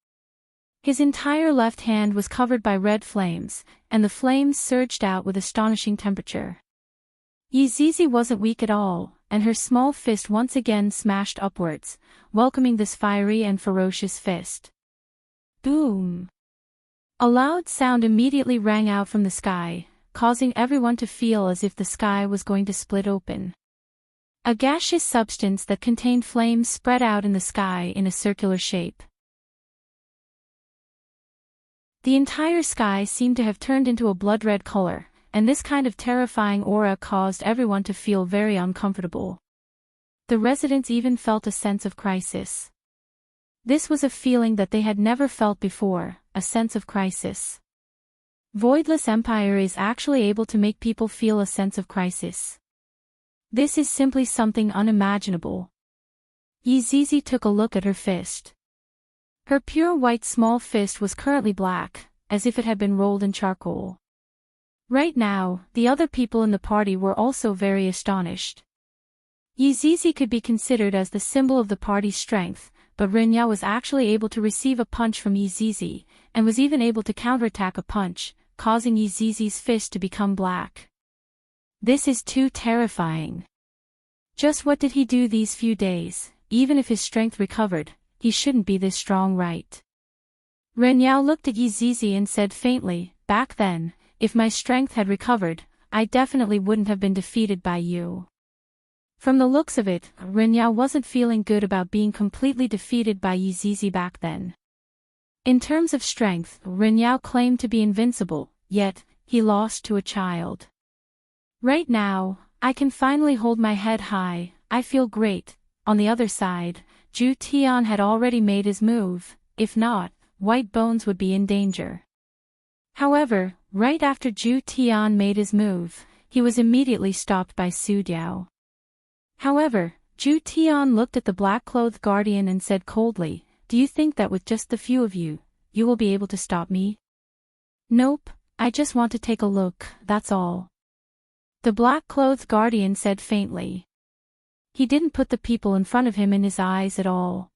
His entire left hand was covered by red flames, and the flames surged out with astonishing temperature. Yizizi wasn't weak at all, and her small fist once again smashed upwards, welcoming this fiery and ferocious fist. Boom! A loud sound immediately rang out from the sky, causing everyone to feel as if the sky was going to split open. A gaseous substance that contained flames spread out in the sky in a circular shape. The entire sky seemed to have turned into a blood-red color, and this kind of terrifying aura caused everyone to feel very uncomfortable. The residents even felt a sense of crisis. This was a feeling that they had never felt before, a sense of crisis. Voidless Empire is actually able to make people feel a sense of crisis. This is simply something unimaginable. Yizizi took a look at her fist. Her pure white small fist was currently black, as if it had been rolled in charcoal. Right now, the other people in the party were also very astonished. Yizizi could be considered as the symbol of the party's strength, but Ren Yao was actually able to receive a punch from Yizizi, and was even able to counterattack a punch, causing Yizizi's fist to become black. This is too terrifying. Just what did he do these few days? Even if his strength recovered, he shouldn't be this strong, right? Ren Yao looked at Yizizi and said faintly, "Back then, if my strength had recovered, I definitely wouldn't have been defeated by you." From the looks of it, Ren Yao wasn't feeling good about being completely defeated by Yizizi back then. In terms of strength, Ren Yao claimed to be invincible, yet, he lost to a child. Right now, I can finally hold my head high, I feel great. On the other side, Zhu Tian had already made his move, if not, White Bones would be in danger. However, right after Zhu Tian made his move, he was immediately stopped by Su Diao. However, Zhu Tian looked at the black-clothed guardian and said coldly, "Do you think that with just the few of you, you will be able to stop me?" "Nope, I just want to take a look, that's all." The black-clothed guardian said faintly. He didn't put the people in front of him in his eyes at all.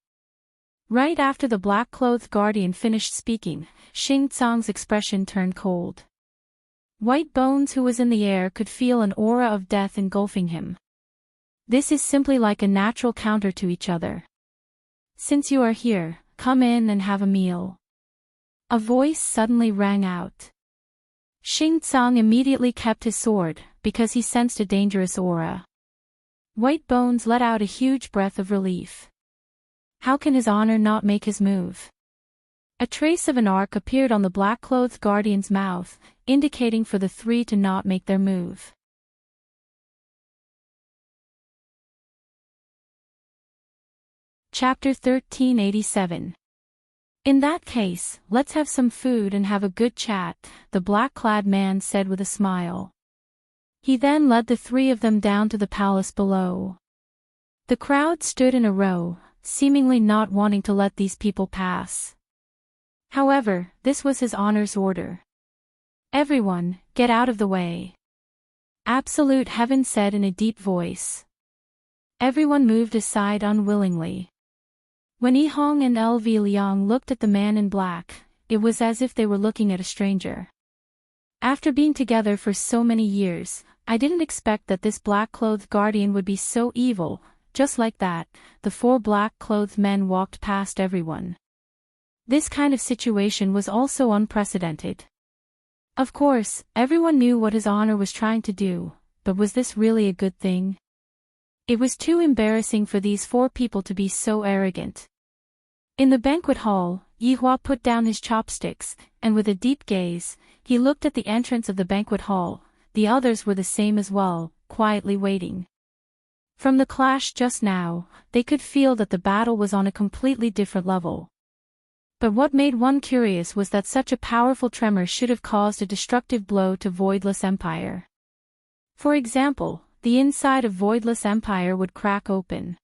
Right after the black-clothed guardian finished speaking, Xing Tsang's expression turned cold. White Bones, who was in the air, could feel an aura of death engulfing him. This is simply like a natural counter to each other. "Since you are here, come in and have a meal." A voice suddenly rang out. Xing Tsang immediately kept his sword, because he sensed a dangerous aura. White Bones let out a huge breath of relief. How can his honor not make his move? A trace of an arc appeared on the black-clothed guardian's mouth, indicating for the three to not make their move. Chapter 1387. In that case, let's have some food and have a good chat, the black-clad man said with a smile. He then led the three of them down to the palace below. The crowd stood in a row, seemingly not wanting to let these people pass. However, this was his honor's order. "Everyone, get out of the way." Absolute Heaven said in a deep voice. Everyone moved aside unwillingly. When Yi Hong and LV Liang looked at the man in black, it was as if they were looking at a stranger. After being together for so many years, I didn't expect that this black-clothed guardian would be so evil. Just like that, the four black-clothed men walked past everyone. This kind of situation was also unprecedented. Of course, everyone knew what his honor was trying to do, but was this really a good thing? It was too embarrassing for these four people to be so arrogant. In the banquet hall, Yihua put down his chopsticks, and with a deep gaze, he looked at the entrance of the banquet hall. The others were the same as well, quietly waiting. From the clash just now, they could feel that the battle was on a completely different level. But what made one curious was that such a powerful tremor should have caused a destructive blow to Voidless Empire. For example, the inside of Voidless Empire would crack open.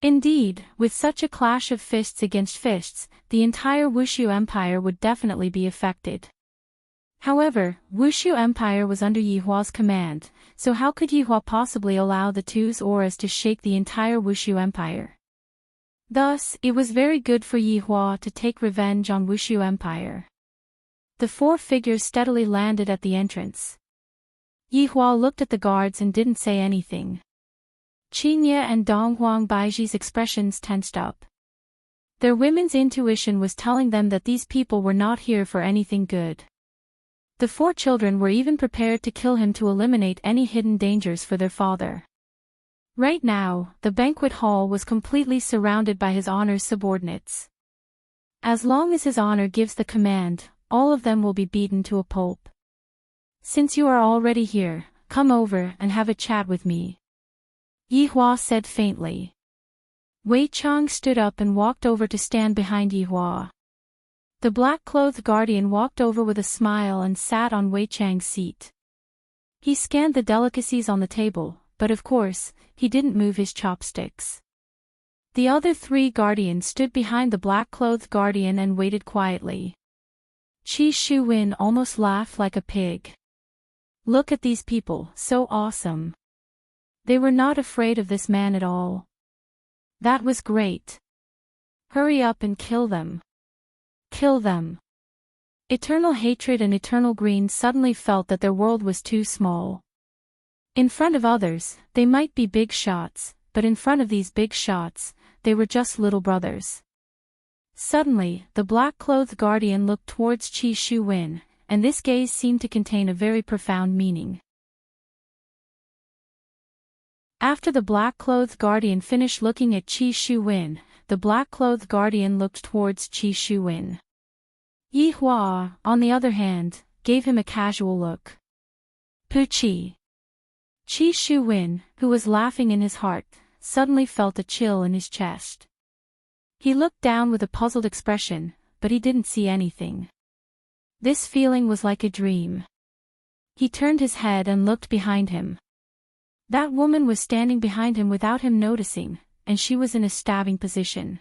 Indeed, with such a clash of fists against fists, the entire Wushu Empire would definitely be affected. However, Wushu Empire was under Yihua's command, so how could Yihua possibly allow the two's auras to shake the entire Wushu Empire? Thus, it was very good for Yihua to take revenge on Wushu Empire. The four figures steadily landed at the entrance. Yihua looked at the guards and didn't say anything. Qingye and Donghuang Baiji's expressions tensed up. Their women's intuition was telling them that these people were not here for anything good. The four children were even prepared to kill him to eliminate any hidden dangers for their father. Right now, the banquet hall was completely surrounded by his honor's subordinates. As long as his honor gives the command, all of them will be beaten to a pulp. Since you are already here, come over and have a chat with me, Yihua said faintly. Wei Chang stood up and walked over to stand behind Yihua. The black-clothed guardian walked over with a smile and sat on Wei Chang's seat. He scanned the delicacies on the table, but of course, he didn't move his chopsticks. The other three guardians stood behind the black-clothed guardian and waited quietly. Qi Shuwen almost laughed like a pig. Look at these people, so awesome. They were not afraid of this man at all. That was great. Hurry up and kill them. Kill them. Eternal Hatred and Eternal Green suddenly felt that their world was too small. In front of others, they might be big shots, but in front of these big shots, they were just little brothers. Suddenly, the black-clothed guardian looked towards Qi Shuwen, and this gaze seemed to contain a very profound meaning. After the black-clothed guardian finished looking at Qi Shuwen, the black-clothed guardian looked towards Qi Shuwen. Yihua, on the other hand, gave him a casual look. Puchi. Qi Shuwen, who was laughing in his heart, suddenly felt a chill in his chest. He looked down with a puzzled expression, but he didn't see anything. This feeling was like a dream. He turned his head and looked behind him. That woman was standing behind him without him noticing, and she was in a stabbing position.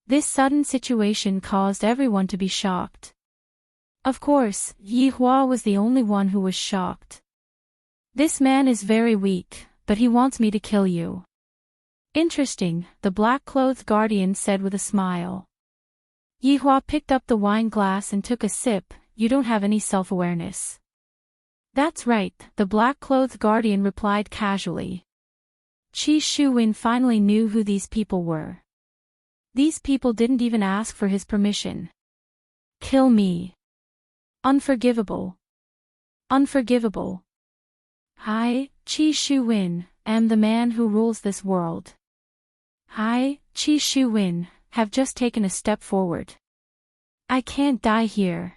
This sudden situation caused everyone to be shocked. Of course, Yihua was the only one who was shocked. This man is very weak, but he wants me to kill you. Interesting, the black-clothed guardian said with a smile. Yihua picked up the wine glass and took a sip. You don't have any self-awareness. That's right, the black-clothed guardian replied casually. Qi Shuwen finally knew who these people were. These people didn't even ask for his permission. Kill me. Unforgivable. Unforgivable. I, Qi Shuwen, am the man who rules this world. I, Qi Shuwen, have just taken a step forward. I can't die here.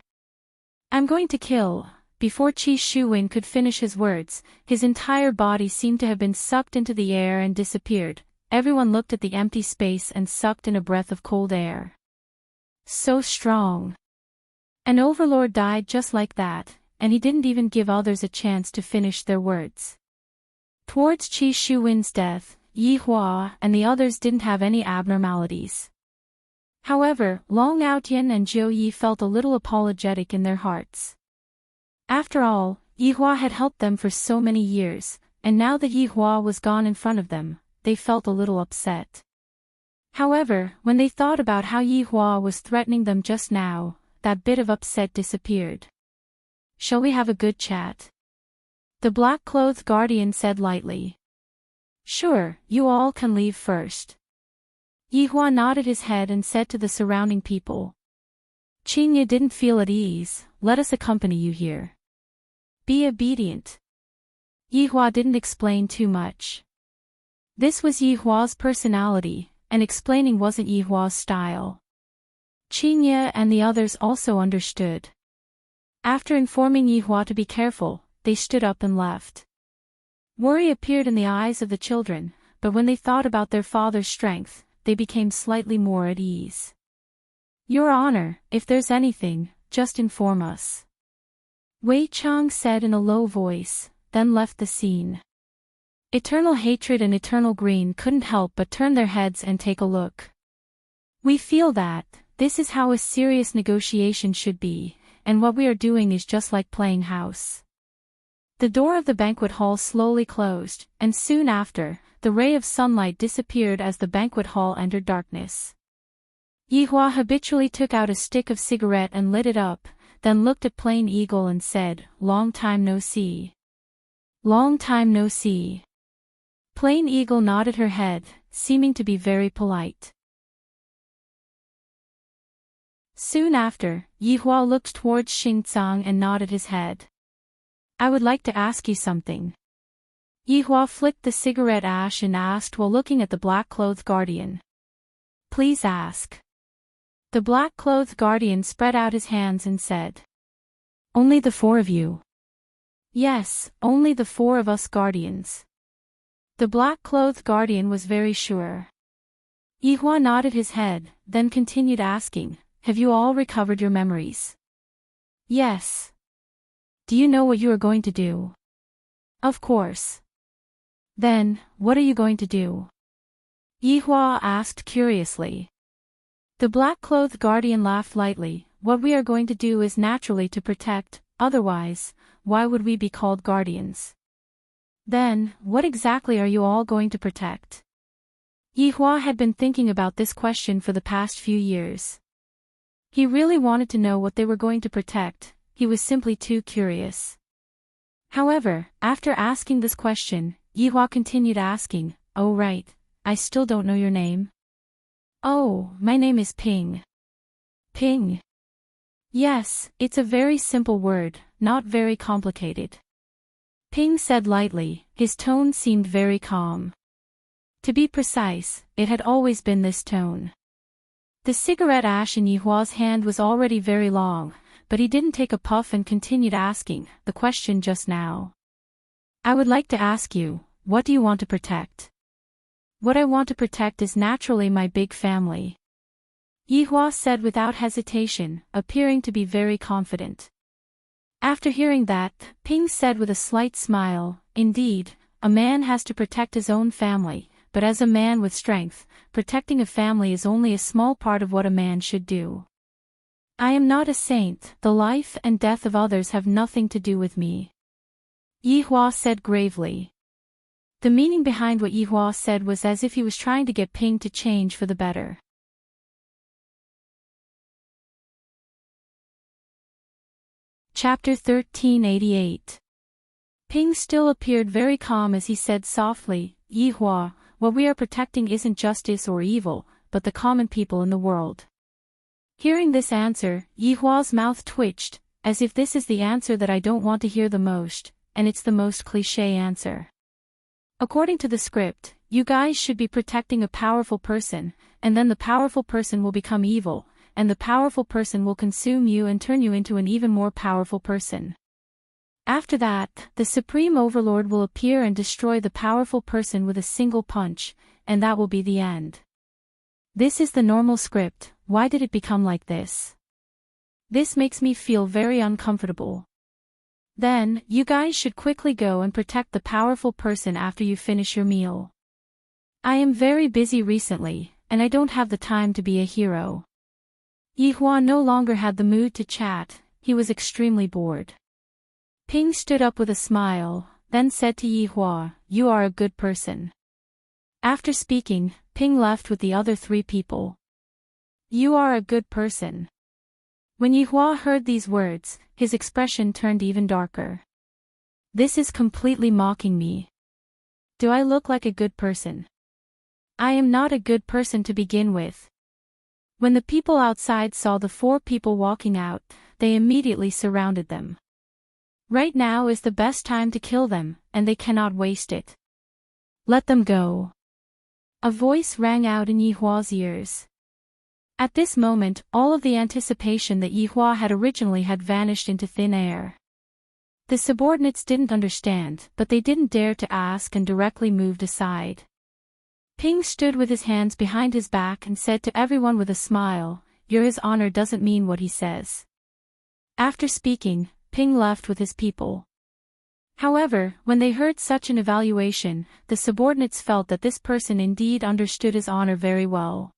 I'm going to kill. Before Qi Shuwen could finish his words, his entire body seemed to have been sucked into the air and disappeared. Everyone looked at the empty space and sucked in a breath of cold air. So strong. An overlord died just like that, and he didn't even give others a chance to finish their words. Towards Qi Shuwen's death, Yihua and the others didn't have any abnormalities. However, Long Outyan and Jiu Yi felt a little apologetic in their hearts. After all, Yihua had helped them for so many years, and now that Yihua was gone in front of them, they felt a little upset. However, when they thought about how Yihua was threatening them just now, that bit of upset disappeared. Shall we have a good chat? The black-clothed guardian said lightly. Sure, you all can leave first. Yihua nodded his head and said to the surrounding people. Qingye didn't feel at ease, let us accompany you here. Be obedient. Yihua didn't explain too much. This was Yihua's personality, and explaining wasn't Yihua's style. Qingye and the others also understood. After informing Yihua to be careful, they stood up and left. Worry appeared in the eyes of the children, but when they thought about their father's strength, they became slightly more at ease. Your Honor, if there's anything, just inform us. Wei Chang said in a low voice, then left the scene. Eternal Hatred and Eternal Green couldn't help but turn their heads and take a look. We feel that, this is how a serious negotiation should be, and what we are doing is just like playing house. The door of the banquet hall slowly closed, and soon after, the ray of sunlight disappeared as the banquet hall entered darkness. Yihua habitually took out a stick of cigarette and lit it up, then looked at Plain Eagle and said, Long time no see. Long time no see. Plain Eagle nodded her head, seeming to be very polite. Soon after, Yihua looked towards Xingcang and nodded his head. I would like to ask you something. Yihua flicked the cigarette ash and asked while looking at the black-clothed guardian. Please ask. The black-clothed guardian spread out his hands and said. Only the 4 of you. Yes, only the 4 of us guardians. The black-clothed guardian was very sure. Yihua nodded his head, then continued asking, Have you all recovered your memories? Yes. Do you know what you are going to do? Of course. Then, what are you going to do? Yihua asked curiously. The black-clothed guardian laughed lightly. What we are going to do is naturally to protect, otherwise, why would we be called guardians? Then, what exactly are you all going to protect? Yihua had been thinking about this question for the past few years. He really wanted to know what they were going to protect, he was simply too curious. However, after asking this question, Yihua continued asking, Oh right, I still don't know your name. Oh, my name is Ping. Ping. Yes, it's a very simple word, not very complicated. Ping said lightly, his tone seemed very calm. To be precise, it had always been this tone. The cigarette ash in Yihua's hand was already very long, but he didn't take a puff and continued asking the question just now. I would like to ask you, what do you want to protect? What I want to protect is naturally my big family. Yihua said without hesitation, appearing to be very confident. After hearing that, Ping said with a slight smile, Indeed, a man has to protect his own family, but as a man with strength, protecting a family is only a small part of what a man should do. I am not a saint, the life and death of others have nothing to do with me. Yihua said gravely. The meaning behind what Yihua said was as if he was trying to get Ping to change for the better. Chapter 1388. Ping still appeared very calm as he said softly, Yihua, what we are protecting isn't justice or evil, but the common people in the world. Hearing this answer, Yihua's mouth twitched, as if this is the answer that I don't want to hear the most, and it's the most cliché answer. According to the script, you guys should be protecting a powerful person, and then the powerful person will become evil, and the powerful person will consume you and turn you into an even more powerful person. After that, the Supreme Overlord will appear and destroy the powerful person with a single punch, and that will be the end. This is the normal script, why did it become like this? This makes me feel very uncomfortable. Then, you guys should quickly go and protect the powerful person after you finish your meal. I am very busy recently, and I don't have the time to be a hero. Yihua no longer had the mood to chat, he was extremely bored. Ping stood up with a smile, then said to Yihua, You are a good person. After speaking, Ping left with the other 3 people. You are a good person. When Yihua heard these words, his expression turned even darker. This is completely mocking me. Do I look like a good person? I am not a good person to begin with. When the people outside saw the 4 people walking out, they immediately surrounded them. Right now is the best time to kill them, and they cannot waste it. Let them go. A voice rang out in Yihua's ears. At this moment, all of the anticipation that Yihua had originally had vanished into thin air. The subordinates didn't understand, but they didn't dare to ask and directly moved aside. Ping stood with his hands behind his back and said to everyone with a smile, "Your His Honor doesn't mean what he says." After speaking, Ping left with his people. However, when they heard such an evaluation, the subordinates felt that this person indeed understood his honor very well.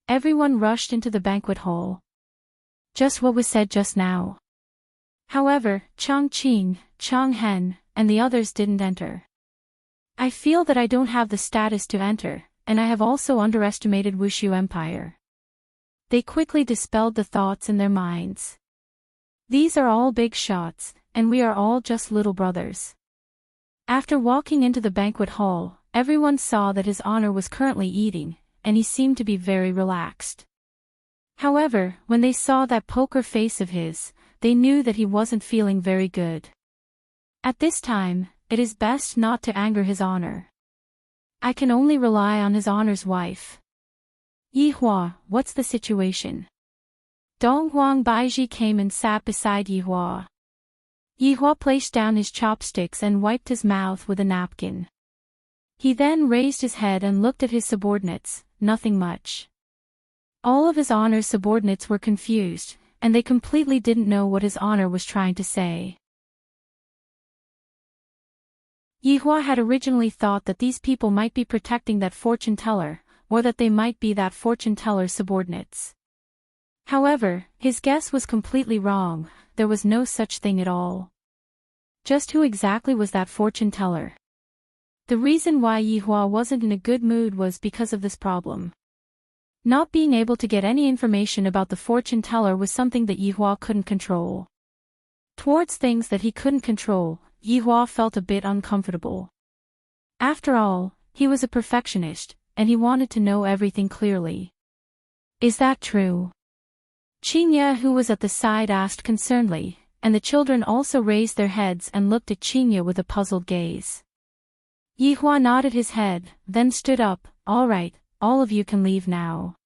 Everyone rushed into the banquet hall. Just what was said just now. However, Chang Qing, Chang Hen, and the others didn't enter. I feel that I don't have the status to enter, and I have also underestimated Wushu Empire. They quickly dispelled the thoughts in their minds. These are all big shots, and we are all just little brothers. After walking into the banquet hall, everyone saw that His Honor was currently eating, and he seemed to be very relaxed. However, when they saw that poker face of his, they knew that he wasn't feeling very good. At this time, it is best not to anger His Honor. I can only rely on His Honor's wife. Yihua, what's the situation? Donghuang Baiji came and sat beside Yihua. Yihua placed down his chopsticks and wiped his mouth with a napkin. He then raised his head and looked at his subordinates. Nothing much. All of His Honor's subordinates were confused, and they completely didn't know what His Honor was trying to say. Yihua had originally thought that these people might be protecting that fortune teller, or that they might be that fortune teller's subordinates. However, his guess was completely wrong. There was no such thing at all. Just who exactly was that fortune teller? The reason why Yihua wasn't in a good mood was because of this problem. Not being able to get any information about the fortune teller was something that Yihua couldn't control. Towards things that he couldn't control, Yihua felt a bit uncomfortable. After all, he was a perfectionist, and he wanted to know everything clearly. Is that true? Qingye, who was at the side, asked concernedly, and the children also raised their heads and looked at Qingye with a puzzled gaze. Yihua nodded his head, then stood up. "All right, all of you can leave now.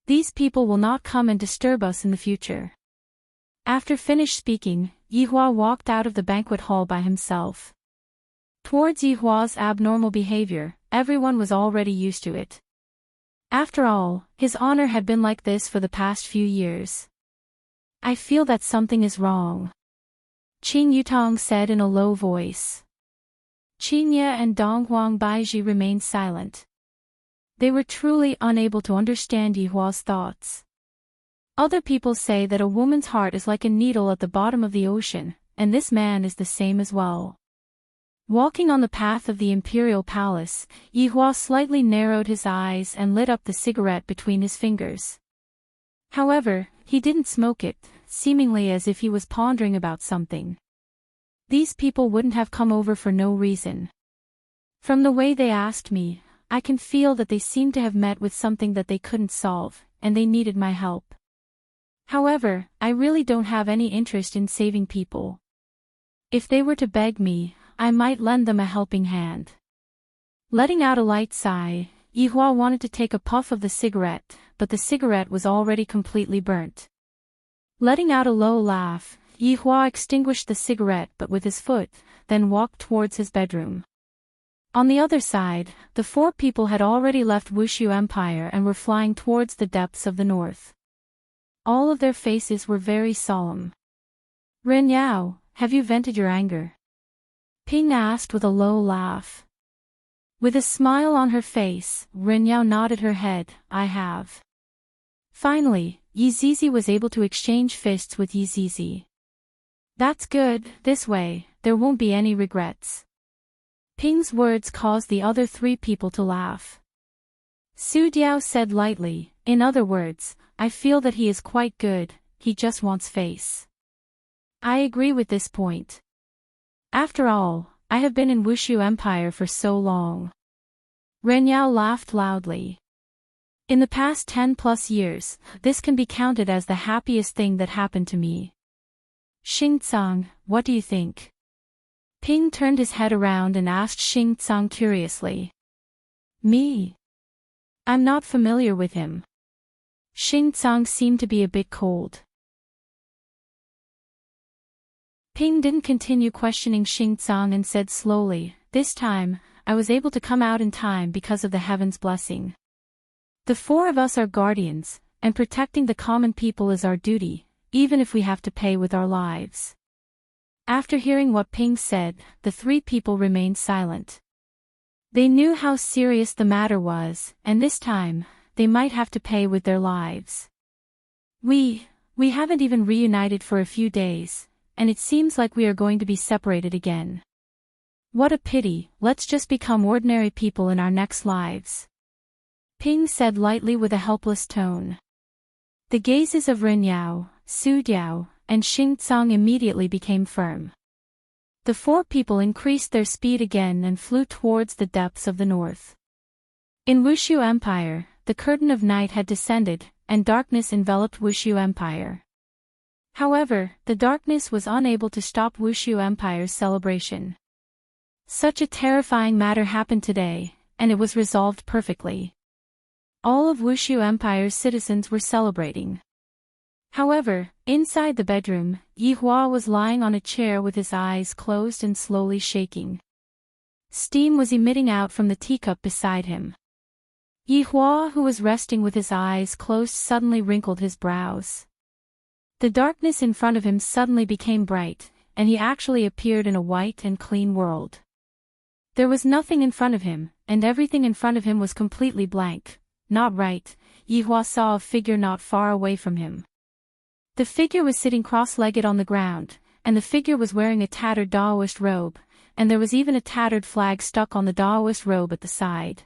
These people will not come and disturb us in the future." After finished speaking, Yihua walked out of the banquet hall by himself. Towards Yihua's abnormal behavior, everyone was already used to it. After all, His Honor had been like this for the past few years. "I feel that something is wrong," Qing Yutong said in a low voice. Qingye and Donghuang Baiji remained silent. They were truly unable to understand Yihua's thoughts. Other people say that a woman's heart is like a needle at the bottom of the ocean, and this man is the same as well. Walking on the path of the imperial palace, Yihua slightly narrowed his eyes and lit up the cigarette between his fingers. However, he didn't smoke it, seemingly as if he was pondering about something. These people wouldn't have come over for no reason. From the way they asked me, I can feel that they seemed to have met with something that they couldn't solve, and they needed my help. However, I really don't have any interest in saving people. If they were to beg me, I might lend them a helping hand. Letting out a light sigh, Yihua wanted to take a puff of the cigarette, but the cigarette was already completely burnt. Letting out a low laugh, Yihua extinguished the cigarette but with his foot, then walked towards his bedroom. On the other side, the 4 people had already left Wushu Empire and were flying towards the depths of the north. All of their faces were very solemn. "Ren Yao, have you vented your anger?" Ping asked with a low laugh. With a smile on her face, Ren Yao nodded her head. "I have." Finally, Yizizi was able to exchange fists with Yizizi. "That's good, this way, there won't be any regrets." Ping's words caused the other 3 people to laugh. Su Diao said lightly, "In other words, I feel that he is quite good, he just wants face." I agree with this point. After all, I have been in Wushu Empire for so long. Renyao laughed loudly. In the past 10+ years, this can be counted as the happiest thing that happened to me. Xingcang, what do you think? Ping turned his head around and asked Xingcang curiously. Me? I'm not familiar with him. Xingcang seemed to be a bit cold. Ping didn't continue questioning Xingcang and said slowly, this time, I was able to come out in time because of the heaven's blessing. The four of us are guardians, and protecting the common people is our duty, even if we have to pay with our lives. After hearing what Ping said, the three people remained silent. They knew how serious the matter was, and this time, they might have to pay with their lives. We haven't even reunited for a few days, and it seems like we are going to be separated again. What a pity, let's just become ordinary people in our next lives. Ping said lightly with a helpless tone. The gazes of Renyao, Su Diao, and Xingcang immediately became firm. The four people increased their speed again and flew towards the depths of the north. In Wushu Empire, the curtain of night had descended, and darkness enveloped Wushu Empire. However, the darkness was unable to stop Wushu Empire's celebration. Such a terrifying matter happened today, and it was resolved perfectly. All of Wushu Empire's citizens were celebrating. However, inside the bedroom, Yihua was lying on a chair with his eyes closed and slowly shaking. Steam was emitting out from the teacup beside him. Yihua, who was resting with his eyes closed, suddenly wrinkled his brows. The darkness in front of him suddenly became bright, and he actually appeared in a white and clean world. There was nothing in front of him, and everything in front of him was completely blank. Not right, Yihua saw a figure not far away from him. The figure was sitting cross-legged on the ground, and the figure was wearing a tattered Daoist robe, and there was even a tattered flag stuck on the Daoist robe at the side.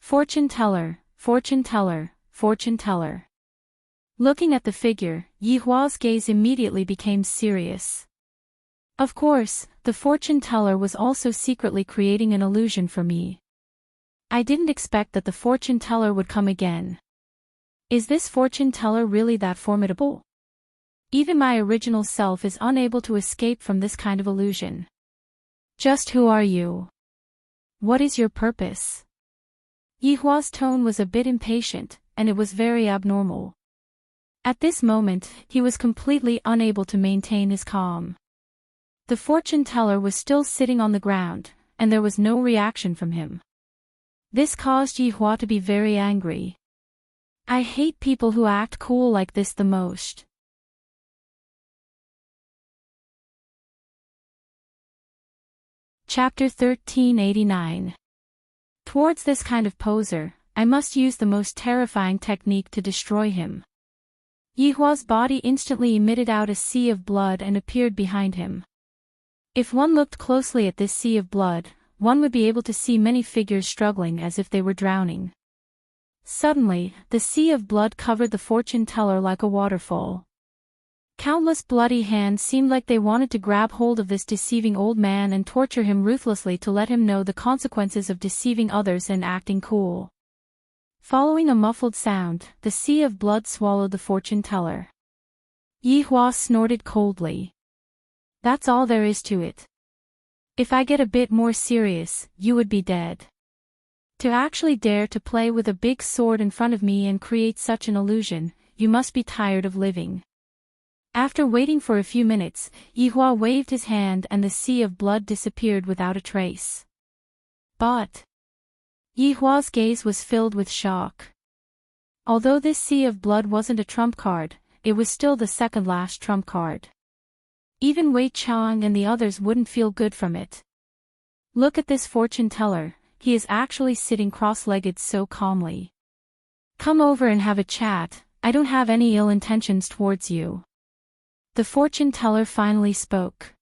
Fortune teller, fortune teller, fortune teller. Looking at the figure, Yihua's gaze immediately became serious. Of course, the fortune teller was also secretly creating an illusion for me. I didn't expect that the fortune teller would come again. Is this fortune teller really that formidable? Even my original self is unable to escape from this kind of illusion. Just who are you? What is your purpose? Yihua's tone was a bit impatient, and it was very abnormal. At this moment, he was completely unable to maintain his calm. The fortune teller was still sitting on the ground, and there was no reaction from him. This caused Yihua to be very angry. I hate people who act cool like this the most. Chapter 1389. Towards this kind of poser, I must use the most terrifying technique to destroy him. Yihua's body instantly emitted out a sea of blood and appeared behind him. If one looked closely at this sea of blood, one would be able to see many figures struggling as if they were drowning. Suddenly, the sea of blood covered the fortune teller like a waterfall. Countless bloody hands seemed like they wanted to grab hold of this deceiving old man and torture him ruthlessly to let him know the consequences of deceiving others and acting cool. Following a muffled sound, the sea of blood swallowed the fortune teller. Yihua snorted coldly. That's all there is to it. If I get a bit more serious, you would be dead. To actually dare to play with a big sword in front of me and create such an illusion, you must be tired of living. After waiting for a few minutes, Yihua waved his hand and the sea of blood disappeared without a trace. But Yihua's gaze was filled with shock. Although this sea of blood wasn't a trump card, it was still the second last trump card. Even Wei Chang and the others wouldn't feel good from it. Look at this fortune teller, he is actually sitting cross-legged so calmly. Come over and have a chat, I don't have any ill intentions towards you. The fortune teller finally spoke.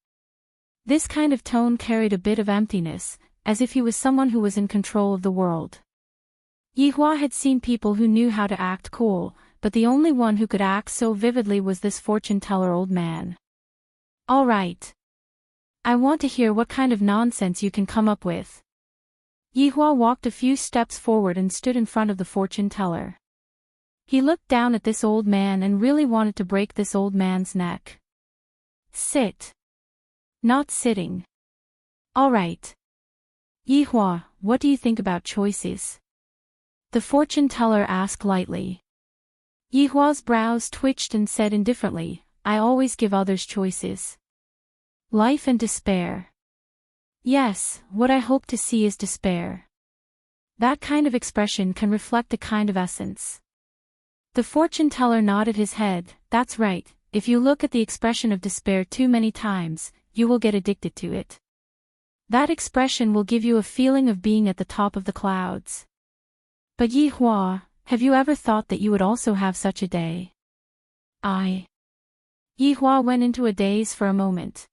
This kind of tone carried a bit of emptiness, as if he was someone who was in control of the world. Yihua had seen people who knew how to act cool, but the only one who could act so vividly was this fortune teller old man. All right. I want to hear what kind of nonsense you can come up with. Yihua walked a few steps forward and stood in front of the fortune teller. He looked down at this old man and really wanted to break this old man's neck. Sit. Not sitting. All right. Yihua, what do you think about choices? The fortune teller asked lightly. Yihua's brows twitched and said indifferently, I always give others choices. Life and despair. Yes, what I hope to see is despair. That kind of expression can reflect a kind of essence. The fortune teller nodded his head, that's right, if you look at the expression of despair too many times, you will get addicted to it. That expression will give you a feeling of being at the top of the clouds. But Yihua, have you ever thought that you would also have such a day? Yihua went into a daze for a moment.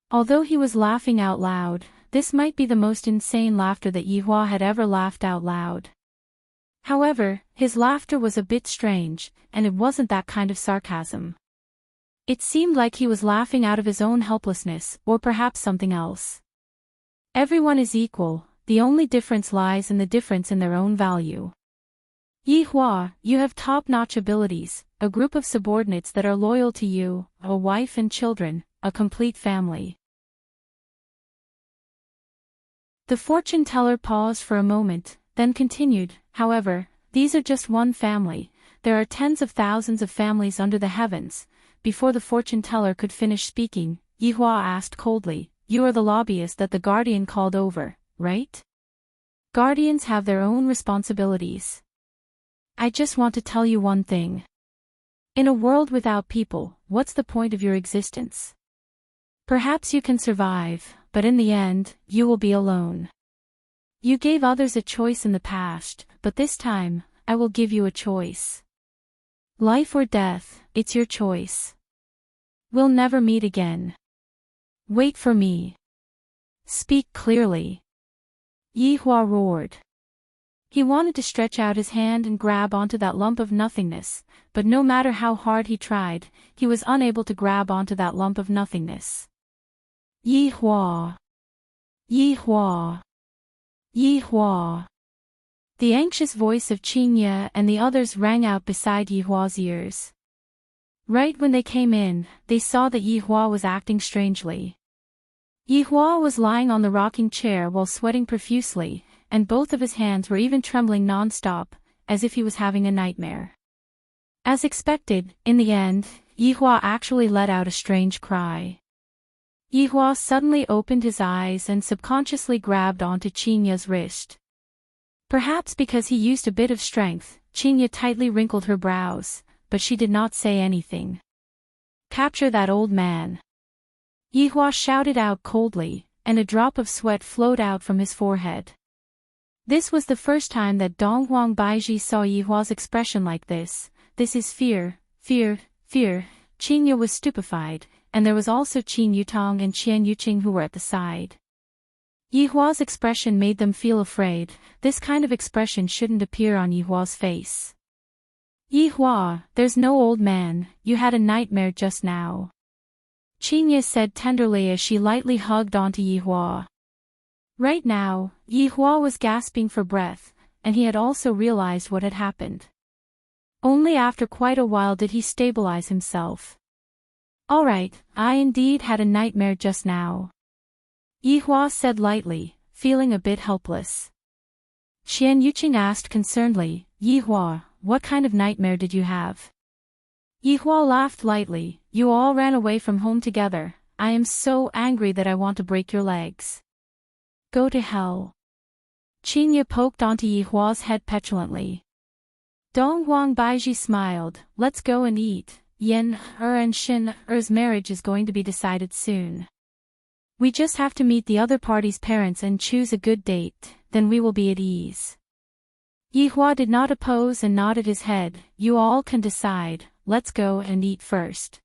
Although he was laughing out loud, this might be the most insane laughter that Yihua had ever laughed out loud. However, his laughter was a bit strange, and it wasn't that kind of sarcasm. It seemed like he was laughing out of his own helplessness, or perhaps something else. Everyone is equal, the only difference lies in the difference in their own value. Yihua, you have top-notch abilities, a group of subordinates that are loyal to you, a wife and children, a complete family. The fortune teller paused for a moment, then continued, however, these are just one family, there are tens of thousands of families under the heavens. Before the fortune teller could finish speaking, Yihua asked coldly, you are the lobbyist that the guardian called over, right? Guardians have their own responsibilities. I just want to tell you one thing. In a world without people, what's the point of your existence? Perhaps you can survive, but in the end, you will be alone. You gave others a choice in the past, but this time, I will give you a choice. Life or death, it's your choice. We'll never meet again. Wait for me. Speak clearly. Yihua roared. He wanted to stretch out his hand and grab onto that lump of nothingness, but no matter how hard he tried, he was unable to grab onto that lump of nothingness. Yihua! Yihua! Yihua! The anxious voice of Qingye and the others rang out beside Yihua's ears. Right when they came in, they saw that Yihua was acting strangely. Yihua was lying on the rocking chair while sweating profusely, and both of his hands were even trembling non-stop, as if he was having a nightmare. As expected, in the end, Yihua actually let out a strange cry. Yihua suddenly opened his eyes and subconsciously grabbed onto Qingye's wrist. Perhaps because he used a bit of strength, Qingye tightly wrinkled her brows, but she did not say anything. Capture that old man! Yihua shouted out coldly, and a drop of sweat flowed out from his forehead. This was the first time that Donghuang Baizhi saw Yihua's expression like this. This is fear, fear, fear. Qingye was stupefied, and there was also Qin Yutong and Qian Yuqing who were at the side. Yihua's expression made them feel afraid. This kind of expression shouldn't appear on Yihua's face. Yihua, there's no old man, you had a nightmare just now. Qingye said tenderly as she lightly hugged onto Yihua. Right now, Yihua was gasping for breath, and he had also realized what had happened. Only after quite a while did he stabilize himself. All right, I indeed had a nightmare just now. Yihua said lightly, feeling a bit helpless. Qian Yuqing asked concernedly, Yihua, what kind of nightmare did you have? Yihua laughed lightly, you all ran away from home together, I am so angry that I want to break your legs. Go to hell. Qingye poked onto Yihua's head petulantly. Donghuang Baizhi smiled, let's go and eat, Yen, and Shin, marriage is going to be decided soon. We just have to meet the other party's parents and choose a good date, then we will be at ease. Yihua did not oppose and nodded his head, you all can decide, let's go and eat first.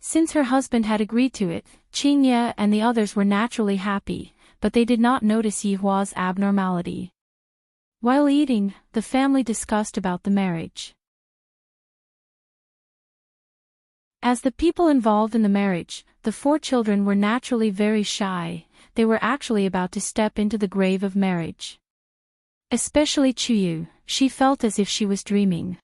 Since her husband had agreed to it, Qingye and the others were naturally happy, but they did not notice Yihua's abnormality. While eating, the family discussed about the marriage. As the people involved in the marriage, the 4 children were naturally very shy. they were actually about to step into the grave of marriage. Especially Chuyu, she felt as if she was dreaming.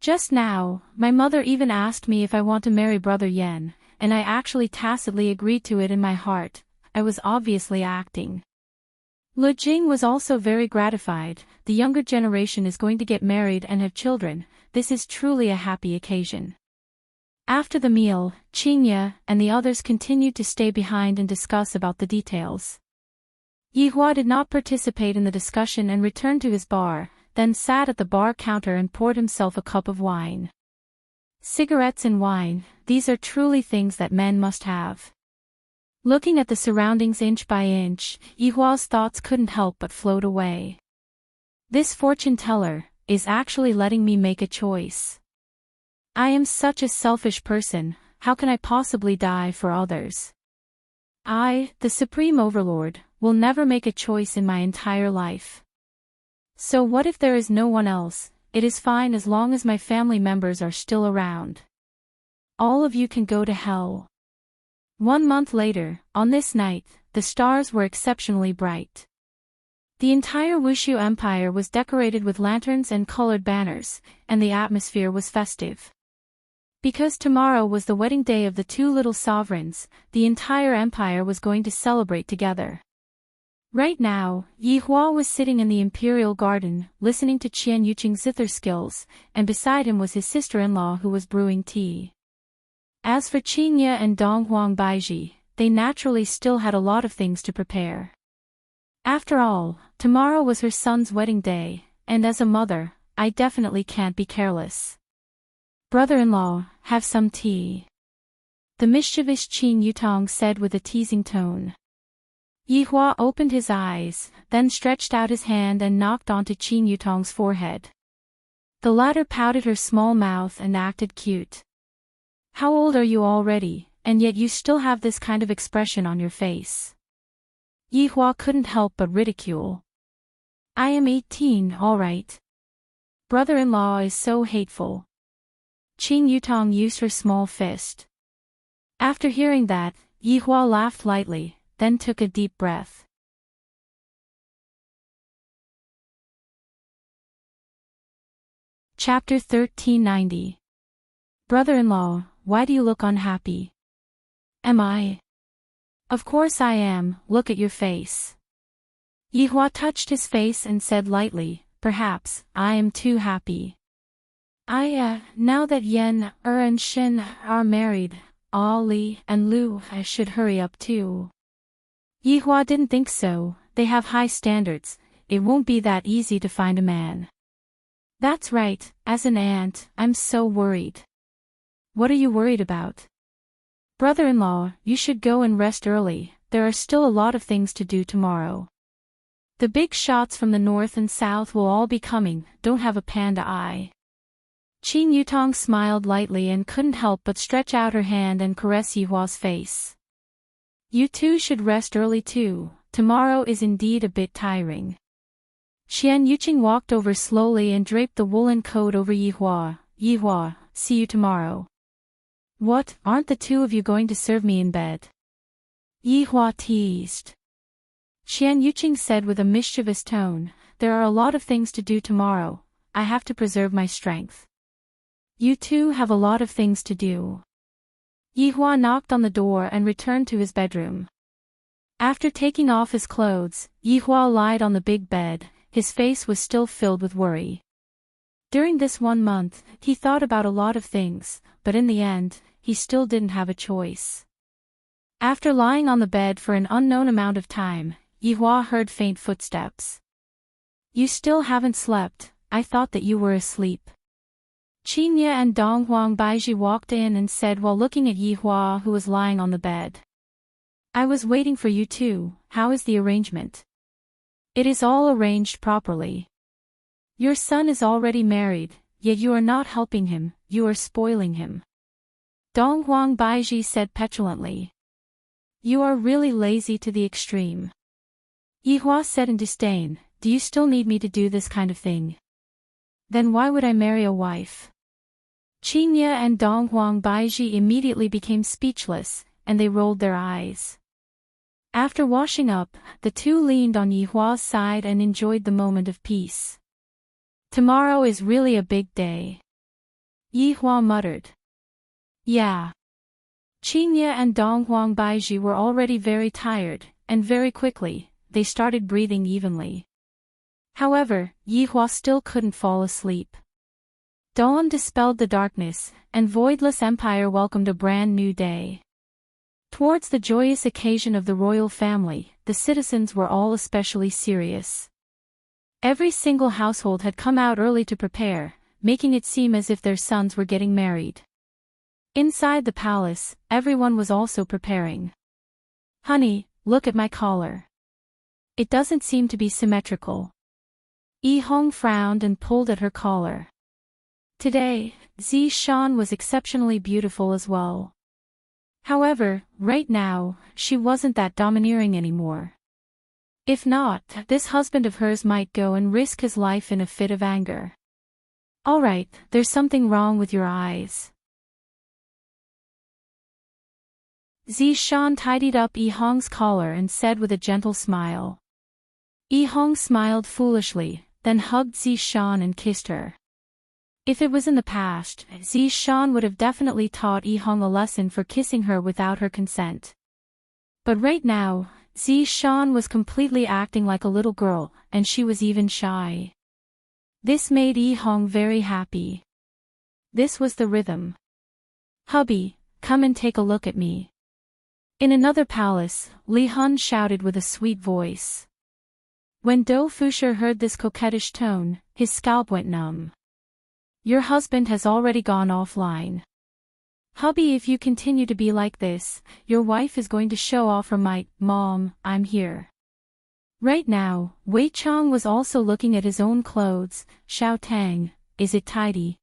Just now, my mother even asked me if I want to marry Brother Yen, and I actually tacitly agreed to it in my heart. I was obviously acting. Lu Jing was also very gratified. The younger generation is going to get married and have children. This is truly a happy occasion. After the meal, Qingye and the others continued to stay behind and discuss about the details. Yihua did not participate in the discussion and returned to his bar, then sat at the bar counter and poured himself a cup of wine. Cigarettes and wine, these are truly things that men must have. Looking at the surroundings inch by inch, Yihua's thoughts couldn't help but float away. This fortune teller is actually letting me make a choice. I am such a selfish person, how can I possibly die for others? I, the Supreme Overlord, will never make a choice in my entire life. So what if there is no one else? It is fine as long as my family members are still around. All of you can go to hell. 1 month later, on this night, the stars were exceptionally bright. The entire Wushu Empire was decorated with lanterns and colored banners, and the atmosphere was festive. Because tomorrow was the wedding day of the two little sovereigns, the entire empire was going to celebrate together. Right now, Yihua was sitting in the imperial garden, listening to Qian Yuqing's zither skills, and beside him was his sister-in-law who was brewing tea. As for Qingye and Donghuang Baiji, they naturally still had a lot of things to prepare. After all, tomorrow was her son's wedding day, and as a mother, I definitely can't be careless. Brother-in-law, have some tea. The mischievous Qin Yutong said with a teasing tone. Yihua opened his eyes, then stretched out his hand and knocked onto Qin Yutong's forehead. The latter pouted her small mouth and acted cute. How old are you already, and yet you still have this kind of expression on your face? Yihua couldn't help but ridicule. I am 18, all right. Brother-in-law is so hateful. Qin Yutong used her small fist. After hearing that, Yihua laughed lightly, then took a deep breath. Chapter 1390. Brother-in-law, why do you look unhappy? Am I? Of course I am, look at your face. Yihua touched his face and said lightly, perhaps, I am too happy. Now that Yen, and Shen are married, Ali and Lu should hurry up too. Yihua didn't think so, they have high standards, it won't be that easy to find a man. That's right, as an aunt, I'm so worried. What are you worried about? Brother-in-law, you should go and rest early, there are still a lot of things to do tomorrow. The big shots from the north and south will all be coming, don't have a panda eye. Qin Yutong smiled lightly and couldn't help but stretch out her hand and caress Yihua's face. You two should rest early too, tomorrow is indeed a bit tiring. Qian Yuqing walked over slowly and draped the woolen coat over Yihua. Yihua, see you tomorrow. What, aren't the two of you going to serve me in bed? Yihua teased. Qian Yuqing said with a mischievous tone, there are a lot of things to do tomorrow, I have to preserve my strength. You two have a lot of things to do. Yihua knocked on the door and returned to his bedroom. After taking off his clothes, Yihua lied on the big bed, his face was still filled with worry. During this 1 month, he thought about a lot of things, but in the end, he still didn't have a choice. After lying on the bed for an unknown amount of time, Yihua heard faint footsteps. You still haven't slept, I thought that you were asleep. Qingye and Donghuang Baiji walked in and said while looking at Yihua who was lying on the bed. I was waiting for you too, how is the arrangement? It is all arranged properly. Your son is already married, yet you are not helping him, you are spoiling him. Donghuang Baiji said petulantly. You are really lazy to the extreme. Yihua said in disdain, do you still need me to do this kind of thing? Then why would I marry a wife? Qingye and Donghuang Baiji immediately became speechless, and they rolled their eyes. After washing up, the two leaned on Yi Hua's side and enjoyed the moment of peace. Tomorrow is really a big day, Yi Hua muttered. Yeah. Qingye and Dong Huang Baiji were already very tired, and very quickly, they started breathing evenly. However, Yi Hua still couldn't fall asleep. Dawn dispelled the darkness, and Voidless Empire welcomed a brand new day. Towards the joyous occasion of the royal family, the citizens were all especially serious. Every single household had come out early to prepare, making it seem as if their sons were getting married. Inside the palace, everyone was also preparing. Honey, look at my collar. It doesn't seem to be symmetrical. Yi Hong frowned and pulled at her collar. Today, Zi Shan was exceptionally beautiful as well. However, right now, she wasn't that domineering anymore. If not, this husband of hers might go and risk his life in a fit of anger. Alright, there's something wrong with your eyes. Zi Shan tidied up Yi Hong's collar and said with a gentle smile. Yi Hong smiled foolishly, then hugged Zi Shan and kissed her. If it was in the past, Zi Shan would have definitely taught Yi Hong a lesson for kissing her without her consent. But right now, Zi Shan was completely acting like a little girl, and she was even shy. This made Yi Hong very happy. This was the rhythm. Hubby, come and take a look at me. In another palace, Li Hun shouted with a sweet voice. When Do Fusher heard this coquettish tone, his scalp went numb. Your husband has already gone offline. Hubby, if you continue to be like this, your wife is going to show off her might. Mom, I'm here. Right now, Wei Chang was also looking at his own clothes. Xiao Tang, is it tidy?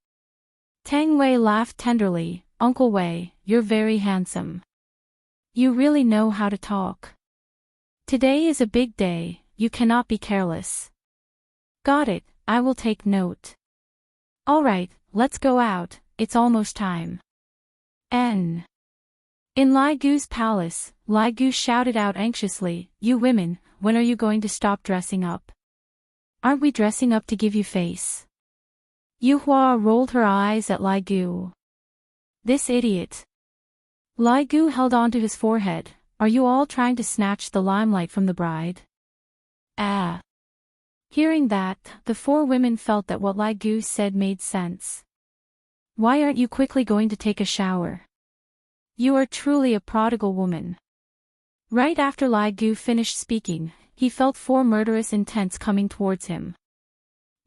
Tang Wei laughed tenderly. Uncle Wei, you're very handsome. You really know how to talk. Today is a big day, you cannot be careless. Got it, I will take note. Alright, let's go out, it's almost time. In Lai Gu's palace, Lai Gu shouted out anxiously, You women, when are you going to stop dressing up? Aren't we dressing up to give you face? Yu Hua rolled her eyes at Lai Gu. This idiot. Lai Gu held onto his forehead, Are you all trying to snatch the limelight from the bride? Ah. Hearing that, the four women felt that what Lai Gu said made sense. Why aren't you quickly going to take a shower? You are truly a prodigal woman. Right after Lai Gu finished speaking, he felt four murderous intents coming towards him.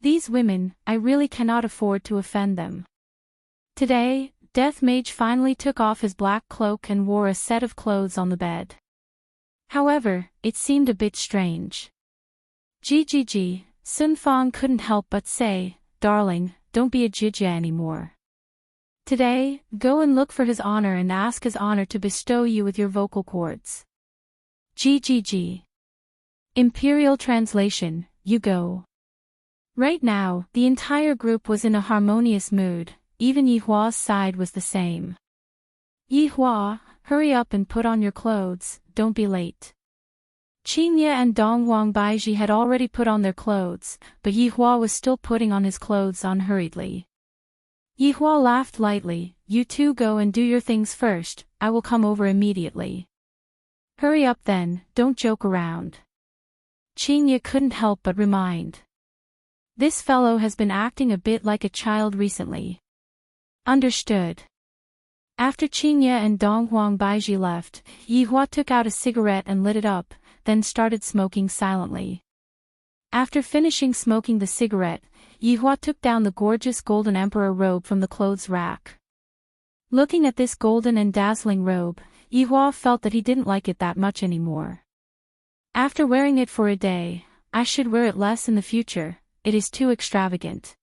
These women, I really cannot afford to offend them. Today, Death Mage finally took off his black cloak and wore a set of clothes on the bed. However, it seemed a bit strange. GGG, Sun Fang couldn't help but say, Darling, don't be a jijia anymore. Today, go and look for his honor and ask his honor to bestow you with your vocal cords. GGG. Imperial translation, you go. Right now, the entire group was in a harmonious mood, even Yi Hua's side was the same. Yi Hua, hurry up and put on your clothes, don't be late. Qingye and Dong Huang Baiji had already put on their clothes, but Yi Hua was still putting on his clothes unhurriedly. Yi Hua laughed lightly, You two go and do your things first, I will come over immediately. Hurry up then, don't joke around. Qingye couldn't help but remind. This fellow has been acting a bit like a child recently. Understood. After Qingye and Dong Huang Baiji left, Yi Hua took out a cigarette and lit it up, then started smoking silently. After finishing smoking the cigarette, Yi Hua took down the gorgeous golden emperor robe from the clothes rack. Looking at this golden and dazzling robe, Yi Hua felt that he didn't like it that much anymore. After wearing it for a day, I should wear it less in the future, it is too extravagant.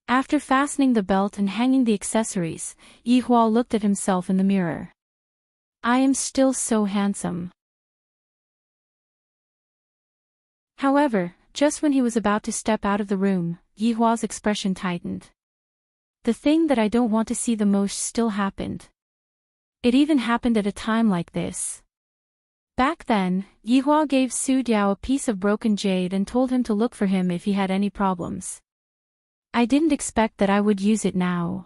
After fastening the belt and hanging the accessories, Yi Hua looked at himself in the mirror. I am still so handsome. However, just when he was about to step out of the room, Yi Hua's expression tightened. The thing that I don't want to see the most still happened. It even happened at a time like this. Back then, Yihua gave Su Diao a piece of broken jade and told him to look for him if he had any problems. I didn't expect that I would use it now.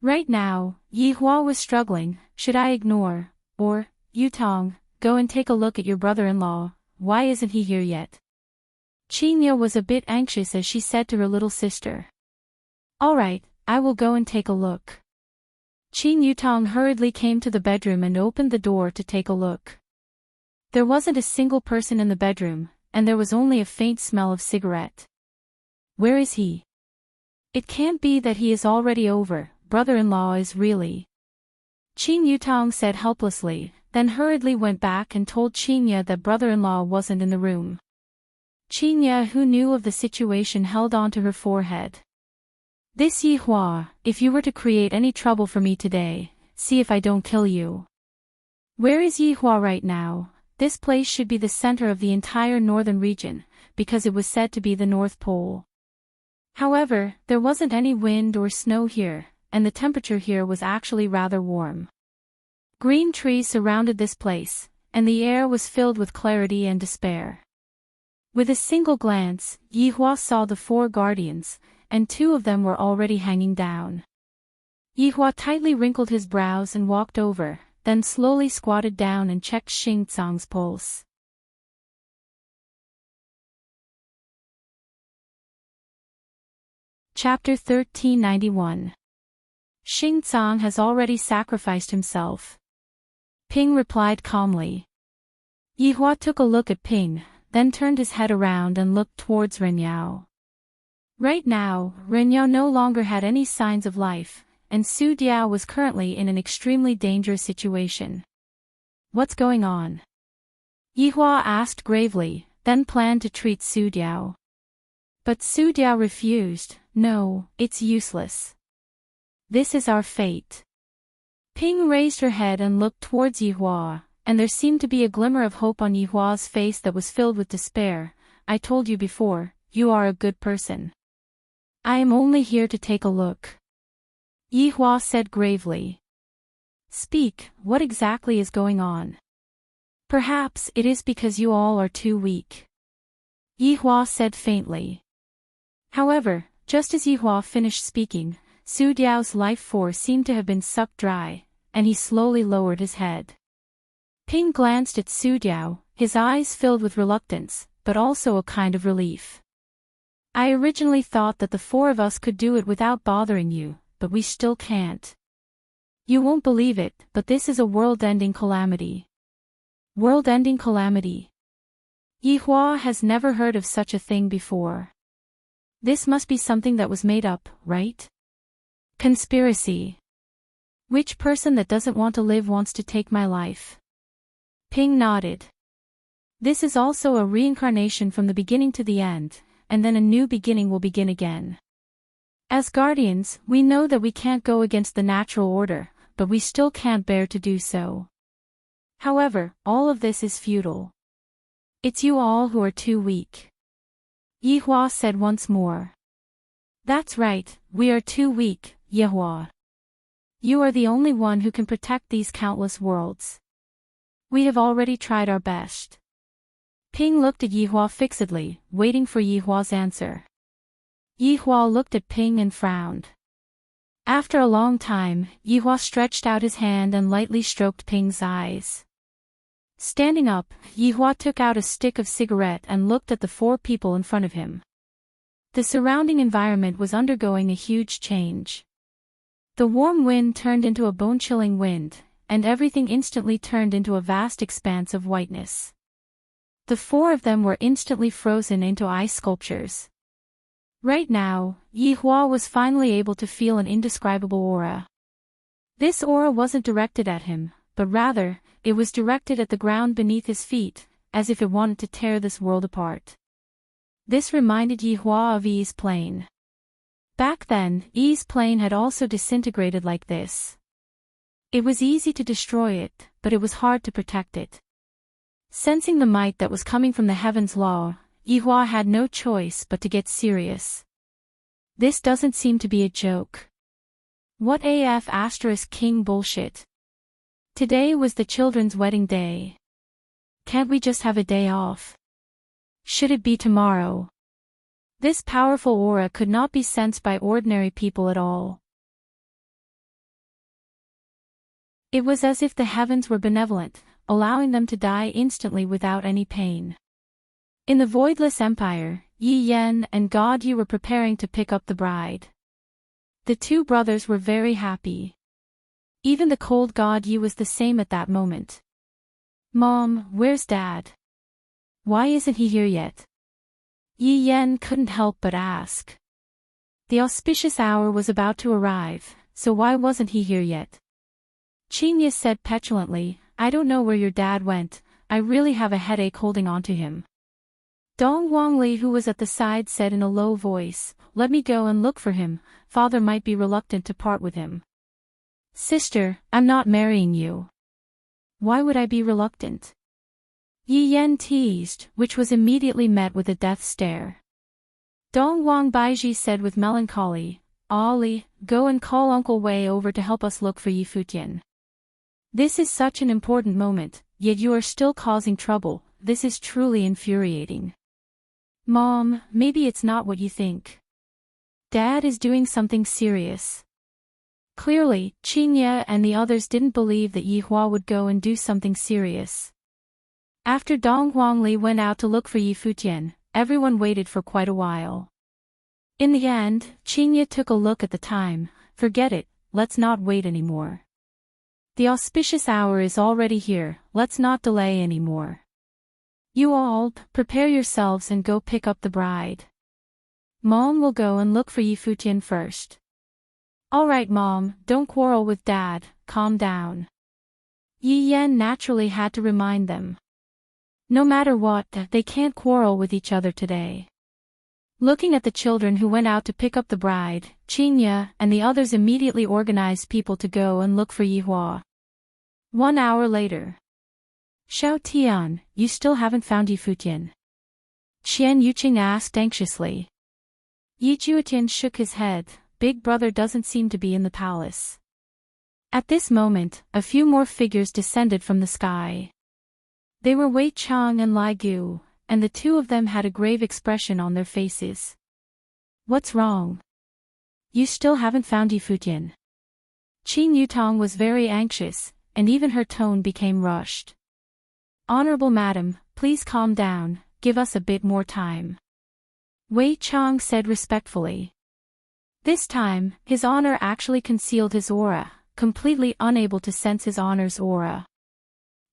Right now, Yihua was struggling. Should I ignore, or, Yutong, go and take a look at your brother-in-law, why isn't he here yet? Qingya was a bit anxious as she said to her little sister. Alright, I will go and take a look. Qing Yutong hurriedly came to the bedroom and opened the door to take a look. There wasn't a single person in the bedroom, and there was only a faint smell of cigarette. Where is he? It can't be that he is already over, brother-in-law is really. Qing Yutong said helplessly, then hurriedly went back and told Qingya that brother-in-law wasn't in the room. Qingya, who knew of the situation, held on to her forehead. This Yihua, if you were to create any trouble for me today, see if I don't kill you. Where is Yihua right now? This place should be the center of the entire northern region, because it was said to be the North Pole. However, there wasn't any wind or snow here, and the temperature here was actually rather warm. Green trees surrounded this place, and the air was filled with clarity and despair. With a single glance, Yihua saw the 4 guardians, and 2 of them were already hanging down. Yihua tightly wrinkled his brows and walked over, then slowly squatted down and checked Xing Tsang's pulse. Chapter 1391. Xing Tsang has already sacrificed himself. Ping replied calmly. Yihua took a look at Ping, then turned his head around and looked towards Renyao. Right now, Renyao no longer had any signs of life, and Su Diao was currently in an extremely dangerous situation. What's going on? Yihua asked gravely, then planned to treat Su Diao. But Su Diao refused. No, it's useless. This is our fate. Ping raised her head and looked towards Yihua, and there seemed to be a glimmer of hope on Yihua's face that was filled with despair. I told you before, you are a good person. I am only here to take a look. Yihua said gravely. Speak, what exactly is going on? Perhaps it is because you all are too weak. Yihua said faintly. However, just as Yihua finished speaking, Su Diao's life force seemed to have been sucked dry, and he slowly lowered his head. Ping glanced at Su Diao, his eyes filled with reluctance, but also a kind of relief. I originally thought that the 4 of us could do it without bothering you, but we still can't. You won't believe it, but this is a world-ending calamity. World-ending calamity. Yihua has never heard of such a thing before. This must be something that was made up, right? Conspiracy. Which person that doesn't want to live wants to take my life? Ping nodded. This is also a reincarnation from the beginning to the end, and then a new beginning will begin again. As guardians, we know that we can't go against the natural order, but we still can't bear to do so. However, all of this is futile. It's you all who are too weak. Yihua said once more. That's right, we are too weak, Yihua. You are the only one who can protect these countless worlds. We have already tried our best. Ping looked at Yihua fixedly, waiting for Yihua's answer. Yihua looked at Ping and frowned. After a long time, Yihua stretched out his hand and lightly stroked Ping's eyes. Standing up, Yihua took out a stick of cigarette and looked at the 4 people in front of him. The surrounding environment was undergoing a huge change. The warm wind turned into a bone-chilling wind, and everything instantly turned into a vast expanse of whiteness. The 4 of them were instantly frozen into ice sculptures. Right now, Yihua was finally able to feel an indescribable aura. This aura wasn't directed at him, but rather, it was directed at the ground beneath his feet, as if it wanted to tear this world apart. This reminded Yihua of Yi's plane. Back then, Yi's plane had also disintegrated like this. It was easy to destroy it, but it was hard to protect it. Sensing the might that was coming from the heavens law, Yihua had no choice but to get serious. This doesn't seem to be a joke. What AF *king bullshit. Today was the children's wedding day. Can't we just have a day off? Should it be tomorrow? This powerful aura could not be sensed by ordinary people at all. It was as if the heavens were benevolent, allowing them to die instantly without any pain. In the voidless empire, Yi Yen and God Yu were preparing to pick up the bride. The two brothers were very happy. Even the cold God Yu was the same at that moment. Mom, where's Dad? Why isn't he here yet? Yi Yen couldn't help but ask. The auspicious hour was about to arrive, so why wasn't he here yet? Qingye said petulantly, I don't know where your dad went, I really have a headache holding on to him. Dong Wangli, who was at the side, said in a low voice, let me go and look for him, father might be reluctant to part with him. Sister, I'm not marrying you. Why would I be reluctant? Yi Yen teased, which was immediately met with a death stare. Dong Wang Baiji said with melancholy, Ali, go and call Uncle Wei over to help us look for Yi Futian. This is such an important moment, yet you are still causing trouble, this is truly infuriating. Mom, maybe it's not what you think. Dad is doing something serious. Clearly, Qingye and the others didn't believe that Yi Hua would go and do something serious. After Dong Huangli went out to look for Yi Futian, everyone waited for quite a while. In the end, Qingye took a look at the time, forget it, let's not wait anymore. The auspicious hour is already here, let's not delay anymore. You all, prepare yourselves and go pick up the bride. Mom will go and look for Yi Futian first. Alright Mom, don't quarrel with Dad, calm down. Yi Yen naturally had to remind them. No matter what, they can't quarrel with each other today. Looking at the children who went out to pick up the bride, Qingye and the others immediately organized people to go and look for Yi Hua. 1 hour later. Xiao Tian, you still haven't found Yi Futian? Qian Yuqing asked anxiously. Yi Juetian shook his head, big brother doesn't seem to be in the palace. At this moment, a few more figures descended from the sky. They were Wei Chang and Lai Gu, and the two of them had a grave expression on their faces. What's wrong? You still haven't found Yi Futian? Qin Yutong was very anxious, and even her tone became rushed. Honorable Madam, please calm down, give us a bit more time. Wei Chang said respectfully. This time, His Honor actually concealed his aura, completely unable to sense His Honor's aura.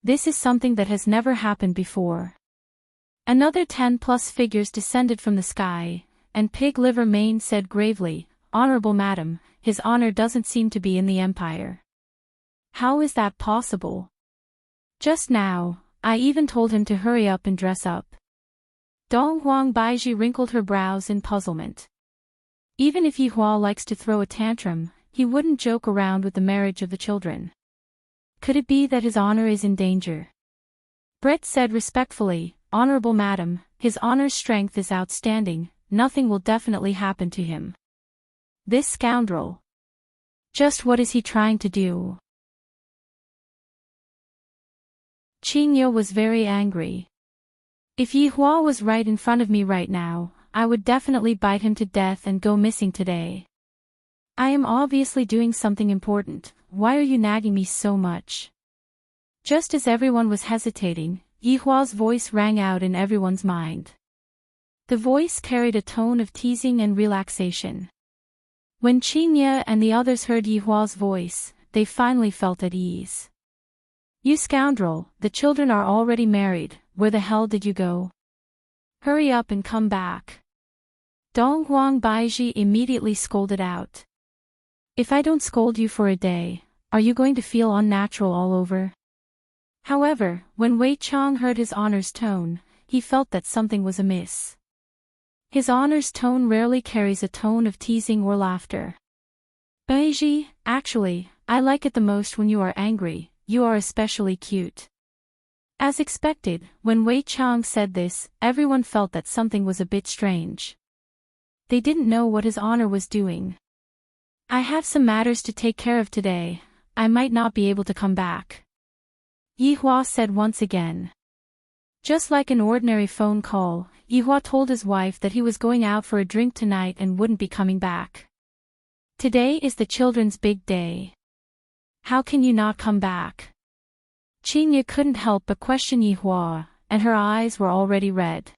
This is something that has never happened before. Another 10+ figures descended from the sky, and Pig Liver Mane said gravely, Honorable Madam, His Honor doesn't seem to be in the Empire. How is that possible? Just now, I even told him to hurry up and dress up. Dong Huang Baiji wrinkled her brows in puzzlement. Even if Yi Hua likes to throw a tantrum, he wouldn't joke around with the marriage of the children. Could it be that His Honor is in danger? Brett said respectfully, Honorable Madam, His Honor's strength is outstanding, nothing will definitely happen to him. This scoundrel. Just what is he trying to do? Qingye was very angry. If Yi Hua was right in front of me right now, I would definitely bite him to death and go missing today. I am obviously doing something important, why are you nagging me so much? Just as everyone was hesitating, Yi Hua's voice rang out in everyone's mind. The voice carried a tone of teasing and relaxation. When Qingye and the others heard Yi Hua's voice, they finally felt at ease. You scoundrel, the children are already married, where the hell did you go? Hurry up and come back. Dong Huang Baiji immediately scolded out. If I don't scold you for a day, are you going to feel unnatural all over? However, when Wei Chang heard His Honor's tone, he felt that something was amiss. His Honor's tone rarely carries a tone of teasing or laughter. Baiji, actually, I like it the most when you are angry, you are especially cute. As expected, when Wei Chang said this, everyone felt that something was a bit strange. They didn't know what His Honor was doing. I have some matters to take care of today, I might not be able to come back. Yi Hua said once again. Just like an ordinary phone call, Yihua told his wife that he was going out for a drink tonight and wouldn't be coming back. Today is the children's big day. How can you not come back? Qingye couldn't help but question Yihua, and her eyes were already red.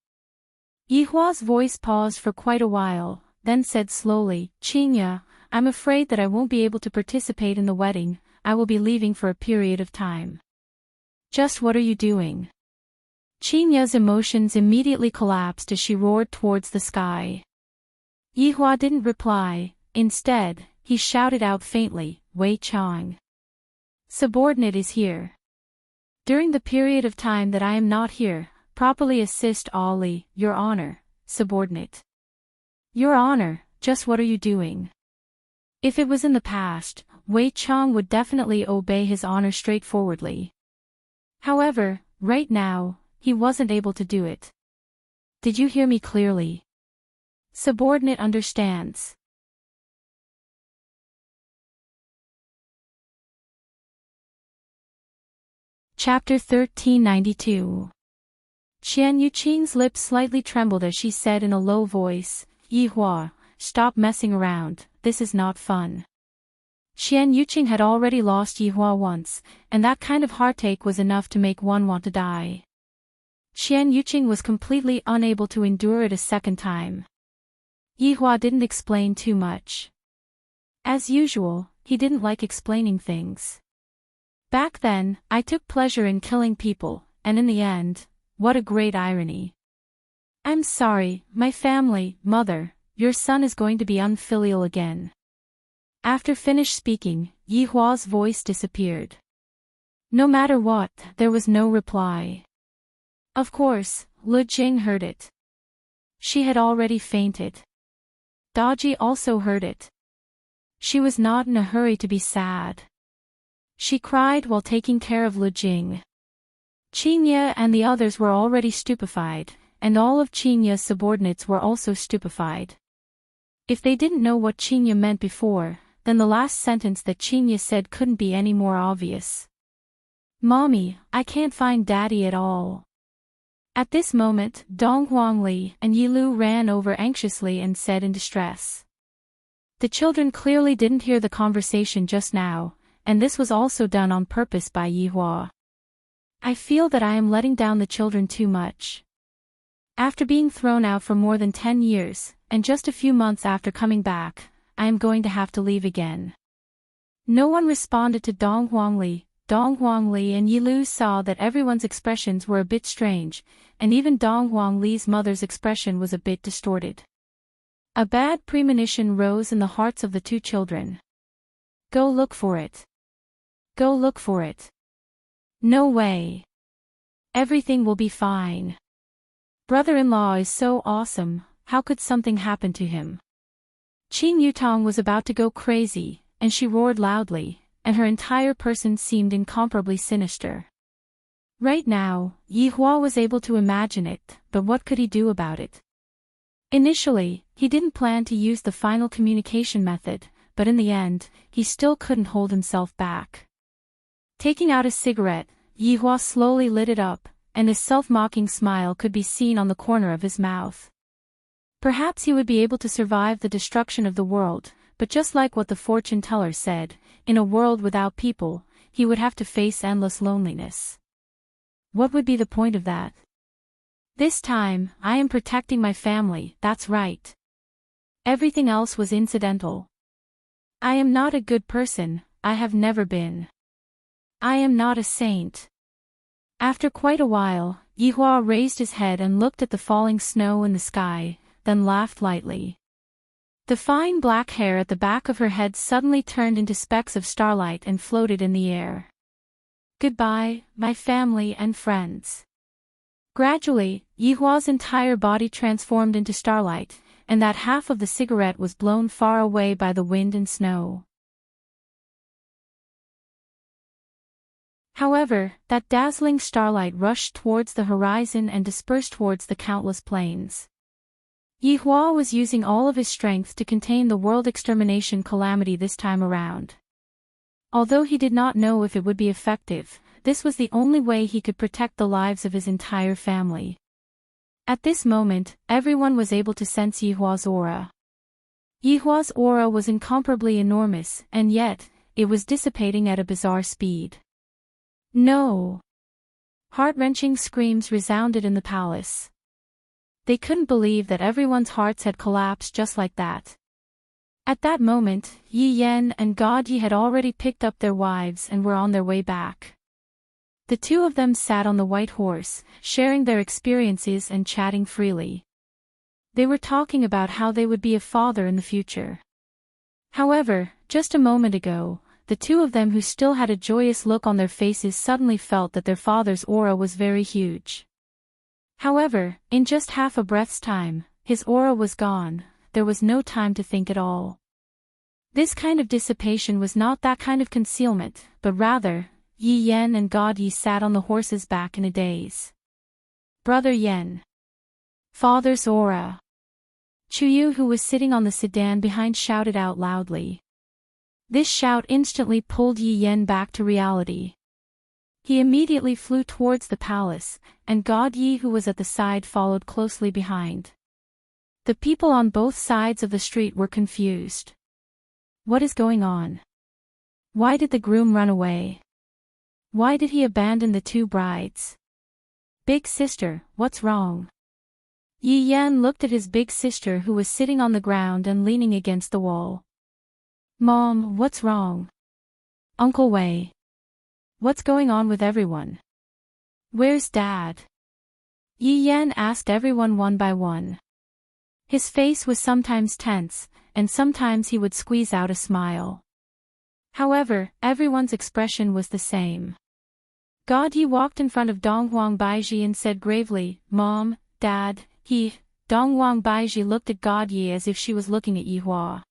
Yihua's voice paused for quite a while, then said slowly, Qingye, I'm afraid that I won't be able to participate in the wedding. I will be leaving for a period of time. Just what are you doing? Qingye's emotions immediately collapsed as she roared towards the sky. Yihua didn't reply. Instead, he shouted out faintly, Wei Chang. Subordinate is here. During the period of time that I am not here, properly assist Ali, Your Honor, subordinate. Your Honor, just what are you doing? If it was in the past, Wei Chang would definitely obey his honor straightforwardly. However, right now, he wasn't able to do it. Did you hear me clearly? Subordinate understands. Chapter 1392. Qian Yuqing's lips slightly trembled as she said in a low voice, Yihua, stop messing around, this is not fun. Qian Yuqing had already lost Yihua once, and that kind of heartache was enough to make one want to die. Qian Yuqing was completely unable to endure it a second time. Yihua didn't explain too much. As usual, he didn't like explaining things. Back then, I took pleasure in killing people, and in the end, what a great irony. I'm sorry, my family, mother, your son is going to be unfilial again. After finished speaking, Yihua's voice disappeared. No matter what, there was no reply. Of course, Lu Jing heard it. She had already fainted. Daji also heard it. She was not in a hurry to be sad. She cried while taking care of Lu Jing. Qingye and the others were already stupefied, and all of Qingye's subordinates were also stupefied. If they didn't know what Qingye meant before, then the last sentence that Qingye said couldn't be any more obvious. Mommy, I can't find Daddy at all. At this moment, Dong Huangli and Yilu ran over anxiously and said in distress. The children clearly didn't hear the conversation just now, and this was also done on purpose by Yihua. I feel that I am letting down the children too much. After being thrown out for more than 10 years, and just a few months after coming back, I am going to have to leave again. No one responded to Dong Huangli. Dong Huangli and Yilu saw that everyone's expressions were a bit strange, and even Dong Huangli's mother's expression was a bit distorted. A bad premonition rose in the hearts of the two children. Go look for it. Go look for it. No way. Everything will be fine. Brother-in-law is so awesome, how could something happen to him? Qing Yutong was about to go crazy, and she roared loudly, and her entire person seemed incomparably sinister. Right now, Yihua was able to imagine it, but what could he do about it? Initially, he didn't plan to use the final communication method, but in the end, he still couldn't hold himself back. Taking out a cigarette, Yihua slowly lit it up, and a self-mocking smile could be seen on the corner of his mouth. Perhaps he would be able to survive the destruction of the world, but just like what the fortune teller said, in a world without people, he would have to face endless loneliness. What would be the point of that? This time, I am protecting my family, that's right. Everything else was incidental. I am not a good person, I have never been. I am not a saint. After quite a while, Yihua raised his head and looked at the falling snow in the sky, then laughed lightly. The fine black hair at the back of her head suddenly turned into specks of starlight and floated in the air. Goodbye, my family and friends. Gradually, Yihua's entire body transformed into starlight, and that half of the cigarette was blown far away by the wind and snow. However, that dazzling starlight rushed towards the horizon and dispersed towards the countless plains. Yihua was using all of his strength to contain the world extermination calamity this time around. Although he did not know if it would be effective, this was the only way he could protect the lives of his entire family. At this moment, everyone was able to sense Yihua's aura. Yihua's aura was incomparably enormous, and yet, it was dissipating at a bizarre speed. No! Heart-wrenching screams resounded in the palace. They couldn't believe that everyone's hearts had collapsed just like that. At that moment, Yi Yan and God Yi had already picked up their wives and were on their way back. The two of them sat on the white horse, sharing their experiences and chatting freely. They were talking about how they would be a father in the future. However, just a moment ago, the two of them who still had a joyous look on their faces suddenly felt that their father's aura was very huge. However, in just half a breath's time, his aura was gone. There was no time to think at all. This kind of dissipation was not that kind of concealment, but rather, Yi Yan and God Yi sat on the horse's back in a daze. Brother Yan. Father's aura. Chuyu, who was sitting on the sedan behind, shouted out loudly. This shout instantly pulled Yi Yan back to reality. He immediately flew towards the palace, and God Yi, who was at the side, followed closely behind. The people on both sides of the street were confused. What is going on? Why did the groom run away? Why did he abandon the two brides? Big sister, what's wrong? Yi Yan looked at his big sister, who was sitting on the ground and leaning against the wall. Mom, what's wrong? Uncle Wei. What's going on with everyone? Where's Dad? Yi Yan asked everyone one by one. His face was sometimes tense, and sometimes he would squeeze out a smile. However, everyone's expression was the same. God Yi walked in front of Donghuang Baiji and said gravely, Mom, Dad, Donghuang Baiji looked at God Yi as if she was looking at Yihua.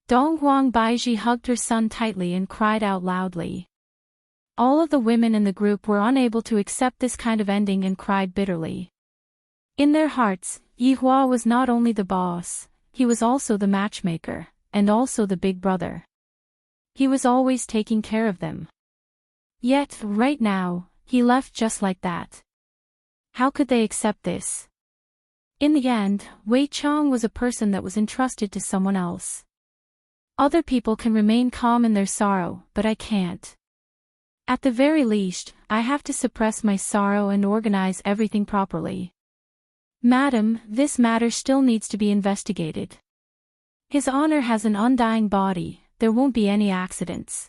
Donghuang Baiji hugged her son tightly and cried out loudly. All of the women in the group were unable to accept this kind of ending and cried bitterly. In their hearts, Yihua was not only the boss, he was also the matchmaker, and also the big brother. He was always taking care of them. Yet, right now, he left just like that. How could they accept this? In the end, Wei Chong was a person that was entrusted to someone else. Other people can remain calm in their sorrow, but I can't. At the very least, I have to suppress my sorrow and organize everything properly. Madam, this matter still needs to be investigated. His honor has an undying body, there won't be any accidents.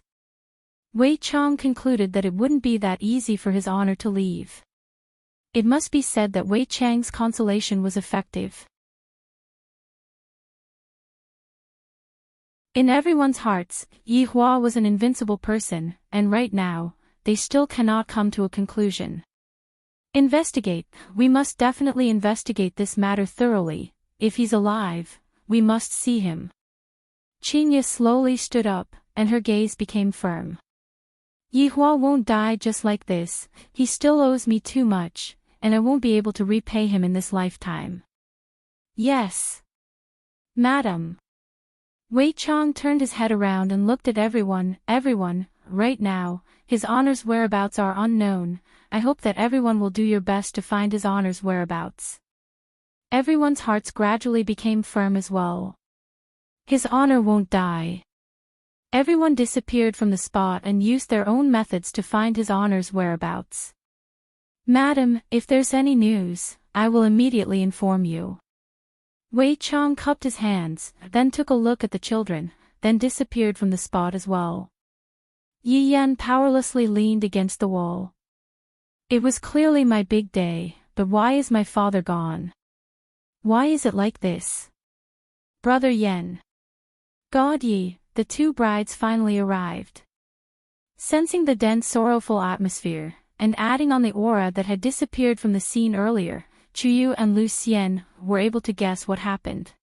Wei Chong concluded that it wouldn't be that easy for his honor to leave. It must be said that Wei Chang's consolation was effective. In everyone's hearts, Yihua was an invincible person, and right now, they still cannot come to a conclusion. Investigate, we must definitely investigate this matter thoroughly. If he's alive, we must see him. Qinya slowly stood up, and her gaze became firm. Yihua won't die just like this, he still owes me too much, and I won't be able to repay him in this lifetime. Yes. Madam. Wei Chong turned his head around and looked at everyone, right now, his honor's whereabouts are unknown, I hope that everyone will do your best to find his honor's whereabouts. Everyone's hearts gradually became firm as well. His honor won't die. Everyone disappeared from the spot and used their own methods to find his honor's whereabouts. Madam, if there's any news, I will immediately inform you. Wei Chong cupped his hands, then took a look at the children, then disappeared from the spot as well. Yi Yan powerlessly leaned against the wall. It was clearly my big day, but why is my father gone? Why is it like this? Brother Yan. God Yi, the two brides finally arrived. Sensing the dense sorrowful atmosphere, and adding on the aura that had disappeared from the scene earlier, Chuyu and Lu Xian were able to guess what happened.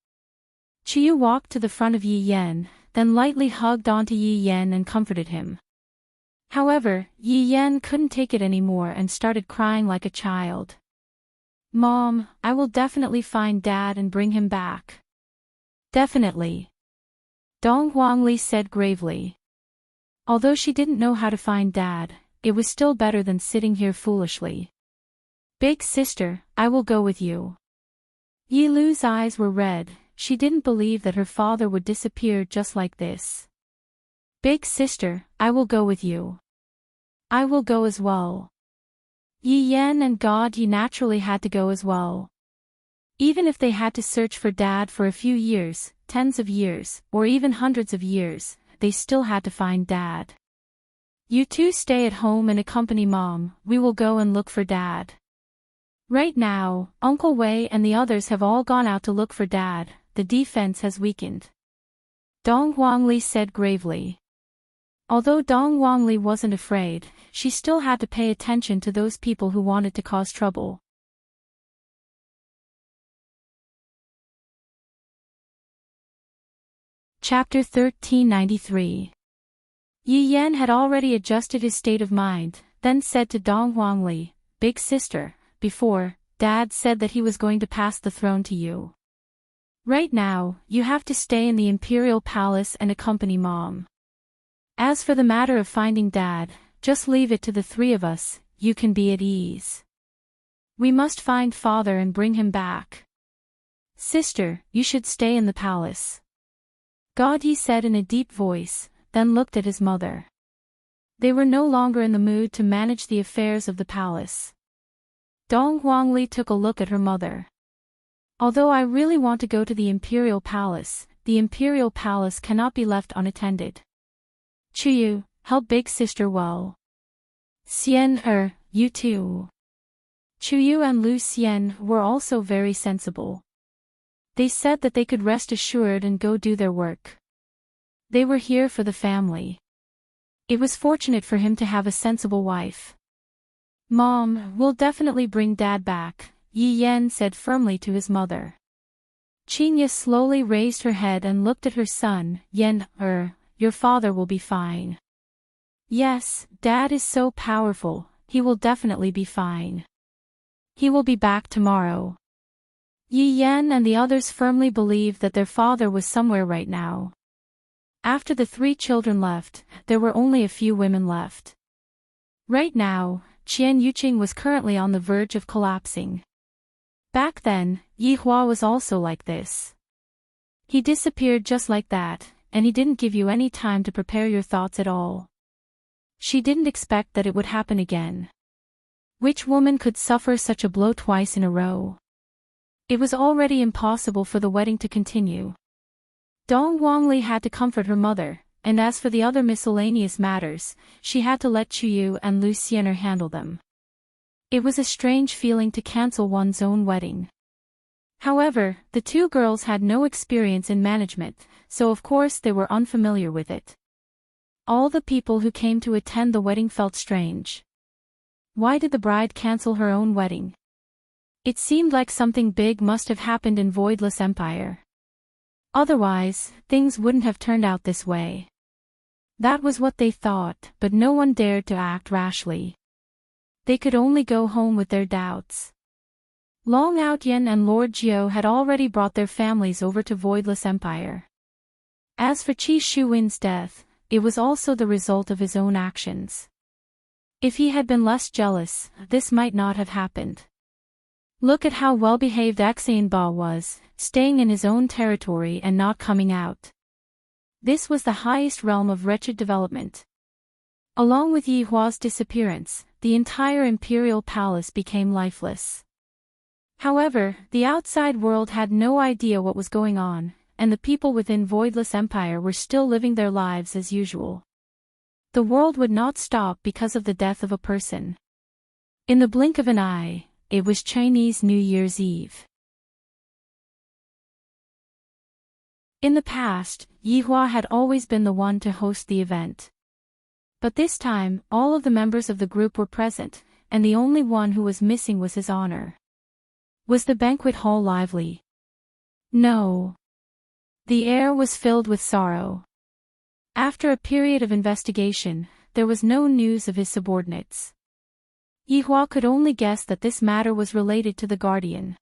Chuyu walked to the front of Yi Yan, then lightly hugged onto Yi Yan and comforted him. However, Yi Yan couldn't take it anymore and started crying like a child. Mom, I will definitely find Dad and bring him back. Definitely. Dong Huangli said gravely. Although she didn't know how to find Dad, it was still better than sitting here foolishly. Big sister, I will go with you. Yi Lu's eyes were red, she didn't believe that her father would disappear just like this. Big sister, I will go with you. I will go as well. Yi Yan and God Yi naturally had to go as well. Even if they had to search for Dad for a few years, tens of years, or even hundreds of years, they still had to find Dad. You two stay at home and accompany Mom, we will go and look for Dad. Right now, Uncle Wei and the others have all gone out to look for Dad, the defense has weakened. Dong Huangli said gravely. Although Dong Huangli wasn't afraid, she still had to pay attention to those people who wanted to cause trouble. Chapter 1393. Yi Yan had already adjusted his state of mind, then said to Dong Huangli, Big sister, before, Dad said that he was going to pass the throne to you. Right now, you have to stay in the Imperial Palace and accompany Mom. As for the matter of finding Dad, just leave it to the three of us, you can be at ease. We must find Father and bring him back. Sister, you should stay in the palace. God Yi said in a deep voice, then looked at his mother. They were no longer in the mood to manage the affairs of the palace. Dong Huangli took a look at her mother. Although I really want to go to the Imperial Palace cannot be left unattended. Chuyu, help big sister well. Xian you too. Chuyu and Lu Xian were also very sensible. They said that they could rest assured and go do their work. They were here for the family. It was fortunate for him to have a sensible wife. Mom, we'll definitely bring Dad back, Yi Yan said firmly to his mother. Qinya slowly raised her head and looked at her son, Yan, your father will be fine. Yes, Dad is so powerful, he will definitely be fine. He will be back tomorrow. Yi Yan and the others firmly believed that their father was somewhere right now. After the three children left, there were only a few women left. Right now, Qian Yuqing was currently on the verge of collapsing. Back then, Yi Hua was also like this. He disappeared just like that, and he didn't give you any time to prepare your thoughts at all. She didn't expect that it would happen again. Which woman could suffer such a blow twice in a row? It was already impossible for the wedding to continue. Dong Huangli had to comfort her mother, and as for the other miscellaneous matters, she had to let Chuyu and Lu Xianer handle them. It was a strange feeling to cancel one's own wedding. However, the two girls had no experience in management, so of course they were unfamiliar with it. All the people who came to attend the wedding felt strange. Why did the bride cancel her own wedding? It seemed like something big must have happened in Voidless Empire. Otherwise, things wouldn't have turned out this way. That was what they thought, but no one dared to act rashly. They could only go home with their doubts. Long Outyen and Lord Jiao had already brought their families over to Voidless Empire. As for Qi Shuwen's death, it was also the result of his own actions. If he had been less jealous, this might not have happened. Look at how well-behaved Xanba was, staying in his own territory and not coming out. This was the highest realm of wretched development. Along with Yi Hua's disappearance, the entire imperial palace became lifeless. However, the outside world had no idea what was going on, and the people within Voidless Empire were still living their lives as usual. The world would not stop because of the death of a person. In the blink of an eye, it was Chinese New Year's Eve. In the past, Yi Hua had always been the one to host the event. But this time, all of the members of the group were present, and the only one who was missing was his honor. Was the banquet hall lively? No. The air was filled with sorrow. After a period of investigation, there was no news of his subordinates. Yi Hua could only guess that this matter was related to the Guardian.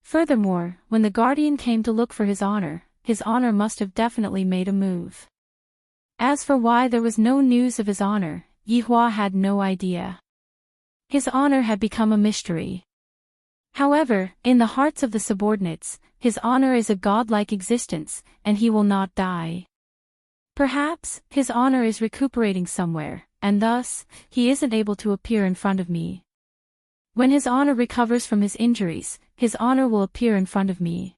Furthermore, when the Guardian came to look for his honor must have definitely made a move. As for why there was no news of his honor, Yi Hua had no idea. His honor had become a mystery. However, in the hearts of the subordinates, his honor is a godlike existence, and he will not die. Perhaps, his honor is recuperating somewhere, and thus, he isn't able to appear in front of me. When his honor recovers from his injuries, his honor will appear in front of me.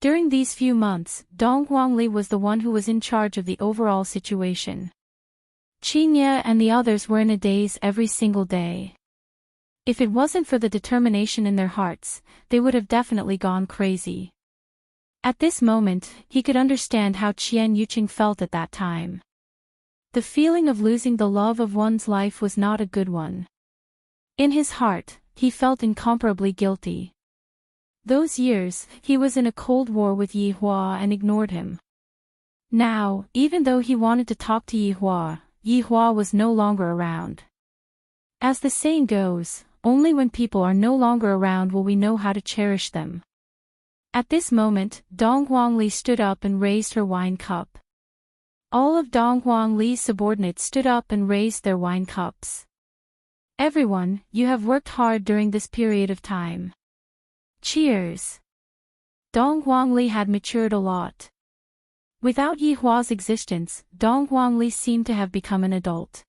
During these few months, Dong Guangli was the one who was in charge of the overall situation. Qingye and the others were in a daze every single day. If it wasn't for the determination in their hearts, they would have definitely gone crazy. At this moment, he could understand how Qian Yuqing felt at that time. The feeling of losing the love of one's life was not a good one. In his heart, he felt incomparably guilty. Those years, he was in a cold war with Yi Hua and ignored him. Now, even though he wanted to talk to Yi Hua was no longer around. As the saying goes, only when people are no longer around will we know how to cherish them. At this moment, Dong Guangli stood up and raised her wine cup. All of Dong Guangli's subordinates stood up and raised their wine cups. Everyone, you have worked hard during this period of time. Cheers! Dong Guangli had matured a lot. Without Yi Hua's existence, Dong Guangli seemed to have become an adult.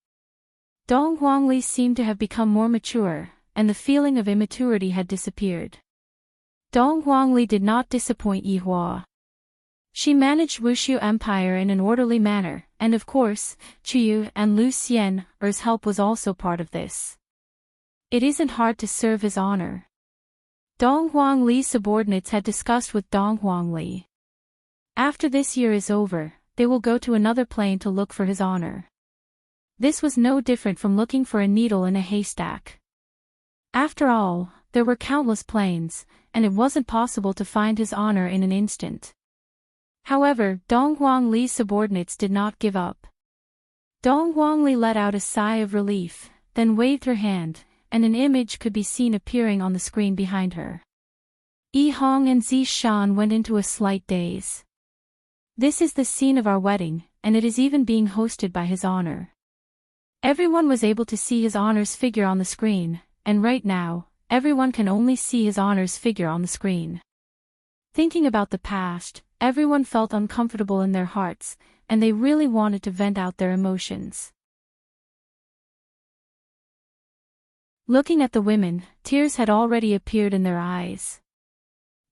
Dong Guangli seemed to have become more mature, and the feeling of immaturity had disappeared. Dong Guangli did not disappoint Yi Hua. She managed Wushu Empire in an orderly manner, and of course, Chuyu and Lu Xian's help was also part of this. It isn't hard to serve his honor. Dong Guangli's subordinates had discussed with Dong Guangli. After this year is over, they will go to another plane to look for his honor. This was no different from looking for a needle in a haystack. After all, there were countless planes, and it wasn't possible to find his honor in an instant. However, Dong Guangli's subordinates did not give up. Dong Guangli let out a sigh of relief, then waved her hand, and an image could be seen appearing on the screen behind her. Yi Hong and Zi Shan went into a slight daze. This is the scene of our wedding, and it is even being hosted by his honor. Everyone was able to see his honor's figure on the screen, and right now, everyone can only see his honor's figure on the screen. Thinking about the past, everyone felt uncomfortable in their hearts, and they really wanted to vent out their emotions. Looking at the women, tears had already appeared in their eyes.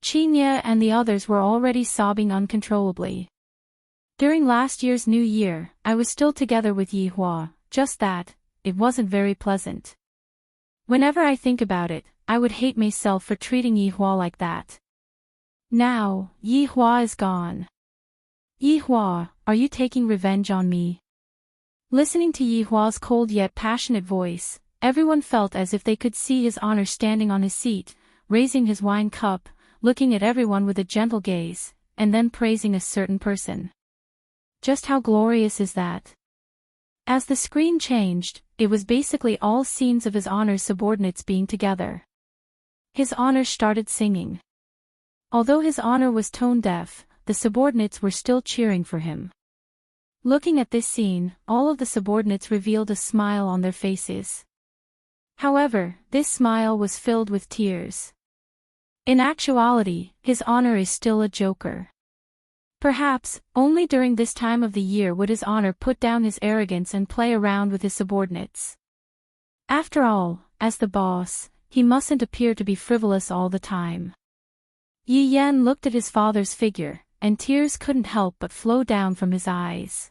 Qingye and the others were already sobbing uncontrollably. During last year's New Year, I was still together with Yi Hua, just that, it wasn't very pleasant. Whenever I think about it, I would hate myself for treating Yi Hua like that. Now, Yi Hua is gone. Yi Hua, are you taking revenge on me? Listening to Yi Hua's cold yet passionate voice, everyone felt as if they could see his honor standing on his seat, raising his wine cup, looking at everyone with a gentle gaze, and then praising a certain person. Just how glorious is that? As the screen changed, it was basically all scenes of his honor's subordinates being together. His honor started singing. Although his honor was tone-deaf, the subordinates were still cheering for him. Looking at this scene, all of the subordinates revealed a smile on their faces. However, this smile was filled with tears. In actuality, his honor is still a joker. Perhaps, only during this time of the year would his honor put down his arrogance and play around with his subordinates. After all, as the boss, he mustn't appear to be frivolous all the time. Yi Yan looked at his father's figure, and tears couldn't help but flow down from his eyes.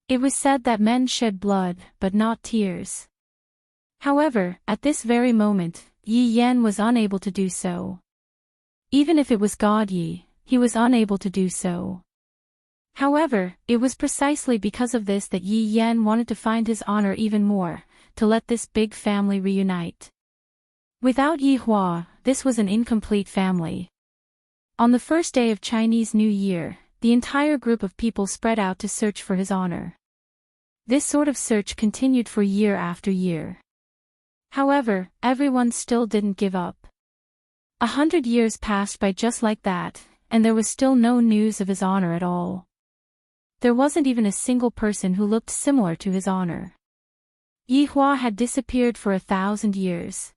It was said that men shed blood, but not tears. However, at this very moment, Yi Yan was unable to do so. Even if it was God Yi, he was unable to do so. However, it was precisely because of this that Yi Yan wanted to find his honor even more, to let this big family reunite. Without Yi Hua, this was an incomplete family. On the first day of Chinese New Year, the entire group of people spread out to search for his honor. This sort of search continued for year after year. However, everyone still didn't give up. 100 years passed by just like that, and there was still no news of his honor at all. There wasn't even a single person who looked similar to his honor. Yihua had disappeared for 1,000 years.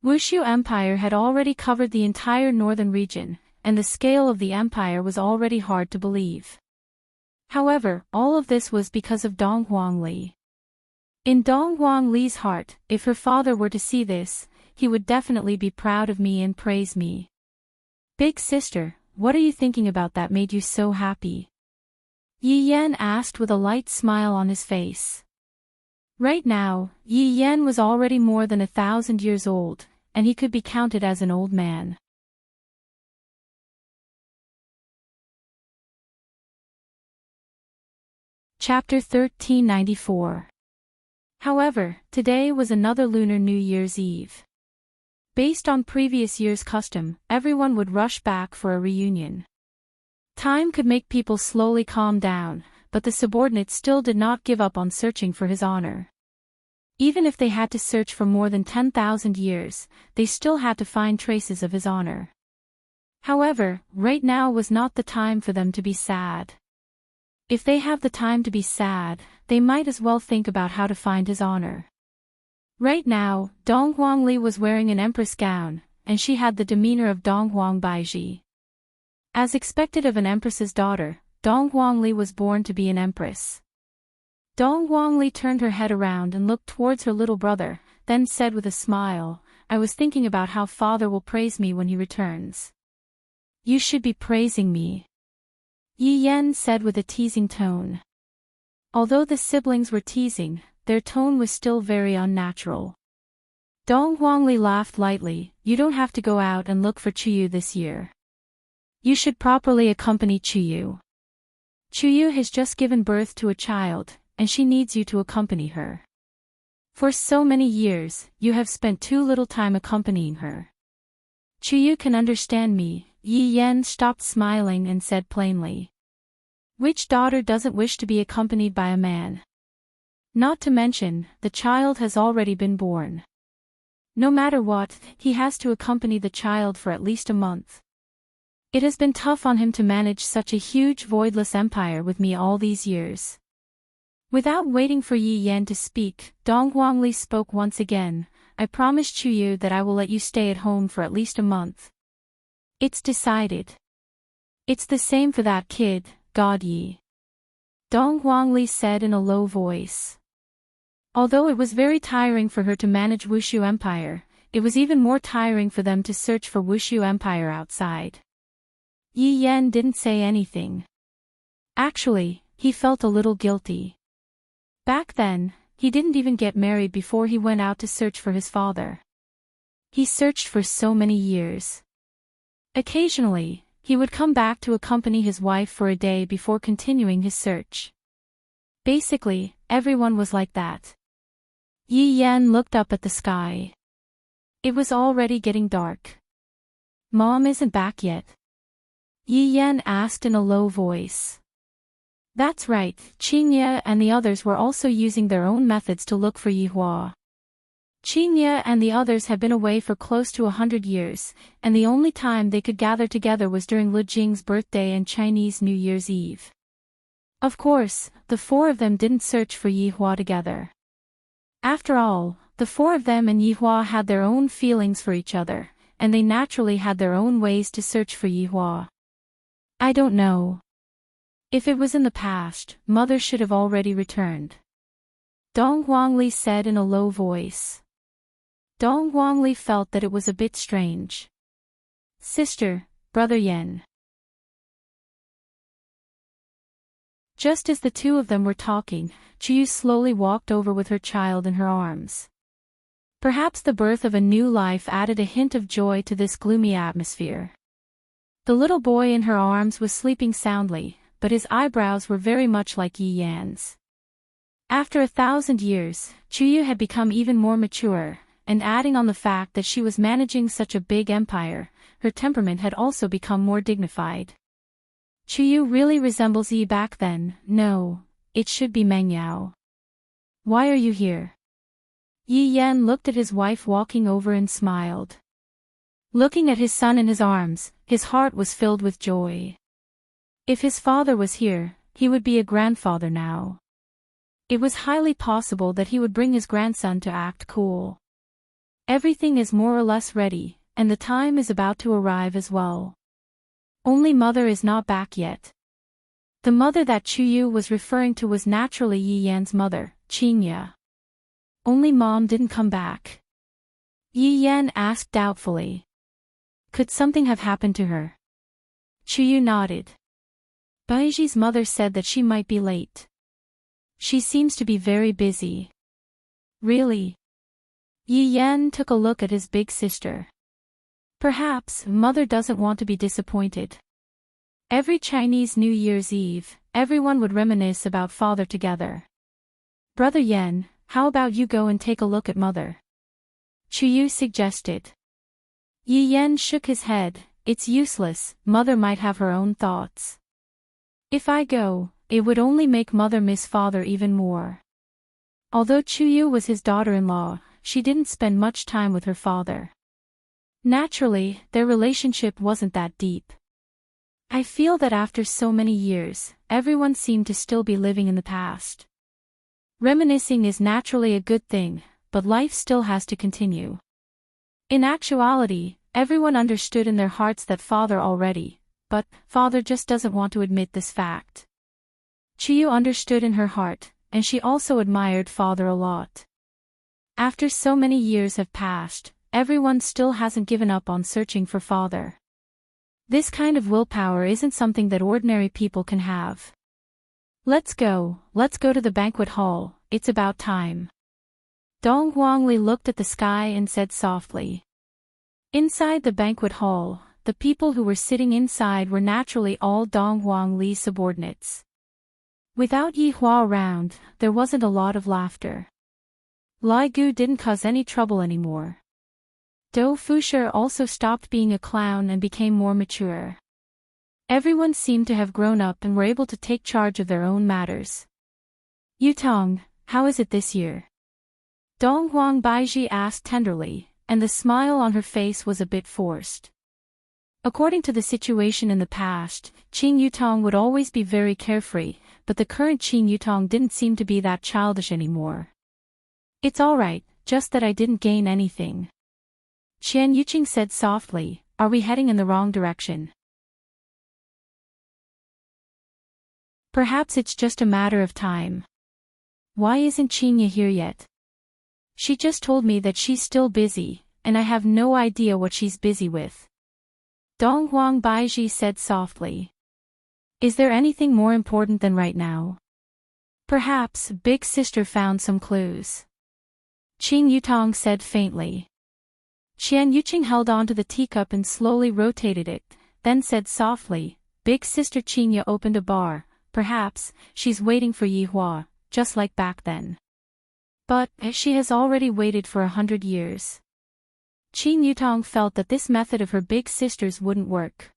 Wushu Empire had already covered the entire northern region, and the scale of the empire was already hard to believe. However, all of this was because of Dong Huangli. In Dong Huangli's heart, if her father were to see this, he would definitely be proud of me and praise me. Big sister, what are you thinking about that made you so happy? Yi Yan asked with a light smile on his face. Right now, Yi Yan was already more than 1,000 years old, and he could be counted as an old man. Chapter 1394. However, today was another Lunar New Year's Eve. Based on previous year's custom, everyone would rush back for a reunion. Time could make people slowly calm down, but the subordinates still did not give up on searching for his honor. Even if they had to search for more than 10,000 years, they still had to find traces of his honor. However, right now was not the time for them to be sad. If they have the time to be sad, they might as well think about how to find his honor. Right now, Dong Huangli was wearing an empress gown, and she had the demeanor of Dong Huang Baiji. As expected of an empress's daughter, Dong Huangli was born to be an empress. Dong Huangli turned her head around and looked towards her little brother, then said with a smile, "I was thinking about how father will praise me when he returns." "You should be praising me," Yi Yan said with a teasing tone. Although the siblings were teasing, their tone was still very unnatural. Dong Huangli laughed lightly, "You don't have to go out and look for Chuyu this year. You should properly accompany Chuyu. Chuyu has just given birth to a child, and she needs you to accompany her. For so many years, you have spent too little time accompanying her. Chuyu can understand me." Yi Yan stopped smiling and said plainly. "Which daughter doesn't wish to be accompanied by a man? Not to mention, the child has already been born. No matter what, he has to accompany the child for at least a month. It has been tough on him to manage such a huge voidless empire with me all these years." Without waiting for Yi Yan to speak, Dong Huangli spoke once again, "I promise Chuyu that I will let you stay at home for at least a month." "It's decided. It's the same for that kid, God Yi," Dong Huangli said in a low voice. Although it was very tiring for her to manage Wushu Empire, it was even more tiring for them to search for Wushu Empire outside. Yi Yan didn't say anything. Actually, he felt a little guilty. Back then, he didn't even get married before he went out to search for his father. He searched for so many years. Occasionally, he would come back to accompany his wife for a day before continuing his search. Basically, everyone was like that. Yi Yan looked up at the sky. It was already getting dark. "Mom isn't back yet?" Yi Yan asked in a low voice. That's right, Qingye and the others were also using their own methods to look for Yihua. Qingye and the others had been away for close to 100 years, and the only time they could gather together was during Li Jing's birthday and Chinese New Year's Eve. Of course, the four of them didn't search for Yihua together. After all, the four of them and Yihua had their own feelings for each other, and they naturally had their own ways to search for Yihua. I don't know. If it was in the past, mother should have already returned, Dong Huangli said in a low voice. Dong Huangli felt that it was a bit strange. Sister, Brother Yan. Just as the two of them were talking, Chuyu slowly walked over with her child in her arms. Perhaps the birth of a new life added a hint of joy to this gloomy atmosphere. The little boy in her arms was sleeping soundly, but his eyebrows were very much like Yi Yan's. After 1,000 years, Chuyu had become even more mature, and adding on the fact that she was managing such a big empire, her temperament had also become more dignified. Chuyu really resembles Yi back then. No, it should be Meng Yao. Why are you here? Yi Yan looked at his wife walking over and smiled. Looking at his son in his arms, his heart was filled with joy. If his father was here, he would be a grandfather now. It was highly possible that he would bring his grandson to act cool. Everything is more or less ready, and the time is about to arrive as well. Only mother is not back yet. The mother that Chuyu was referring to was naturally Yi Yan's mother, Qinya. Only mom didn't come back. Yi Yan asked doubtfully. Could something have happened to her? Chuyu nodded. Baiji's mother said that she might be late. She seems to be very busy. Really? Yi Yan took a look at his big sister. Perhaps mother doesn't want to be disappointed. Every Chinese New Year's Eve, everyone would reminisce about father together. Brother Yan, how about you go and take a look at mother? Chuyu suggested. Yi Yan shook his head. It's useless, mother might have her own thoughts. If I go, it would only make mother miss father even more. Although Chuyu was his daughter-in-law, she didn't spend much time with her father. Naturally, their relationship wasn't that deep. I feel that after so many years, everyone seemed to still be living in the past. Reminiscing is naturally a good thing, but life still has to continue. In actuality, everyone understood in their hearts that father already, but father just doesn't want to admit this fact. Chiyu understood in her heart, and she also admired father a lot. After so many years have passed, everyone still hasn't given up on searching for father. This kind of willpower isn't something that ordinary people can have. Let's go to the banquet hall, it's about time. Dong Huangli looked at the sky and said softly. Inside the banquet hall, the people who were sitting inside were naturally all Dong Huangli's subordinates. Without Yi Hua around, there wasn't a lot of laughter. Lai Gu didn't cause any trouble anymore. Dou Fusher also stopped being a clown and became more mature. Everyone seemed to have grown up and were able to take charge of their own matters. Yutong, how is it this year? Dong Huang Baiji asked tenderly, and the smile on her face was a bit forced. According to the situation in the past, Qing Yutong would always be very carefree, but the current Qing Yutong didn't seem to be that childish anymore. It's alright, just that I didn't gain anything. Qian Yuqing said softly, are we heading in the wrong direction? Perhaps it's just a matter of time. Why isn't Qinya here yet? She just told me that she's still busy, and I have no idea what she's busy with. Dong Huang Baiji said softly. Is there anything more important than right now? Perhaps big sister found some clues. Qing Yutong said faintly. Qian Yuqing held onto the teacup and slowly rotated it, then said softly, big sister Qinya opened a bar, perhaps, she's waiting for Yi Hua, just like back then. But, she has already waited for 100 years. Qing Yutong felt that this method of her big sister's wouldn't work.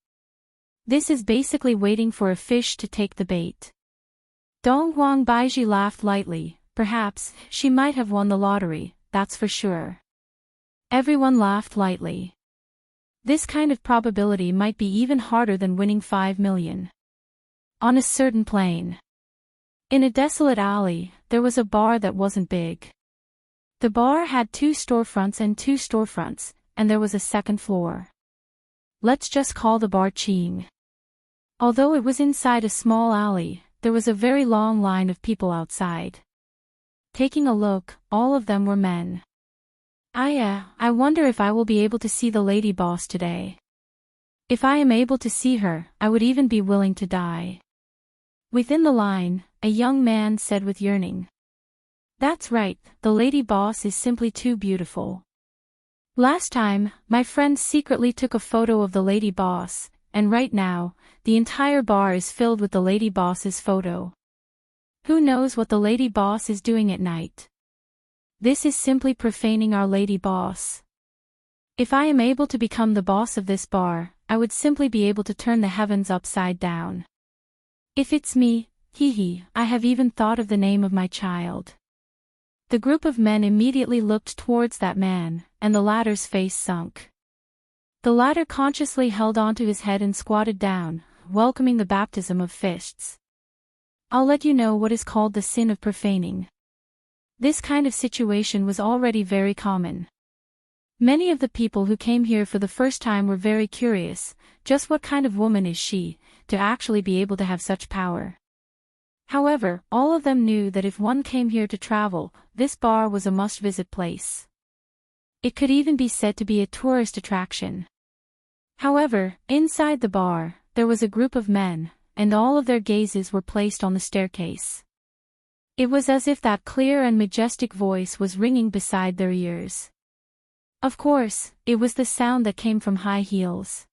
This is basically waiting for a fish to take the bait. Dong Huang Baiji laughed lightly, perhaps, she might have won the lottery, that's for sure. Everyone laughed lightly. This kind of probability might be even harder than winning 5 million. On a certain plane. In a desolate alley, there was a bar that wasn't big. The bar had 2 storefronts and 2 storefronts, and there was a second floor. Let's just call the bar Qing. Although it was inside a small alley, there was a very long line of people outside. Taking a look, all of them were men. I wonder if I will be able to see the lady boss today. If I am able to see her, I would even be willing to die. Within the line, a young man said with yearning. That's right, the lady boss is simply too beautiful. Last time, my friend secretly took a photo of the lady boss, and right now, the entire bar is filled with the lady boss's photo. Who knows what the lady boss is doing at night? This is simply profaning our lady boss. If I am able to become the boss of this bar, I would simply be able to turn the heavens upside down. If it's me, I have even thought of the name of my child. The group of men immediately looked towards that man, and the latter's face sunk. The latter consciously held onto his head and squatted down, welcoming the baptism of fists. I'll let you know what is called the sin of profaning. This kind of situation was already very common. Many of the people who came here for the first time were very curious, just what kind of woman is she, to actually be able to have such power. However, all of them knew that if one came here to travel, this bar was a must-visit place. It could even be said to be a tourist attraction. However, inside the bar, there was a group of men, and all of their gazes were placed on the staircase. It was as if that clear and majestic voice was ringing beside their ears. Of course, it was the sound that came from high heels.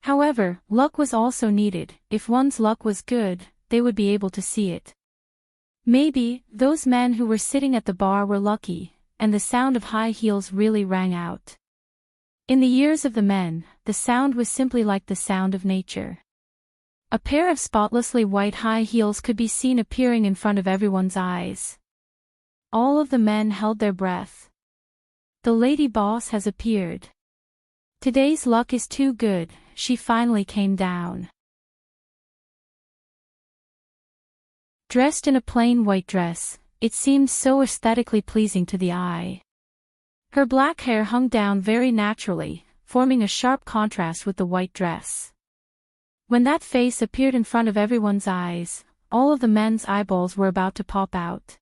However, luck was also needed. If one's luck was good, they would be able to see it. Maybe, those men who were sitting at the bar were lucky, and the sound of high heels really rang out. In the ears of the men, the sound was simply like the sound of nature. A pair of spotlessly white high heels could be seen appearing in front of everyone's eyes. All of the men held their breath. The lady boss has appeared. Today's luck is too good, she finally came down. Dressed in a plain white dress, it seemed so aesthetically pleasing to the eye. Her black hair hung down very naturally, forming a sharp contrast with the white dress. When that face appeared in front of everyone's eyes, all of the men's eyeballs were about to pop out.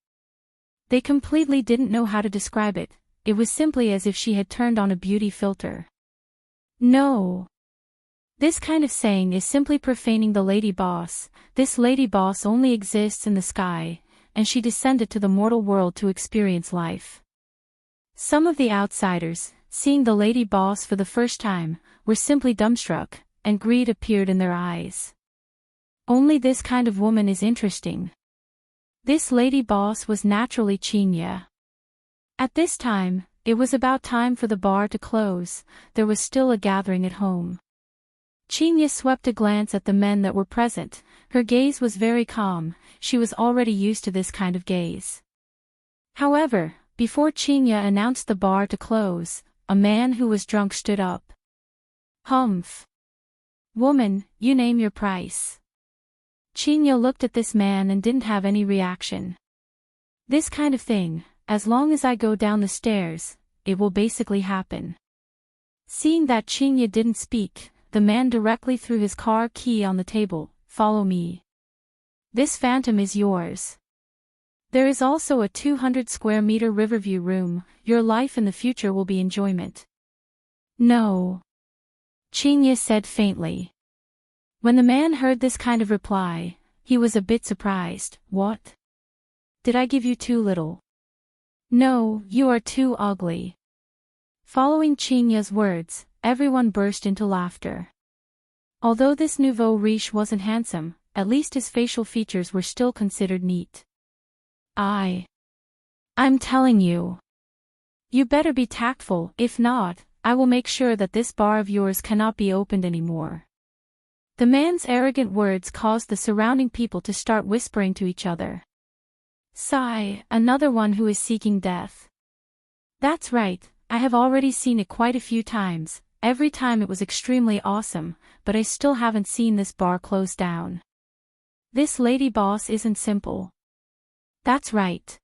They completely didn't know how to describe it. It was simply as if she had turned on a beauty filter. No. This kind of saying is simply profaning the lady boss. This lady boss only exists in the sky, and she descended to the mortal world to experience life. Some of the outsiders, seeing the lady boss for the first time, were simply dumbstruck, and greed appeared in their eyes. Only this kind of woman is interesting. This lady boss was naturally Chinya. At this time, it was about time for the bar to close. There was still a gathering at home. Chinya swept a glance at the men that were present. Her gaze was very calm. She was already used to this kind of gaze. However, before Chinya announced the bar to close, a man who was drunk stood up. Humph. Woman, you name your price. Chinya looked at this man and didn't have any reaction. This kind of thing, as long as I go down the stairs, it will basically happen. Seeing that Chinya didn't speak, the man directly threw his car key on the table. Follow me. This phantom is yours. There is also a 200 square meter Riverview room. Your life in the future will be enjoyment. No. Chinya said faintly. When the man heard this kind of reply, he was a bit surprised. What? Did I give you too little? No, you are too ugly. Following Chinya's words, everyone burst into laughter. Although this nouveau riche wasn't handsome, at least his facial features were still considered neat. I'm telling you. You better be tactful, if not, I will make sure that this bar of yours cannot be opened anymore. The man's arrogant words caused the surrounding people to start whispering to each other. Sigh, another one who is seeking death. That's right, I have already seen it quite a few times. Every time it was extremely awesome, but I still haven't seen this bar close down. This lady boss isn't simple. That's right.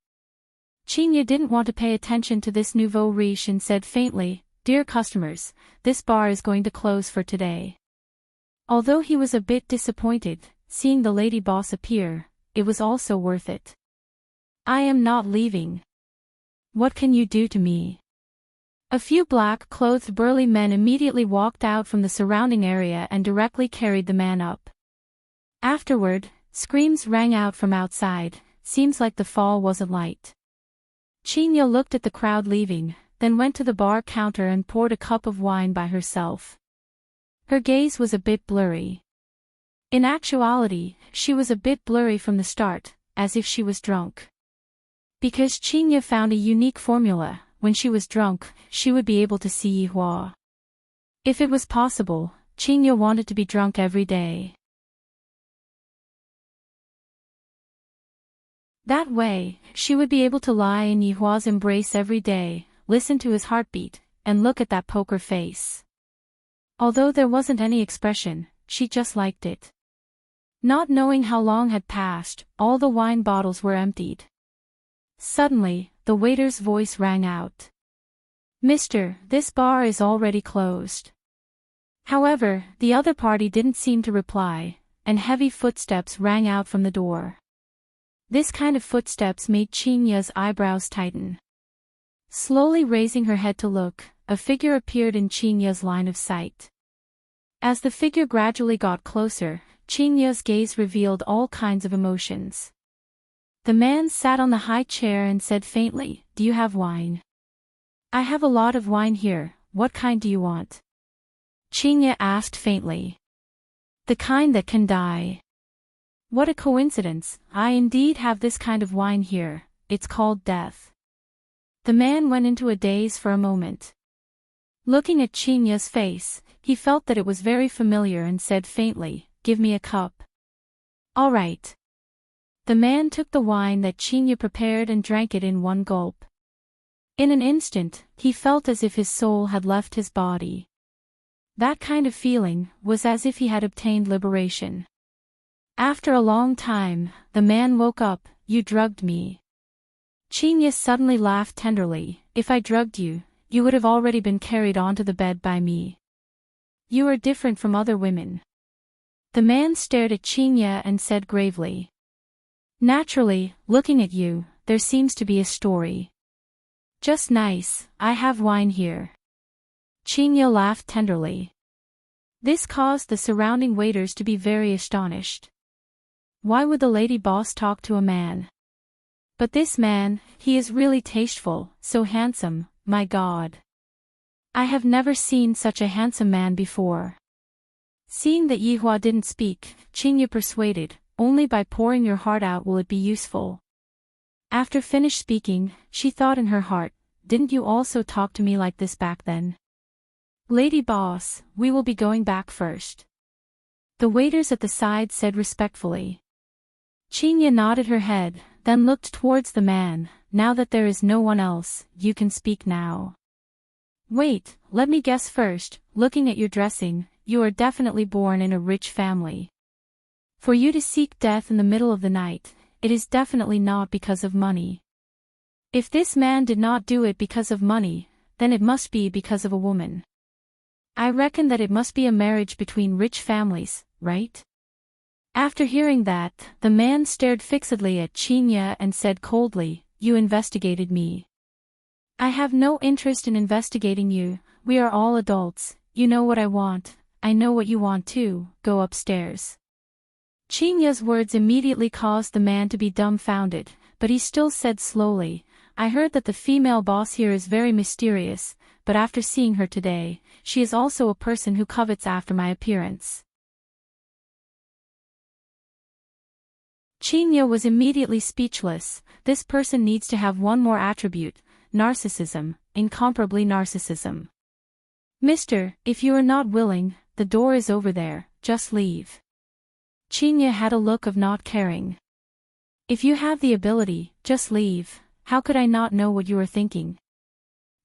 Chinya didn't want to pay attention to this nouveau riche and said faintly, Dear customers, this bar is going to close for today. Although he was a bit disappointed, seeing the lady boss appear, it was also worth it. I am not leaving. What can you do to me? A few black-clothed burly men immediately walked out from the surrounding area and directly carried the man up. Afterward, screams rang out from outside. Seems like the fall wasn't light. Chinya looked at the crowd leaving, then went to the bar counter and poured a cup of wine by herself. Her gaze was a bit blurry. In actuality, she was a bit blurry from the start, as if she was drunk. Because Chinya found a unique formula, when she was drunk, she would be able to see Yihua. If it was possible, Chinya wanted to be drunk every day. That way, she would be able to lie in Yihua's embrace every day, listen to his heartbeat, and look at that poker face. Although there wasn't any expression, she just liked it. Not knowing how long had passed, all the wine bottles were emptied. Suddenly, the waiter's voice rang out. "Mister, this bar is already closed." However, the other party didn't seem to reply, and heavy footsteps rang out from the door. This kind of footsteps made Chinya's eyebrows tighten. Slowly raising her head to look, a figure appeared in Chinya's line of sight. As the figure gradually got closer, Chinya's gaze revealed all kinds of emotions. The man sat on the high chair and said faintly, "Do you have wine?" "I have a lot of wine here, what kind do you want?" Chinya asked faintly. "The kind that can die." "What a coincidence, I indeed have this kind of wine here, it's called death." The man went into a daze for a moment. Looking at Chinya's face, he felt that it was very familiar and said faintly, "Give me a cup." "All right." The man took the wine that Chinya prepared and drank it in one gulp. In an instant, he felt as if his soul had left his body. That kind of feeling was as if he had obtained liberation. After a long time, the man woke up. "You drugged me." Chinya suddenly laughed tenderly. "If I drugged you, you would have already been carried onto the bed by me. You are different from other women." The man stared at Chinya and said gravely, "Naturally, looking at you, there seems to be a story." "Just nice, I have wine here." Chinya laughed tenderly. This caused the surrounding waiters to be very astonished. Why would the lady boss talk to a man? But this man, he is really tasteful, so handsome, my God. I have never seen such a handsome man before. Seeing that Yihua didn't speak, Chinya persuaded, "Only by pouring your heart out will it be useful." After finished speaking, she thought in her heart, "Didn't you also talk to me like this back then?" "Lady boss, we will be going back first." The waiters at the side said respectfully. Chinya nodded her head, then looked towards the man. "Now that there is no one else, you can speak now." "Wait, let me guess first, looking at your dressing, you are definitely born in a rich family. For you to seek death in the middle of the night, it is definitely not because of money. If this man did not do it because of money, then it must be because of a woman. I reckon that it must be a marriage between rich families, right?" After hearing that, the man stared fixedly at Chinya and said coldly, "You investigated me." "I have no interest in investigating you, we are all adults, you know what I want, I know what you want too, go upstairs." Chinya's words immediately caused the man to be dumbfounded, but he still said slowly, "I heard that the female boss here is very mysterious, but after seeing her today, she is also a person who covets after my appearance." Chinya was immediately speechless. This person needs to have one more attribute, narcissism, incomparably narcissism. "Mister, if you are not willing, the door is over there, just leave." Chinya had a look of not caring. "If you have the ability, just leave, how could I not know what you are thinking?"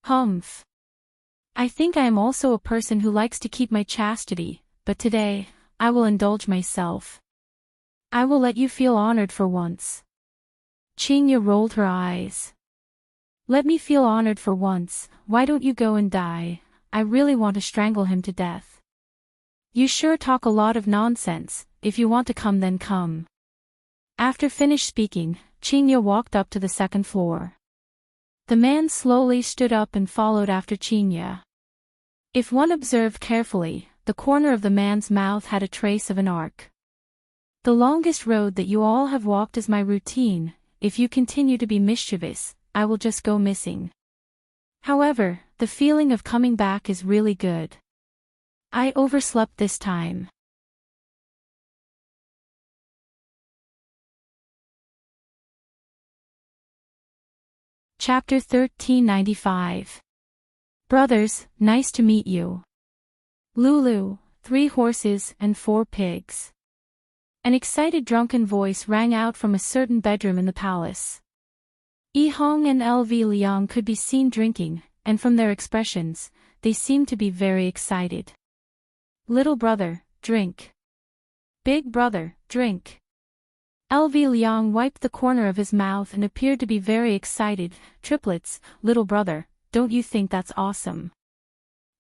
"Humph. I think I am also a person who likes to keep my chastity, but today, I will indulge myself. I will let you feel honored for once." Chinya rolled her eyes. "Let me feel honored for once, why don't you go and die? I really want to strangle him to death." "You sure talk a lot of nonsense, if you want to come then come." After finished speaking, Chinya walked up to the second floor. The man slowly stood up and followed after Chinya. If one observed carefully, the corner of the man's mouth had a trace of an arc. "The longest road that you all have walked is my routine, if you continue to be mischievous, I will just go missing. However, the feeling of coming back is really good. I overslept this time." Chapter 1395. Brothers, nice to meet you. Lulu, 3 horses and 4 pigs. An excited drunken voice rang out from a certain bedroom in the palace. Yihong and LV Liang could be seen drinking, and from their expressions, they seemed to be very excited. "Little brother, drink." Big brother, drink. LV Liang wiped the corner of his mouth and appeared to be very excited. Triplets, little brother, don't you think that's awesome?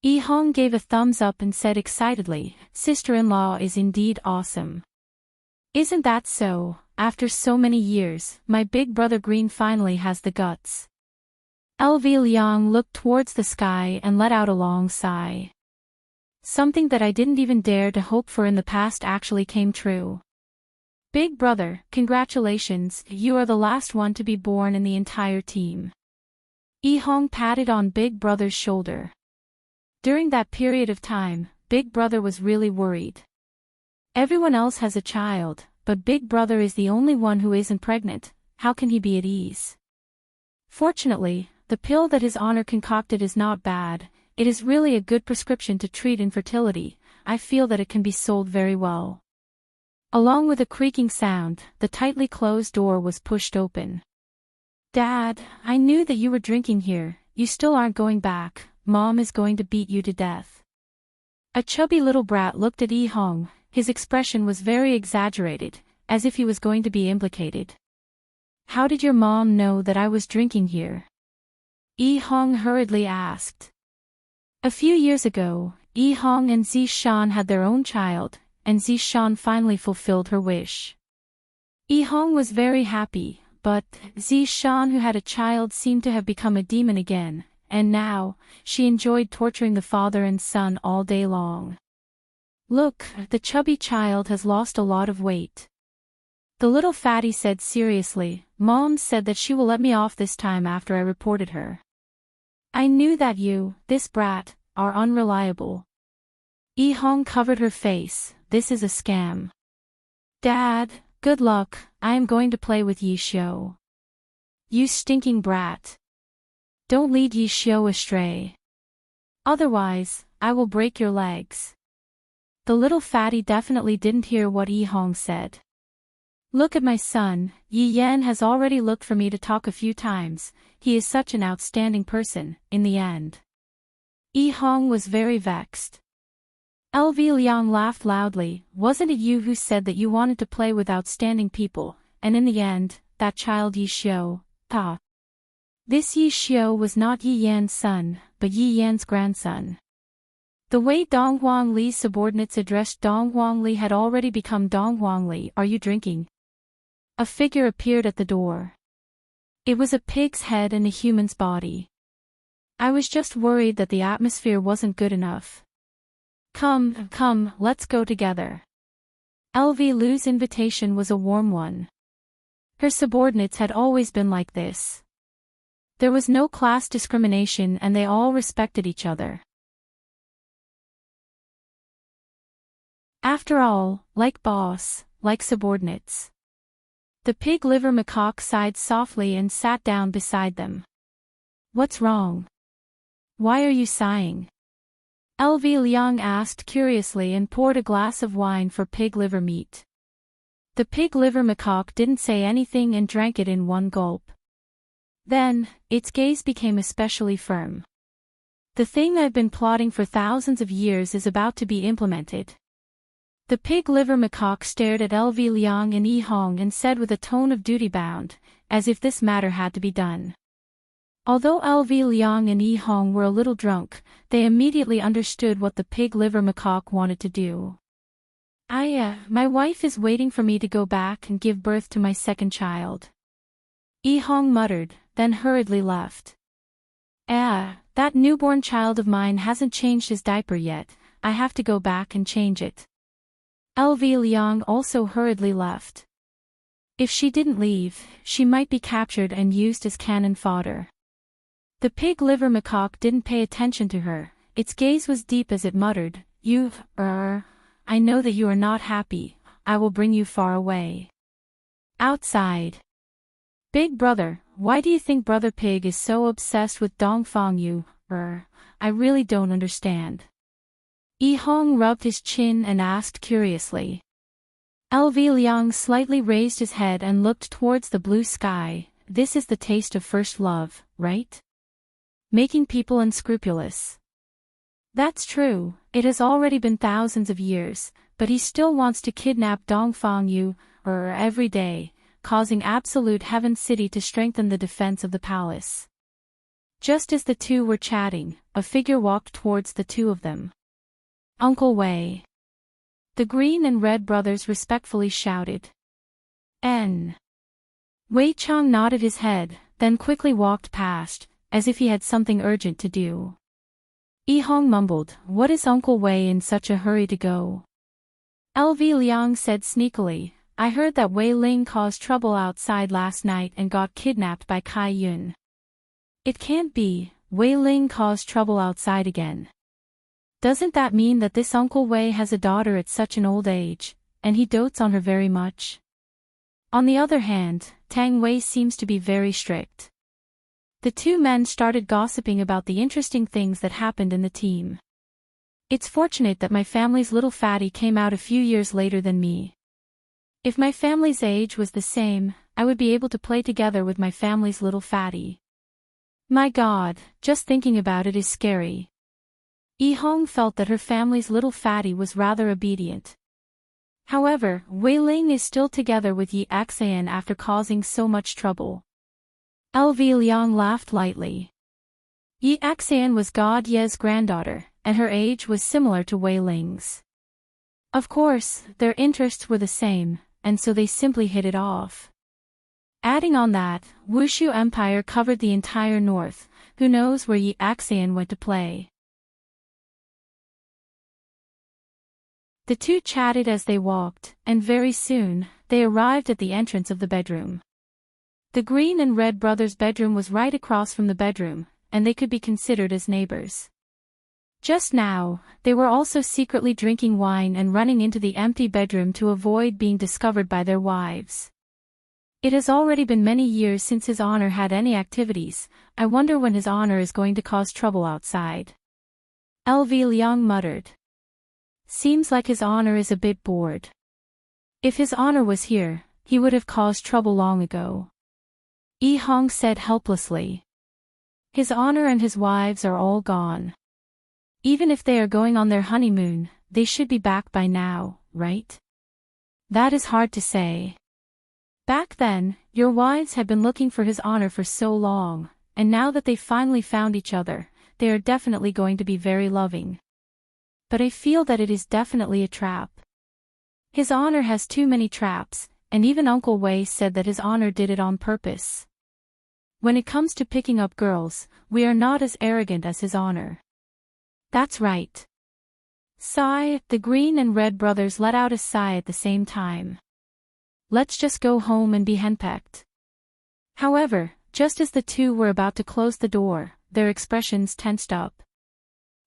Yi Hong gave a thumbs up and said excitedly, sister-in-law is indeed awesome. Isn't that so? After so many years, my big brother Green finally has the guts. LV Liang looked towards the sky and let out a long sigh. Something that I didn't even dare to hope for in the past actually came true. Big brother, congratulations, you are the last one to be born in the entire team. Yi Hong patted on Big brother's shoulder. During that period of time, Big brother was really worried. Everyone else has a child, but Big brother is the only one who isn't pregnant. How can he be at ease? Fortunately, the pill that His Honor concocted is not bad. It is really a good prescription to treat infertility. I feel that it can be sold very well. Along with a creaking sound, the tightly closed door was pushed open. Dad, I knew that you were drinking here. You still aren't going back. Mom is going to beat you to death. A chubby little brat looked at Yi Hong. His expression was very exaggerated, as if he was going to be implicated. How did your mom know that I was drinking here? Yi Hong hurriedly asked. A few years ago, Yi Hong and Zishan had their own child, and Zishan finally fulfilled her wish. Yi Hong was very happy, but Zishan, who had a child, seemed to have become a demon again, and now, she enjoyed torturing the father and son all day long. Look, the chubby child has lost a lot of weight. The little fatty said seriously, Mom said that she will let me off this time after I reported her. I knew that you, this brat, are unreliable. Yi Hong covered her face. This is a scam. Dad, good luck, I am going to play with Yi Xiu. You stinking brat. Don't lead Yi Xiu astray. Otherwise, I will break your legs. The little fatty definitely didn't hear what Yi Hong said. Look at my son, Yi Yan has already looked for me to talk a few times. He is such an outstanding person, in the end. Yi Hong was very vexed. LV Liang laughed loudly. Wasn't it you who said that you wanted to play with outstanding people, and in the end, that child Yi Xiu, ah. This Yi Xiu was not Yi Yan's son, but Yi Yan's grandson. The way Dong Huang Li's subordinates addressed Dong Huang Li had already become Dong Huang Li. Are you drinking? A figure appeared at the door. It was a pig's head and a human's body. I was just worried that the atmosphere wasn't good enough. Come, let's go together. LV Lu's invitation was a warm one. Her subordinates had always been like this. There was no class discrimination and they all respected each other. After all, like boss, like subordinates. The pig liver macaque sighed softly and sat down beside them. What's wrong? Why are you sighing? LV Liang asked curiously and poured a glass of wine for pig liver meat. The pig liver macaque didn't say anything and drank it in one gulp. Then, its gaze became especially firm. The thing I've been plotting for thousands of years is about to be implemented. The pig liver macaque stared at LV Liang and Yi Hong and said with a tone of duty-bound, as if this matter had to be done. Although LV Liang and Yi Hong were a little drunk, they immediately understood what the pig liver macaque wanted to do. My wife is waiting for me to go back and give birth to my second child. Yi Hong muttered, then hurriedly left. That newborn child of mine hasn't changed his diaper yet, I have to go back and change it. LV Liang also hurriedly left. If she didn't leave, she might be captured and used as cannon fodder. The pig liver macaque didn't pay attention to her, its gaze was deep as it muttered, I know that you are not happy, I will bring you far away. Outside. Big brother, why do you think Brother Pig is so obsessed with Dongfang Yu? I really don't understand. Yi Hong rubbed his chin and asked curiously. LV Liang slightly raised his head and looked towards the blue sky. This is the taste of first love, right? Making people unscrupulous. That's true, it has already been thousands of years, but he still wants to kidnap Dongfang Yu, every day, causing absolute Heaven City to strengthen the defense of the palace. Just as the two were chatting, a figure walked towards the two of them. Uncle Wei. The green and red brothers respectfully shouted. N. Wei Chang nodded his head, then quickly walked past, as if he had something urgent to do. Yi Hong mumbled, "What is Uncle Wei in such a hurry to go?" LV Liang said sneakily, "I heard that Wei Ling caused trouble outside last night and got kidnapped by Kai Yun." "It can't be, Wei Ling caused trouble outside again. Doesn't that mean that this Uncle Wei has a daughter at such an old age, and he dotes on her very much?" On the other hand, Tang Wei seems to be very strict. The two men started gossiping about the interesting things that happened in the team. "It's fortunate that my family's little fatty came out a few years later than me. If my family's age was the same, I would be able to play together with my family's little fatty. My God, just thinking about it is scary." Yi Hong felt that her family's little fatty was rather obedient. However, Wei Ling is still together with Yi Xian after causing so much trouble. LV Liang laughed lightly. Yi Xian was God Ye's granddaughter, and her age was similar to Wei Ling's. Of course, their interests were the same, and so they simply hit it off. Adding on that, Wushu Empire covered the entire north, who knows where Yi Xian went to play. The two chatted as they walked, and very soon, they arrived at the entrance of the bedroom. The green and red brothers' bedroom was right across from the bedroom, and they could be considered as neighbors. Just now, they were also secretly drinking wine and running into the empty bedroom to avoid being discovered by their wives. "It has already been many years since His Honor had any activities. I wonder when His Honor is going to cause trouble outside." LV Liang muttered. "Seems like His Honor is a bit bored. If His Honor was here, he would have caused trouble long ago." Yi Hong said helplessly. "His Honor and his wives are all gone. Even if they are going on their honeymoon, they should be back by now, right?" "That is hard to say. Back then, your wives had been looking for His Honor for so long, and now that they finally found each other, they are definitely going to be very loving. But I feel that it is definitely a trap. His Honor has too many traps, and even Uncle Wei said that His Honor did it on purpose. When it comes to picking up girls, we are not as arrogant as His Honor." "That's right." Sigh, the green and red brothers let out a sigh at the same time. "Let's just go home and be henpecked." However, just as the two were about to close the door, their expressions tensed up.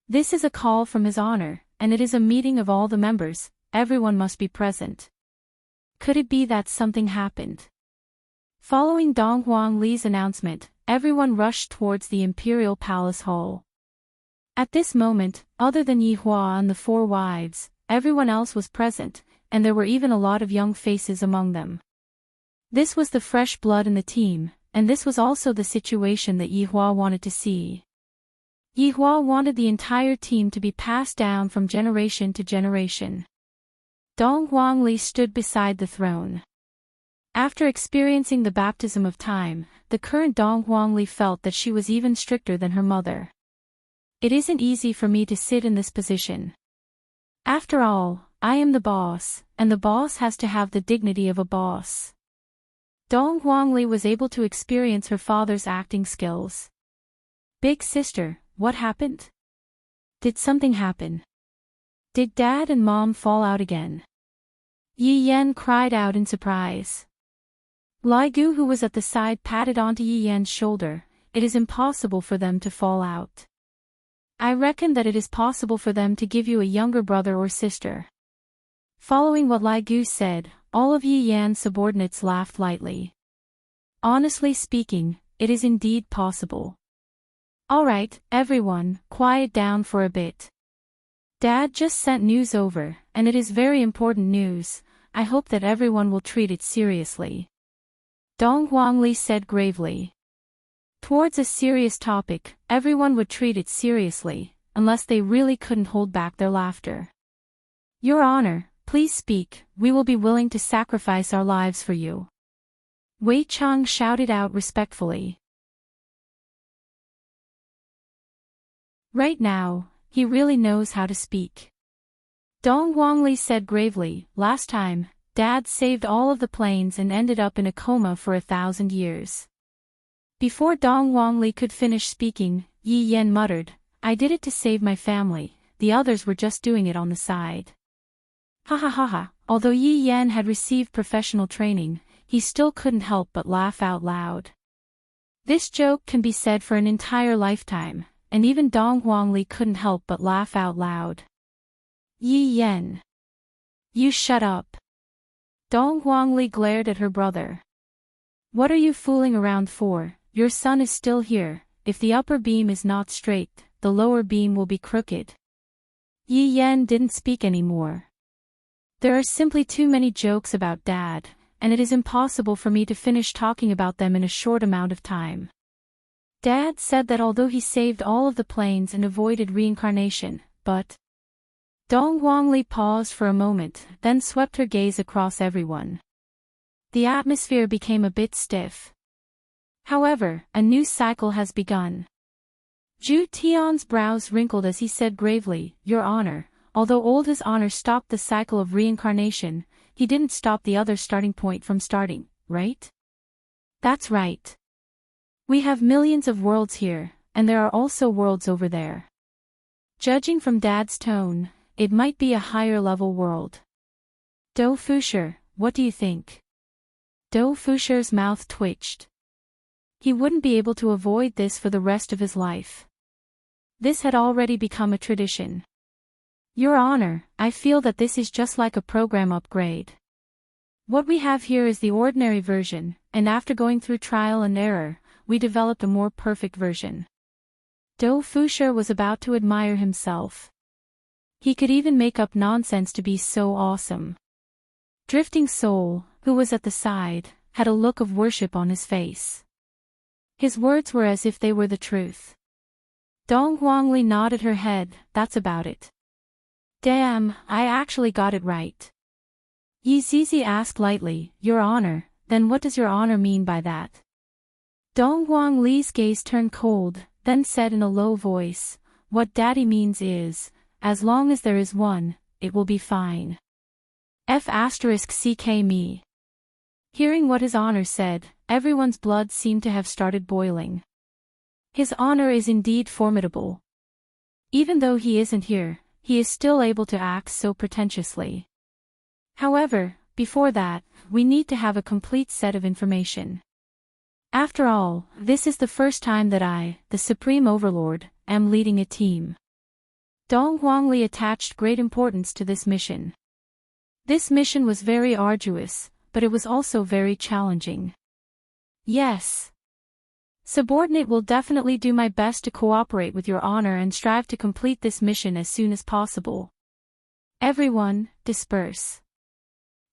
"This is a call from His Honor, and it is a meeting of all the members. Everyone must be present. Could it be that something happened?" Following Dong Huangli's announcement, everyone rushed towards the Imperial Palace Hall. At this moment, other than Yi Hua and the four wives, everyone else was present, and there were even a lot of young faces among them. This was the fresh blood in the team, and this was also the situation that Yi Hua wanted to see. Yi Hua wanted the entire team to be passed down from generation to generation. Dong Huangli stood beside the throne. After experiencing the baptism of time, the current Dong Huangli felt that she was even stricter than her mother. "It isn't easy for me to sit in this position. After all, I am the boss, and the boss has to have the dignity of a boss." Dong Huangli was able to experience her father's acting skills. "Big sister, what happened? Did something happen? Did Dad and Mom fall out again?" Yi Yan cried out in surprise. Lai Gu, who was at the side, patted onto Yi Yan's shoulder. "It is impossible for them to fall out. I reckon that it is possible for them to give you a younger brother or sister." Following what Lai Gu said, all of Yi Yan's subordinates laughed lightly. "Honestly speaking, it is indeed possible. Alright, everyone, quiet down for a bit. Dad just sent news over, and it is very important news. I hope that everyone will treat it seriously." Dong Huangli said gravely. Towards a serious topic, everyone would treat it seriously, unless they really couldn't hold back their laughter. "Your Honor, Please speak, we will be willing to sacrifice our lives for you. Wei Chang shouted out respectfully. Right now, he really knows how to speak. Dong Wangli said gravely, last time, Dad saved all of the planes and ended up in a coma for 1,000 years. Before Dong Wangli could finish speaking, Yi Yan muttered, I did it to save my family, the others were just doing it on the side. Ha ha ha ha, although Yi Yan had received professional training, he still couldn't help but laugh out loud. This joke can be said for an entire lifetime, and even Dong Wangli couldn't help but laugh out loud. Yi Yan. You shut up. Dong Wangli glared at her brother. What are you fooling around for? Your son is still here. If the upper beam is not straight, the lower beam will be crooked. Yi Yan didn't speak anymore. There are simply too many jokes about Dad, and it is impossible for me to finish talking about them in a short amount of time. Dad said that although he saved all of the planes and avoided reincarnation, but... Dong Wangli paused for a moment, then swept her gaze across everyone. The atmosphere became a bit stiff. However, a new cycle has begun. Zhu Tian's brows wrinkled as he said gravely, Your Honor, although old His Honor stopped the cycle of reincarnation, he didn't stop the other starting point from starting, right? That's right. We have millions of worlds here, and there are also worlds over there. Judging from Dad's tone, it might be a higher-level world. Dou Fusher, what do you think? Dou Fusher's mouth twitched. He wouldn't be able to avoid this for the rest of his life. This had already become a tradition. Your Honor, I feel that this is just like a program upgrade. What we have here is the ordinary version, and after going through trial and error, we developed a more perfect version. Dou Fusher was about to admire himself. He could even make up nonsense to be so awesome. Drifting Soul, who was at the side, had a look of worship on his face. His words were as if they were the truth. Dong Wangli nodded her head, that's about it. Damn, I actually got it right. Yi Zizi asked lightly, Your Honor, then what does Your Honor mean by that? Dong Wangli's gaze turned cold, then said in a low voice, What Daddy means is, as long as there is one, it will be fine. F***ck me. Hearing what His Honor said, everyone's blood seemed to have started boiling. His Honor is indeed formidable. Even though he isn't here, he is still able to act so pretentiously. However, before that, we need to have a complete set of information. After all, this is the first time that I, the Supreme Overlord, am leading a team. Dong Wangli attached great importance to this mission. This mission was very arduous, but it was also very challenging. Yes. Subordinate will definitely do my best to cooperate with Your Honor and strive to complete this mission as soon as possible. Everyone, disperse.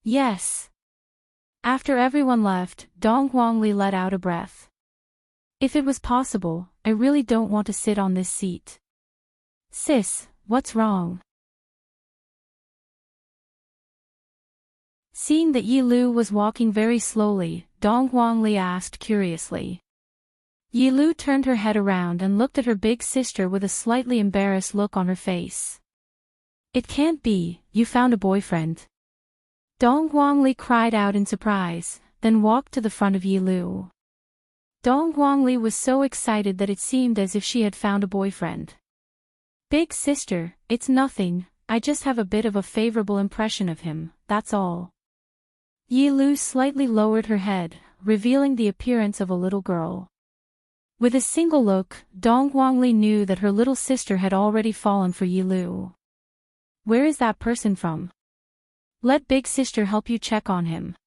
Yes. After everyone left, Dong Wangli let out a breath. If it was possible, I really don't want to sit on this seat. Sis, what's wrong? Seeing that Yi Lu was walking very slowly, Dong Wangli asked curiously. Yi Lu turned her head around and looked at her big sister with a slightly embarrassed look on her face. It can't be, you found a boyfriend. Dong Wangli cried out in surprise, then walked to the front of Yi Lu. Dong Wangli was so excited that it seemed as if she had found a boyfriend. Big sister, it's nothing, I just have a bit of a favorable impression of him, that's all. Yi Lu slightly lowered her head, revealing the appearance of a little girl. With a single look, Dong Wangli knew that her little sister had already fallen for Yi Lu. Where is that person from? Let big sister help you check on him.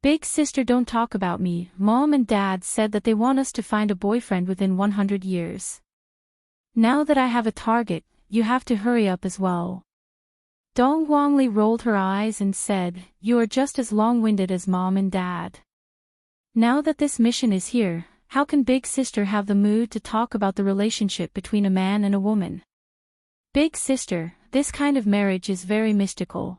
Big sister, don't talk about me. Mom and Dad said that they want us to find a boyfriend within 100 years. Now that I have a target, you have to hurry up as well. Dong Wangli rolled her eyes and said, You are just as long-winded as Mom and Dad. Now that this mission is here, how can big sister have the mood to talk about the relationship between a man and a woman? Big sister, this kind of marriage is very mystical.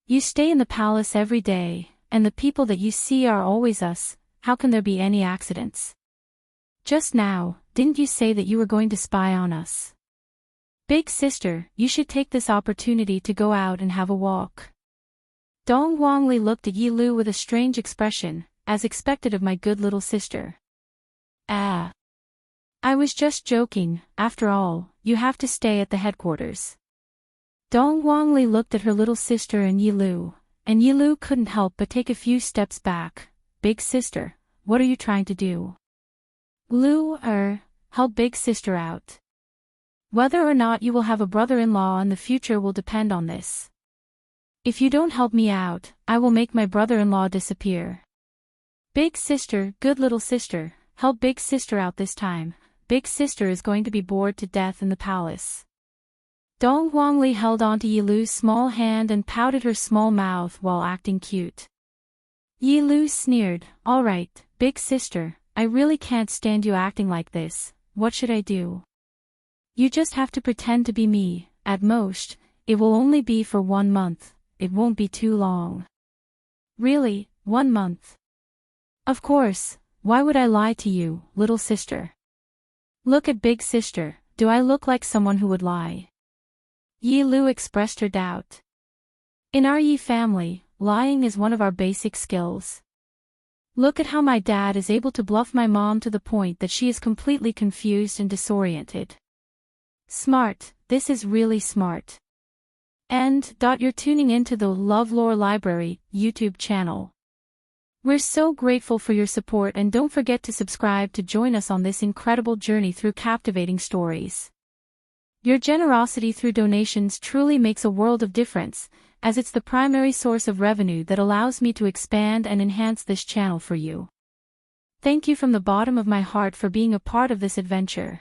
You stay in the palace every day, and the people that you see are always us. How can there be any accidents? Just now, didn't you say that you were going to spy on us? Big sister, you should take this opportunity to go out and have a walk. Dong Wangli looked at Yi Lu with a strange expression, as expected of my good little sister. Ah. I was just joking. After all, you have to stay at the headquarters. Dong Wangli looked at her little sister and Yi Lu couldn't help but take a few steps back. Big sister, what are you trying to do? Help big sister out. Whether or not you will have a brother-in-law in the future will depend on this. If you don't help me out, I will make my brother-in-law disappear. Big sister, good little sister, help big sister out this time. Big sister is going to be bored to death in the palace. Dong Wangli held onto Yi Lu's small hand and pouted her small mouth while acting cute. Yi Lu sneered, all right, big sister, I really can't stand you acting like this. What should I do? You just have to pretend to be me. At most, it will only be for 1 month. It won't be too long. Really, 1 month? Of course, why would I lie to you, little sister? Look at big sister, do I look like someone who would lie? Yi Lu expressed her doubt. In our Yi family, lying is one of our basic skills. Look at how my dad is able to bluff my mom to the point that she is completely confused and disoriented. Smart, this is really smart. And, you're tuning into the LoveLore Library YouTube channel. We're so grateful for your support, and don't forget to subscribe to join us on this incredible journey through captivating stories. Your generosity through donations truly makes a world of difference, as it's the primary source of revenue that allows me to expand and enhance this channel for you. Thank you from the bottom of my heart for being a part of this adventure.